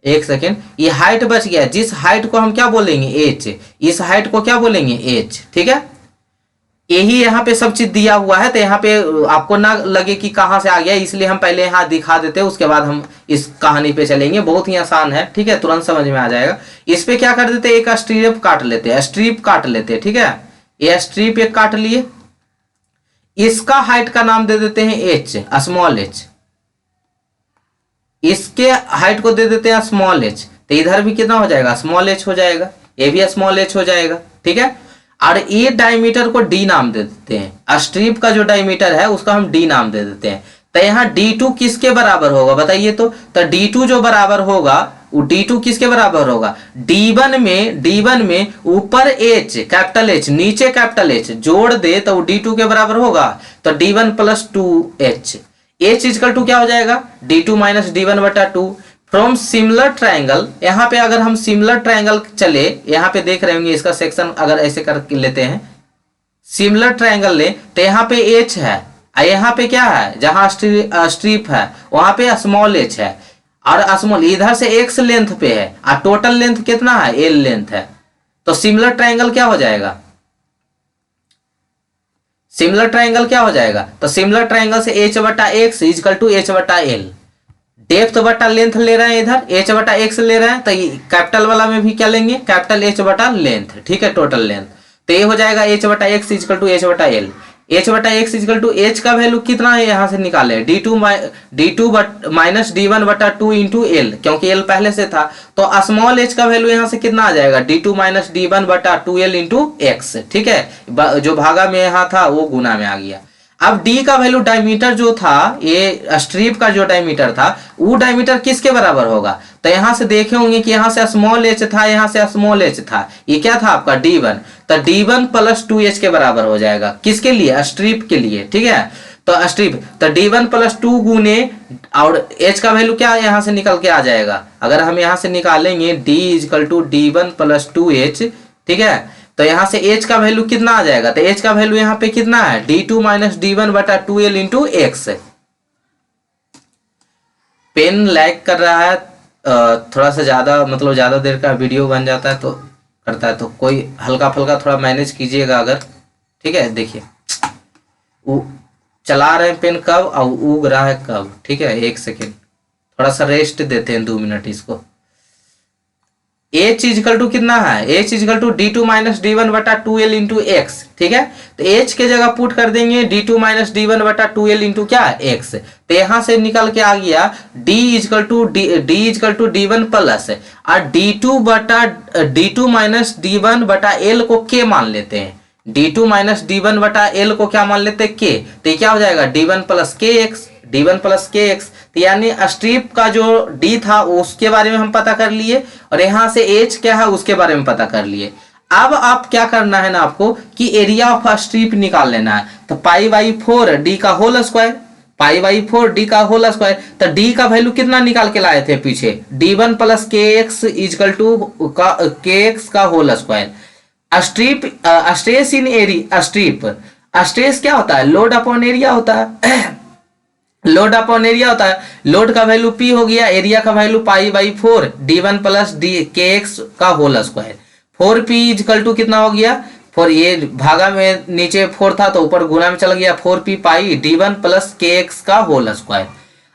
एक सेकेंड, ये हाइट बच गया, जिस हाइट को हम क्या बोलेंगे, H, इस हाइट को क्या बोलेंगे, H, ठीक है। यही यहाँ पे सब चीज दिया हुआ है, तो यहाँ पे आपको ना लगे कि कहाँ से आ गया, इसलिए हम पहले यहाँ दिखा देते हैं, उसके बाद हम इस कहानी पे चलेंगे। बहुत ही आसान है, ठीक है, तुरंत समझ में आ जाएगा। इस पे क्या कर देते, एक स्ट्रिप काट लेते हैं, स्ट्रिप काट लेते हैं, ठीक है, ये स्ट्रिप एक काट लिए, इसका हाइट का नाम दे देते हैं H, स्मॉल h, इसके हाइट को दे देते हैं स्मॉल h, तो इधर भी कितना हो जाएगा, स्मॉल h हो जाएगा, ये भी स्मॉल h हो जाएगा, ठीक है। और ये डायमीटर को D नाम दे देते हैं, स्ट्रिप का जो डायमीटर है उसका हम D नाम दे देते हैं। तो यहाँ D2 किसके बराबर होगा बताइए, तो D2 जो बराबर होगा वो D2 किसके बराबर होगा, D1 में ऊपर H कैपिटल H नीचे कैपिटल H जोड़ दे तो D2 के बराबर होगा, तो D1 plus 2H, H equal to क्या हो जाएगा, D2 माइनस D1 बटा 2। फ्रॉम सिमिलर ट्राइंगल, यहाँ पे अगर हम सिमिलर ट्राइंगल चले, यहाँ पे देख रहे होंगे इसका सेक्शन अगर ऐसे कर लेते हैं, सिमिलर ट्राइंगल ले, तो यहाँ पे H है, यहाँ पे क्या है, जहां स्ट्रिप है वहां पे स्मॉल h है, और स्मॉल इधर से x लेंथ पे है, और टोटल लेंथ कितना है, L लेंथ है। तो सिमिलर ट्राइंगल क्या हो जाएगा, सिमिलर ट्राइंगल क्या हो जाएगा, तो सिमिलर ट्राइंगल से h बटा x इजकल टू h बटा l, डेप्थ बटा लेंथ ले रहे हैं, इधर h बटा x ले रहे हैं, तो कैपिटल वाला में भी क्या लेंगे, कैपिटल H बटा लेंथ, ठीक है, टोटल लेंथ। तो ये हो जाएगा h बटा x इजकल टू h बटा l। एच बटा एक्स इजकल टू एच का वैल्यू कितना है यहाँ से निकाले, D two minus D one बटा टू इंटू एल, क्योंकि एल पहले से था। तो स्मॉल एच का वैल्यू यहाँ से कितना आ जाएगा, D two minus D one बटा टू एल इंटू एक्स। ठीक है, जो भागा में यहाँ था वो गुना में आ गया। अब d का वैल्यू डायमीटर जो था, ये स्ट्रिप का जो डायमीटर था, वो डायमीटर किसके बराबर होगा, तो यहां से देखे होंगे कि यहाँ से स्मॉल एच था, यहाँ से स्मॉल एच था, ये क्या था आपका d1, तो d1 प्लस 2h के बराबर हो जाएगा, किसके लिए, स्ट्रिप के लिए। ठीक है, तो स्ट्रिप तो d1 प्लस 2 गुने, और h का वैल्यू क्या यहाँ से निकल के आ जाएगा, अगर हम यहाँ से निकालेंगे d equal to d1 plus 2h। ठीक है, तो यहाँ से h का वैल्यू कितना आ जाएगा, तो h का वैल्यू यहाँ पे कितना है, d2 माइनस डी वन बटा two L into X. Pen lag कर रहा है, थोड़ा सा ज्यादा, मतलब ज्यादा देर का वीडियो बन जाता है तो करता है, तो कोई हल्का फुल्का थोड़ा मैनेज कीजिएगा अगर। ठीक है, देखिए चला रहे हैं पेन कब और उग रहा है कब। ठीक है, 1 सेकेंड, थोड़ा सा रेस्ट देते हैं 2 मिनट इसको। h इजकल टू कितना है, h equal to D two minus D one बटा टू एल इंटू एक्स। ठीक है, तो h के जगह पुट कर देंगे D two minus D one बटा टू एल इंटू क्या, x। तो यहां से निकल के आ गया d equal to d one plus, और d two minus D one बटा एल को k मान लेते हैं, d2 माइनस डी वन बटा एल को क्या मान लेते हैं, k। तो क्या हो जाएगा, d1 plus K x, d1 plus K x. तो यानी स्ट्रिप का जो d था उसके बारे में हम पता कर लिए, और यहाँ से h क्या है उसके बारे में पता कर लिए। अब आप क्या करना है ना आपको, कि एरिया ऑफ स्ट्रिप निकाल लेना है। तो पाई बाई 4 डी का whole square, pi by 4 D का होल स्क्वायर। तो डी का वैल्यू कितना निकाल के लाए थे पीछे, d1 plus K X equal to K X का whole square. Strip stress in area, stress क्या होता है, लोड अपॉन एरिया होता है। लोड अपॉन एरिया होता है, लोड का वैल्यू P हो गया, एरिया का value pi by 4 d1 plus D K X का whole square. 4P equal to कितना हो गया, 4, ये भागा में नीचे 4 था तो ऊपर गुना में चला गया, 4P pi d1 plus K X का होल स्क्वायर।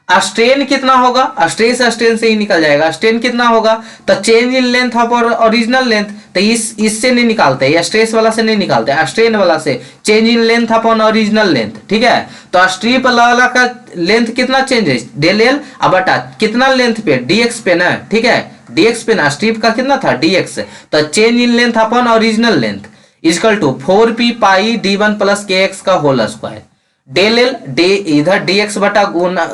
स्ट्रेन कितना होगा, स्ट्रेस स्ट्रेन से ही निकल जाएगा। स्ट्रेन कितना होगा, तो change in length of original length. तो इससे नहीं निकालते, या स्ट्रेस वाला से नहीं निकालते, स्ट्रेन वाला से, change in length upon original length. ठीक है, तो स्ट्रिप वाला का लेंथ कितना चेंज है, डेल एल, अब बटा कितना लेंथ पे, dx पे ना। ठीक है, dx पे ना, स्ट्रिप का कितना था dx, तो change in length upon original length equal to 4p pi d1 plus K X का होल स्क्वायर। डेल एल डे, इधर dx बटा गुना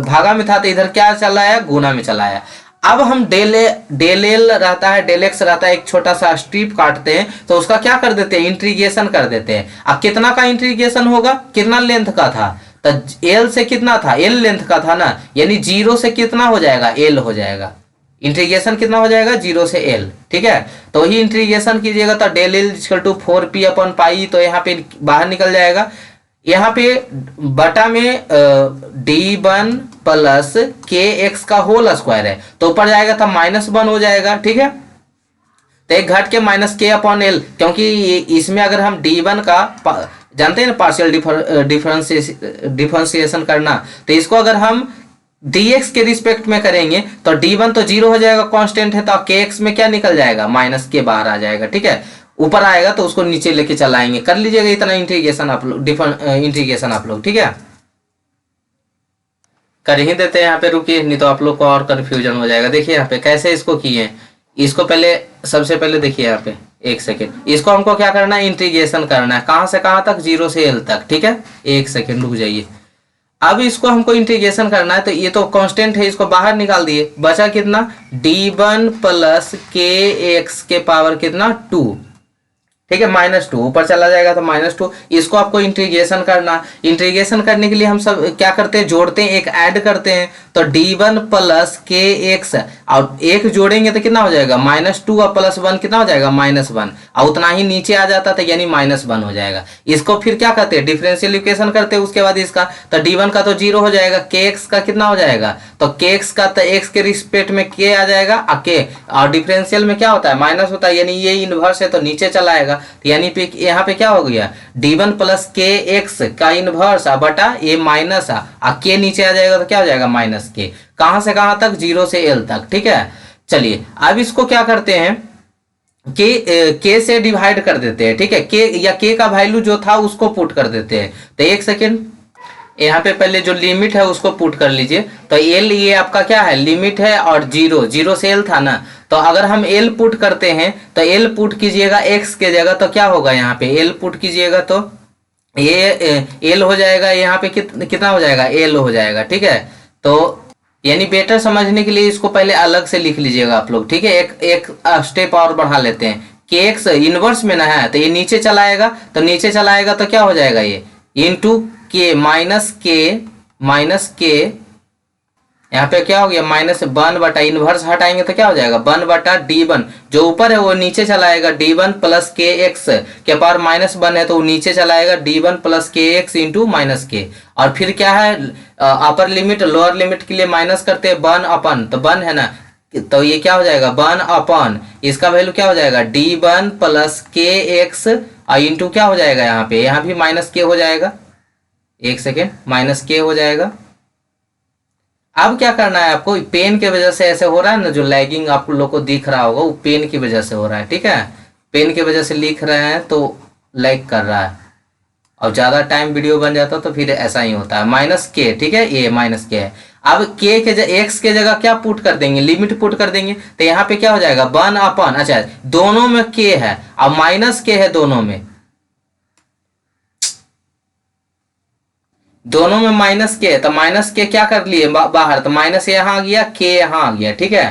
भागा में था तो इधर क्या चला आया, गुना में चला आया। अब हम डेल एल रहता है, डेल एक्स रहता है, एक छोटा सा स्ट्रिप काटते हैं तो उसका क्या कर देते हैं, इंटीग्रेशन कर देते हैं। अब कितना का इंटीग्रेशन होगा, कितना लेंथ का था, तो एल से कितना था, एल लेंथ का था ना, यानी 0 से कितना हो जाएगा, एल हो जाएगा। इंटीग्रेशन कितना हो जाएगा, 0 से एल। ठीक है, तो ही इंटीग्रेशन कीजिएगा तो del L equal to 4p upon pi, तो यहाँ पे बाहर निकल जाएगा। यहाँ पे बटा में d1 प्लस के एक्स का होल स्क्वायर है, तो ऊपर जाएगा तो -1 हो जाएगा। ठीक है, तो एक घट के माइनस के अपॉन एल, क्योंकि इसमें अगर हम d1 का जानते हैं ना पार्शियल डिफरेंशिएशन करना, तो इसको अगर हम dx के रिस्पेक्ट में करेंगे तो d1 तो 0 हो जाएगा, कांस्टेंट है, तो kx में क्या निकल जाएगा, माइनस के बाहर आ जाएगा। ठीक है, ऊपर आएगा तो उसको नीचे लेके चलाएंगे, कर लीजिएगा इतना इंटीग्रेशन आप लोग, इंटीग्रेशन आप लोग। ठीक है, कर ही देते हैं यहाँ पे, रुकिए नहीं तो आप लोग को और कंफ्यूजन हो जाएगा। देखिए यहाँ पे कैसे इसको किए, इसको पहले सबसे पहले देखिए यहाँ पे 1 सेकेंड, इसको हमको क्या करना है, इंटीग्रेशन करना है, कहाँ से कहाँ तक, 0 से l तक। ठीक है, 1 सेकेंड रुक जाइए। अब इसको हमको इंटीग्रेशन करना है, तो ये तो कांस्टेंट है, इसको बाहर निकाल दिए, बचा कितना, d1 प्लस के एक्स के पावर कितना, 2। ठीक है, -2 ऊपर चला जाएगा तो -2। इसको आपको इंटीग्रेशन करना, इंटीग्रेशन करने के लिए हम सब क्या करते हैं, जोड़ते हैं, एक ऐड करते हैं, तो d1 प्लस के एक्स, और एक जोड़ेंगे तो कितना हो जाएगा, -2 और +1 कितना हो जाएगा, -1, और उतना ही नीचे आ जाता था, यानी -1 हो जाएगा। इसको फिर क्या करते हैं, डिफरेंशियल इक्वेशन करते हैं, उसके बाद इसका, तो d1 का तो 0 हो जाएगा, के एक्स का कितना हो जाएगा, तो के एक्स का तो एक्स के रिस्पेक्ट में के आ जाएगा, और डिफरेंशियल में क्या होता है, माइनस होता है, यानी ये इनवर्स है तो नीचे चला आएगा। यानी पे यहाँ पे क्या हो गया, d1 प्लस के एक्स का इनवर्स बटा ये माइनस के नीचे आ जाएगा तो क्या हो जाएगा, -k। कहां से कहां तक, 0 से l तक। ठीक है, चलिए अब इसको क्या करते हैं, के से डिवाइड कर देते हैं, ठीक है, के या के का वैल्यू जो था उसको पुट कर देते हैं। तो एक सेकेंड, यहाँ पे पहले जो लिमिट है उसको पुट कर लीजिए। तो एल ये आपका क्या है, लिमिट है, और जीरो, जीरो से एल था ना, तो अगर हम एल पुट करते हैं तो एल पुट कीजिएगा एक्स के जगह, तो क्या होगा यहाँ पे एल पुट कीजिएगा तो ये एल हो जाएगा, यहाँ पे कितना हो जाएगा, एल हो जाएगा, ठीक है। तो यानी बेटर समझने के लिए इसको पहले अलग से लिख लीजिएगा आप लोग, ठीक है। एक एक स्टेप और बढ़ा लेते हैं, के एक्स इनवर्स में ना है तो ये नीचे चलाएगा, तो नीचे चलाएगा तो क्या हो जाएगा, ये इंटू के माइनस के यहाँ पे क्या हो गया, माइनस वन बटा, इनवर्स हटाएंगे तो क्या हो जाएगा, वन बटा डी वन, जो ऊपर है वो नीचे चलाएगा, D one plus K x के पावर माइनस वन है तो वो नीचे चलाएगा, D one plus K x into minus के, और फिर क्या है, अपर लिमिट लोअर लिमिट के लिए माइनस करते हैं वन अपन, तो वन है ना, तो ये क्या हो जाएगा, वन अपन, इसका वैल्यू क्या हो जाएगा, D one plus K x into क्या हो जाएगा, यहाँ भी माइनस के हो जाएगा, एक सेकेंड, माइनस के हो जाएगा। अब क्या करना है आपको, पेन के वजह से ऐसे हो रहा है ना, जो लैगिंग आप लोग को दिख रहा होगा वो पेन की वजह से हो रहा है, ठीक है, पेन की वजह से लिख रहे हैं तो लैग कर रहा है, और ज़्यादा टाइम वीडियो बन जाता तो फिर ऐसा ही होता है, माइनस के, ठीक है, ये माइनस के है। अब के एक्स के जगह क्या पुट कर देंगे, लिमिट पुट कर देंगे, तो यहाँ पे क्या हो जाएगा, वन अपन, अच्छा दोनों में के है और माइनस के है, दोनों में माइनस के है, तो माइनस के क्या कर लिए बाहर, तो माइनस यहाँ आ गया, के यहाँ आ गया, ठीक है।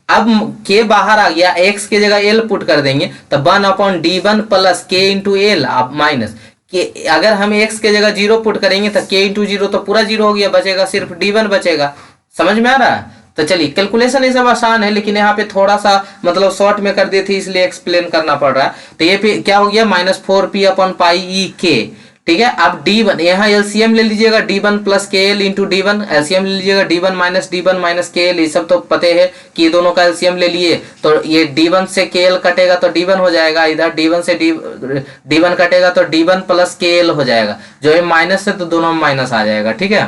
अब के बाहर आ गया, एक्स के जगह एल पुट कर देंगे, तो one upon D one plus के इंटू एल, अब माइनस के, अगर हम एक्स के जगह जीरो पुट करेंगे तो के इंटू जीरो तो पूरा जीरो हो गया, बचेगा सिर्फ डी वन बचेगा, समझ में आ रहा है। तो चलिए, कैलकुलेशन ये सब आसान है, लेकिन यहाँ पे थोड़ा सा मतलब शॉर्ट में कर दी थी इसलिए एक्सप्लेन करना पड़ रहा है। तो ये पे क्या हो गया, माइनस 4p अपॉन पाई ई के, ठीक है। अब d1 यहाँ एलसीएम ले लीजिएगा, d1 प्लस के L into D one, LCM ले लीजिएगा, d1 माइनस के एल, ये सब तो पते है कि ये दोनों का एलसीएम ले लिए, तो ये d1 से के एल कटेगा तो d1 हो जाएगा, इधर d1 से d1 कटेगा तो d1 प्लस के एल हो जाएगा, जो है माइनस है तो दोनों में माइनस आ जाएगा, ठीक है।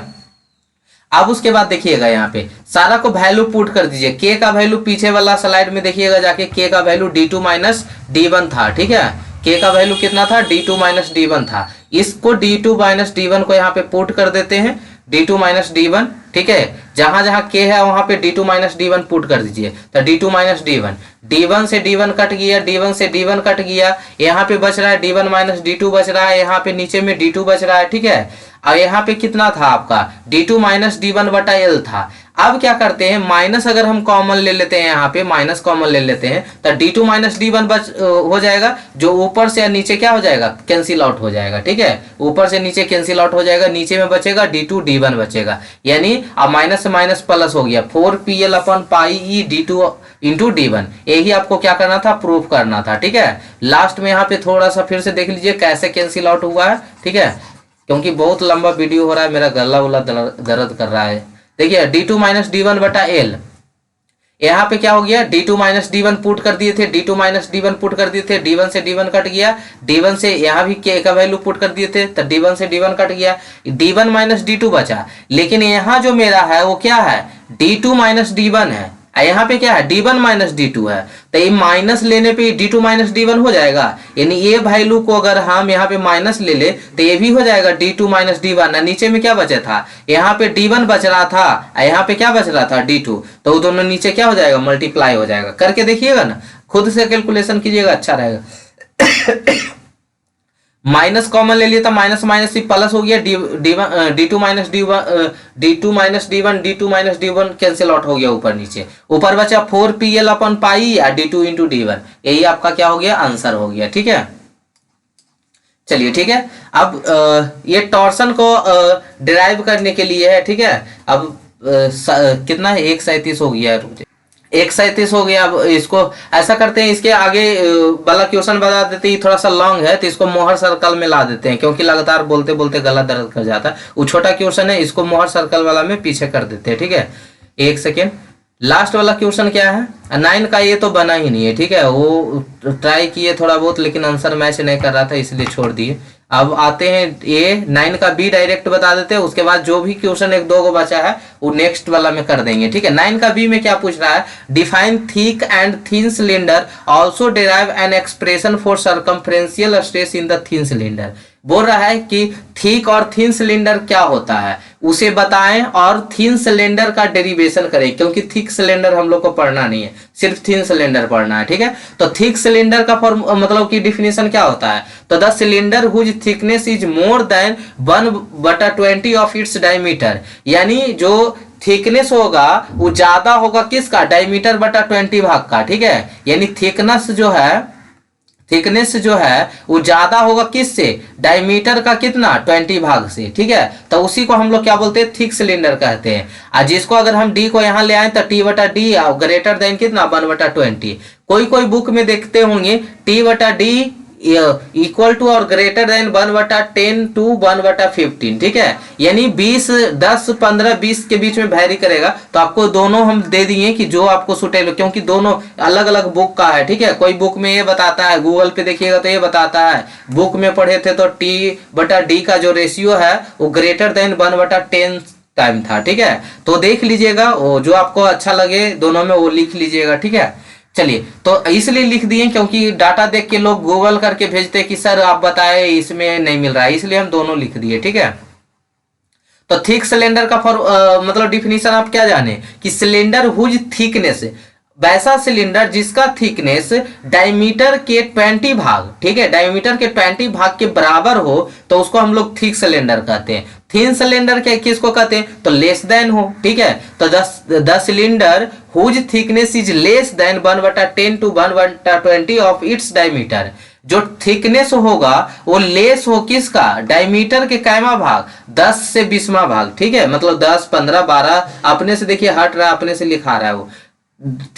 अब उसके बाद देखिएगा यहाँ पे सारा को वैल्यू पुट कर दीजिए, के का वैल्यू पीछे वाला स्लाइड में देखिएगा जाके, के का वैल्यू d2 माइनस d1 था, ठीक है, के का वैल्यू कितना था, d2 माइनस d1 था, इसको d2 माइनस d1 को यहाँ पे पुट कर देते हैं, d2 माइनस d1, ठीक है, जहां जहां k है वहां पे d2 माइनस d1 पुट कर दीजिए, तो d2 माइनस d1, d1 से d1 कट गया, d1 से d1 कट गया, यहाँ पे बच रहा है d1 माइनस d2 बच रहा है, यहाँ पे नीचे में d2 बच रहा है, ठीक है। और यहाँ पे कितना था आपका, d2 माइनस d1 बटा l था। अब क्या करते हैं, माइनस अगर हम कॉमन ले लेते हैं, यहाँ पे माइनस कॉमन ले लेते हैं, तो d2 माइनस d1 बच हो जाएगा, जो ऊपर से नीचे क्या हो जाएगा, कैंसिल आउट हो जाएगा, ठीक है, ऊपर से नीचे कैंसिल आउट हो जाएगा, नीचे में बचेगा d2 d1 बचेगा, यानी अब माइनस से माइनस प्लस हो गया, 4pl अपन पाई ई d2 इंटू d1, यही आपको क्या करना था, प्रूफ करना था, ठीक है। लास्ट में यहाँ पे थोड़ा सा फिर से देख लीजिए कैसे कैंसिल आउट हुआ है, ठीक है, क्योंकि बहुत लंबा वीडियो हो रहा है, मेरा गला उला दर्द कर रहा है। देखिए d2 माइनस डी1 बटा एल, यहाँ पे क्या हो गया, d2 माइनस डी1 पुट कर दिए थे, d2 माइनस डी1 पुट कर दिए थे, d1 से d1 कट गया, d1 से यहाँ भी k का वैल्यू पुट कर दिए थे, तो d1 से d1 कट गया, d1 माइनस d2 बचा, लेकिन यहाँ जो मेरा है वो क्या है, d2 माइनस d1 है, यहाँ पे क्या है, d1 माइनस d2 है, तो ये माइनस लेने पे d2 माइनस d1 हो जाएगा, यानी ये वैल्यू को अगर हम यहाँ पे माइनस ले ले तो ये भी हो जाएगा d2 माइनस d1, नीचे में क्या बचा था, यहाँ पे d1 बच रहा था, यहाँ पे क्या बच रहा था, d2, तो वो दोनों नीचे क्या हो जाएगा, मल्टीप्लाई हो जाएगा, करके देखिएगा ना, खुद से कैलकुलेशन कीजिएगा, अच्छा रहेगा। माइनस कॉमन ले लिया था, माइनस माइनस ही प्लस हो गया, d2 minus d1 cancel out हो गया, ऊपर नीचे, ऊपर बचा 4pl अपन पाई या d2 इंटू d1, यही आपका क्या हो गया, आंसर हो गया, ठीक है। चलिए ठीक है, अब ये टॉर्सन को डिराइव करने के लिए है, ठीक है। अब कितना है, 137 हो गया, 137 हो गया। अब इसको ऐसा करते हैं, इसके आगे वाला क्वेश्चन बता देते हैं, थोड़ा सा लॉन्ग है तो इसको मोहर सर्कल में ला देते हैं, क्योंकि लगातार बोलते बोलते गला दर्द कर जाता है। वो छोटा क्वेश्चन है, इसको मोहर सर्कल वाला में पीछे कर देते हैं, ठीक है। एक सेकेंड, लास्ट वाला क्वेश्चन क्या है, 9 का ये तो बना ही नहीं है, ठीक है, वो ट्राई किए थोड़ा बहुत लेकिन आंसर मैच नहीं कर रहा था इसलिए छोड़ दिए। अब आते हैं ए 9 का बी डायरेक्ट बता देते हैं, उसके बाद जो भी क्वेश्चन एक दो को बचा है वो नेक्स्ट वाला में कर देंगे, ठीक है। 9 का बी में क्या पूछ रहा है, define thick and thin cylinder also derive an expression for circumferential stress in the thin cylinder. बोल रहा है कि थिक और थिन सिलेंडर क्या होता है उसे बताएं और थिन सिलेंडर का डेरिवेशन करें, क्योंकि थिक सिलेंडर हम लोग को पढ़ना नहीं है, सिर्फ थिन सिलेंडर पढ़ना है, ठीक है। तो थिक सिलेंडर का फॉर्म मतलब की डिफिनेशन क्या होता है, तो the cylinder whose thickness is more than 1/20 of its diameter, यानी जो थिकनेस होगा वो ज्यादा होगा किसका, डायमीटर बटा 20 भाग का, ठीक है। यानी थिकनेस जो है वो ज्यादा होगा किससे, डायमीटर का कितना 20 भाग से, ठीक है। तो उसी को हम लोग क्या बोलते हैं, थिक सिलेंडर कहते हैं। और जिसको अगर हम डी को यहाँ ले आए तो टी बटा डी ग्रेटर देन कितना 1/20। कोई बुक में देखते होंगे टी बटा डी इक्वल टू और ग्रेटर देन 1/10 टू 1/15, ठीक है। यानी 20 10 15 20 के बीच में वैरी करेगा। तो आपको दोनों हम दे दिए कि जो आपको सुटेबल, क्योंकि दोनों अलग अलग बुक का है, ठीक है। कोई बुक में ये बताता है, गूगल पे देखिएगा तो ये बताता है, बुक में पढ़े थे तो टी बटा डी का जो रेशियो है वो ग्रेटर देन 1/10 टाइम था, ठीक है। तो देख लीजिएगा, वो जो आपको अच्छा लगे दोनों में वो लिख लीजिएगा, ठीक है। चलिए, तो इसलिए लिख दिए क्योंकि डाटा देख के लोग गूगल करके भेजते कि सर आप बताए इसमें नहीं मिल रहा है, इसलिए हम दोनों लिख दिए, ठीक है। तो थिक सिलेंडर का मतलब डिफिनीशन आप क्या जाने कि सिलेंडर हुज थिकनेस, वैसा सिलेंडर जिसका थिकनेस डायमीटर के 20 भाग, ठीक है, डायमीटर के 20 भाग के बराबर हो तो उसको हम लोग थिक सिलेंडर कहते हैं। थिन सिलेंडर के किसको कहते हैं, तो लेस देन हो, ठीक है। तो the cylinder whose thickness is less than 1/10 to 1/20 of its diameter, जो थिकनेस होगा वो लेस हो किसका, डायमीटर के कैमा भाग, 10 से 20वां भाग, ठीक है। मतलब 10 15 12 अपने से देखिए हट रहा है, अपने से लिखा रहा है, वो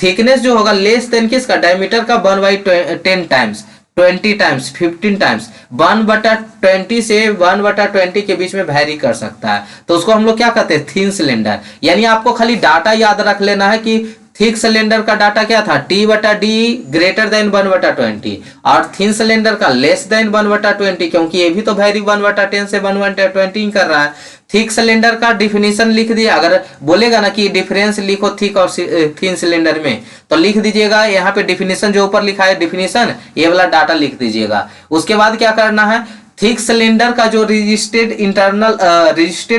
थिकनेस जो होगा लेस देन किसका, डायमीटर का 1/10 टाइम्स, 20 टाइम्स, 15 टाइम्स, 1/20 से 1/20 के बीच में वैरी कर सकता है। तो उसको हम लोग क्या कहते हैं, थिन सिलेंडर। यानी आपको खाली डाटा याद रख लेना है कि थिक सिलेंडर का डाटा क्या था, टी बटा डी ग्रेटर देन 1/20 और थिन सिलेंडर का लेस देन 1/20, क्योंकि ये भी तो वैरी 1/10 से 1/20 कर रहा है। थिक सिलेंडर का डिफिनीशन लिख दिया, अगर बोलेगा ना कि डिफरेंस लिखो थिक और थिन सिलेंडर में, तो लिख दीजिएगा यहाँ पे डिफिनीशन जो ऊपर लिखा है डिफिनीशन, ये वाला डाटा लिख दीजिएगा। उसके बाद क्या करना है, थिक सिलेंडर का जो registered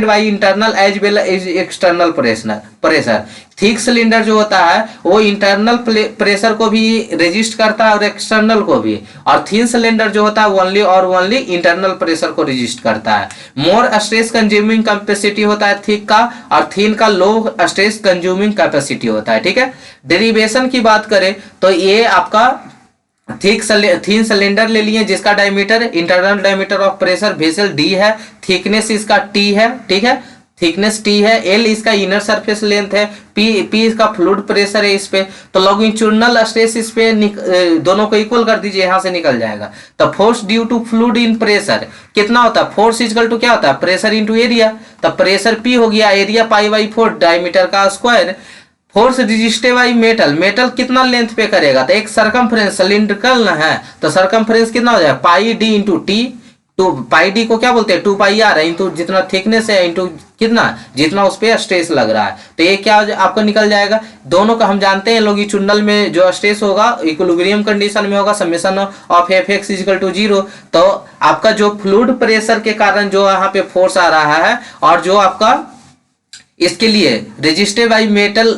by internal as well as external pressure, thick cylinder जो होता है वो इंटरनल प्रेशर को भी रजिस्ट करता है और एक्सटर्नल को भी, और थिन सिलेंडर जो होता है ओनली और ओनली इंटरनल प्रेशर को रजिस्ट करता है। मोर स्ट्रेस कंज्यूमिंग कैपेसिटी होता है थिक का, और थिन का लो स्ट्रेस कंज्यूमिंग कैपेसिटी होता है, ठीक है। डेरिवेशन की बात करें तो ये आपका थिन सिलेंडर ले लिए जिसका diameter, internal diameter of pressure vessel D है, थिकनेस इसका टी है, ठीक है, थिकनेस टी है, एल इसका इनर सरफेस लेंथ है, पी इसका फ्लूइड प्रेशर है इस पे, तो लॉन्गिट्यूडिनल स्ट्रेस इस पे दोनों को इक्वल कर दीजिए, यहां से निकल जाएगा। तो force due to fluid in pressure कितना होता है, फोर्स इक्वल टू क्या होता है, प्रेशर इनटू एरिया। तो प्रेशर पी हो गया, एरिया π/4 डायमीटर का square. Force resisted by metal कितना लेंथ पे करेगा, तो एक सरकमफ्रेंस सिलिंड्रिकल ना है, तो सरकमफ्रेंस कितना हो जाएगा, पाई डी इंटू टी, तो पाई डी को क्या बोलते हैं 2πr है, इंटू जितना थिकनेस है इंटू कितना, जितना उस पर स्ट्रेस लग रहा है, तो ये क्या आपको निकल जाएगा। दोनों का हम जानते हैं लॉन्गिट्यूडिनल में जो स्ट्रेस होगा इक्विलिब्रियम कंडीशन में होगा, summation of Fx equal to 0। तो आपका जो फ्लूइड प्रेशर के कारण जो यहाँ पे फोर्स आ रहा है, और जो आपका इसके लिए रजिस्टेड बाई मेटल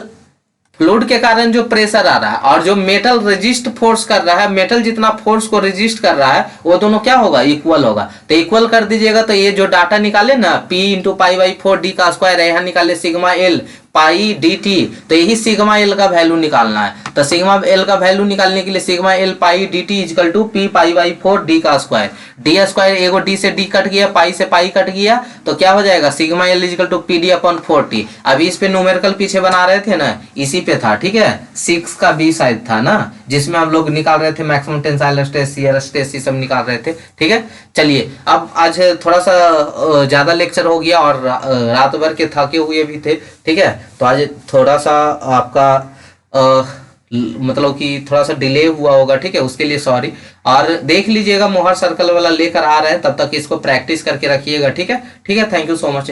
फ्लूइड के कारण जो प्रेशर आ रहा है, और जो मेटल रेजिस्ट फोर्स कर रहा है, मेटल जितना फोर्स को रेजिस्ट कर रहा है वो दोनों क्या होगा, इक्वल होगा। तो इक्वल कर दीजिएगा, तो ये जो डाटा निकाले ना P इंटू π/4 डी का स्क्वायर है, यहाँ निकाले sigma l pi d T, तो यही सिग्मा एल का वैल्यू निकालना है। तो सिग्मा एल का वैल्यू निकालने के लिए sigma l pi d t equal to P π/4 d का स्क्वायर, डी स्क्वायर एगो डी से डी कट गया, पाई से पाई कट गया, तो क्या हो जाएगा sigma L is equal to PD/40। अभी इस पे न्यूमेरिकल पीछे बना रहे थे ना, इसी पे था, ठीक है, 6 का बी शायद था ना, जिसमें हम लोग निकाल रहे थे maximum tensile stress, shear stress, ये सब निकाल रहे थे, ठीक है। चलिए, अब आज थोड़ा सा ज्यादा लेक्चर हो गया और रात भर के थके हुए भी थे, ठीक है। तो आज थोड़ा सा आपका मतलब कि थोड़ा सा डिले हुआ होगा, ठीक है, उसके लिए सॉरी। और देख लीजिएगा मोहर सर्कल वाला लेकर आ रहे हैं, तब तक इसको प्रैक्टिस करके रखिएगा, ठीक है। ठीक है, थैंक यू सो मच।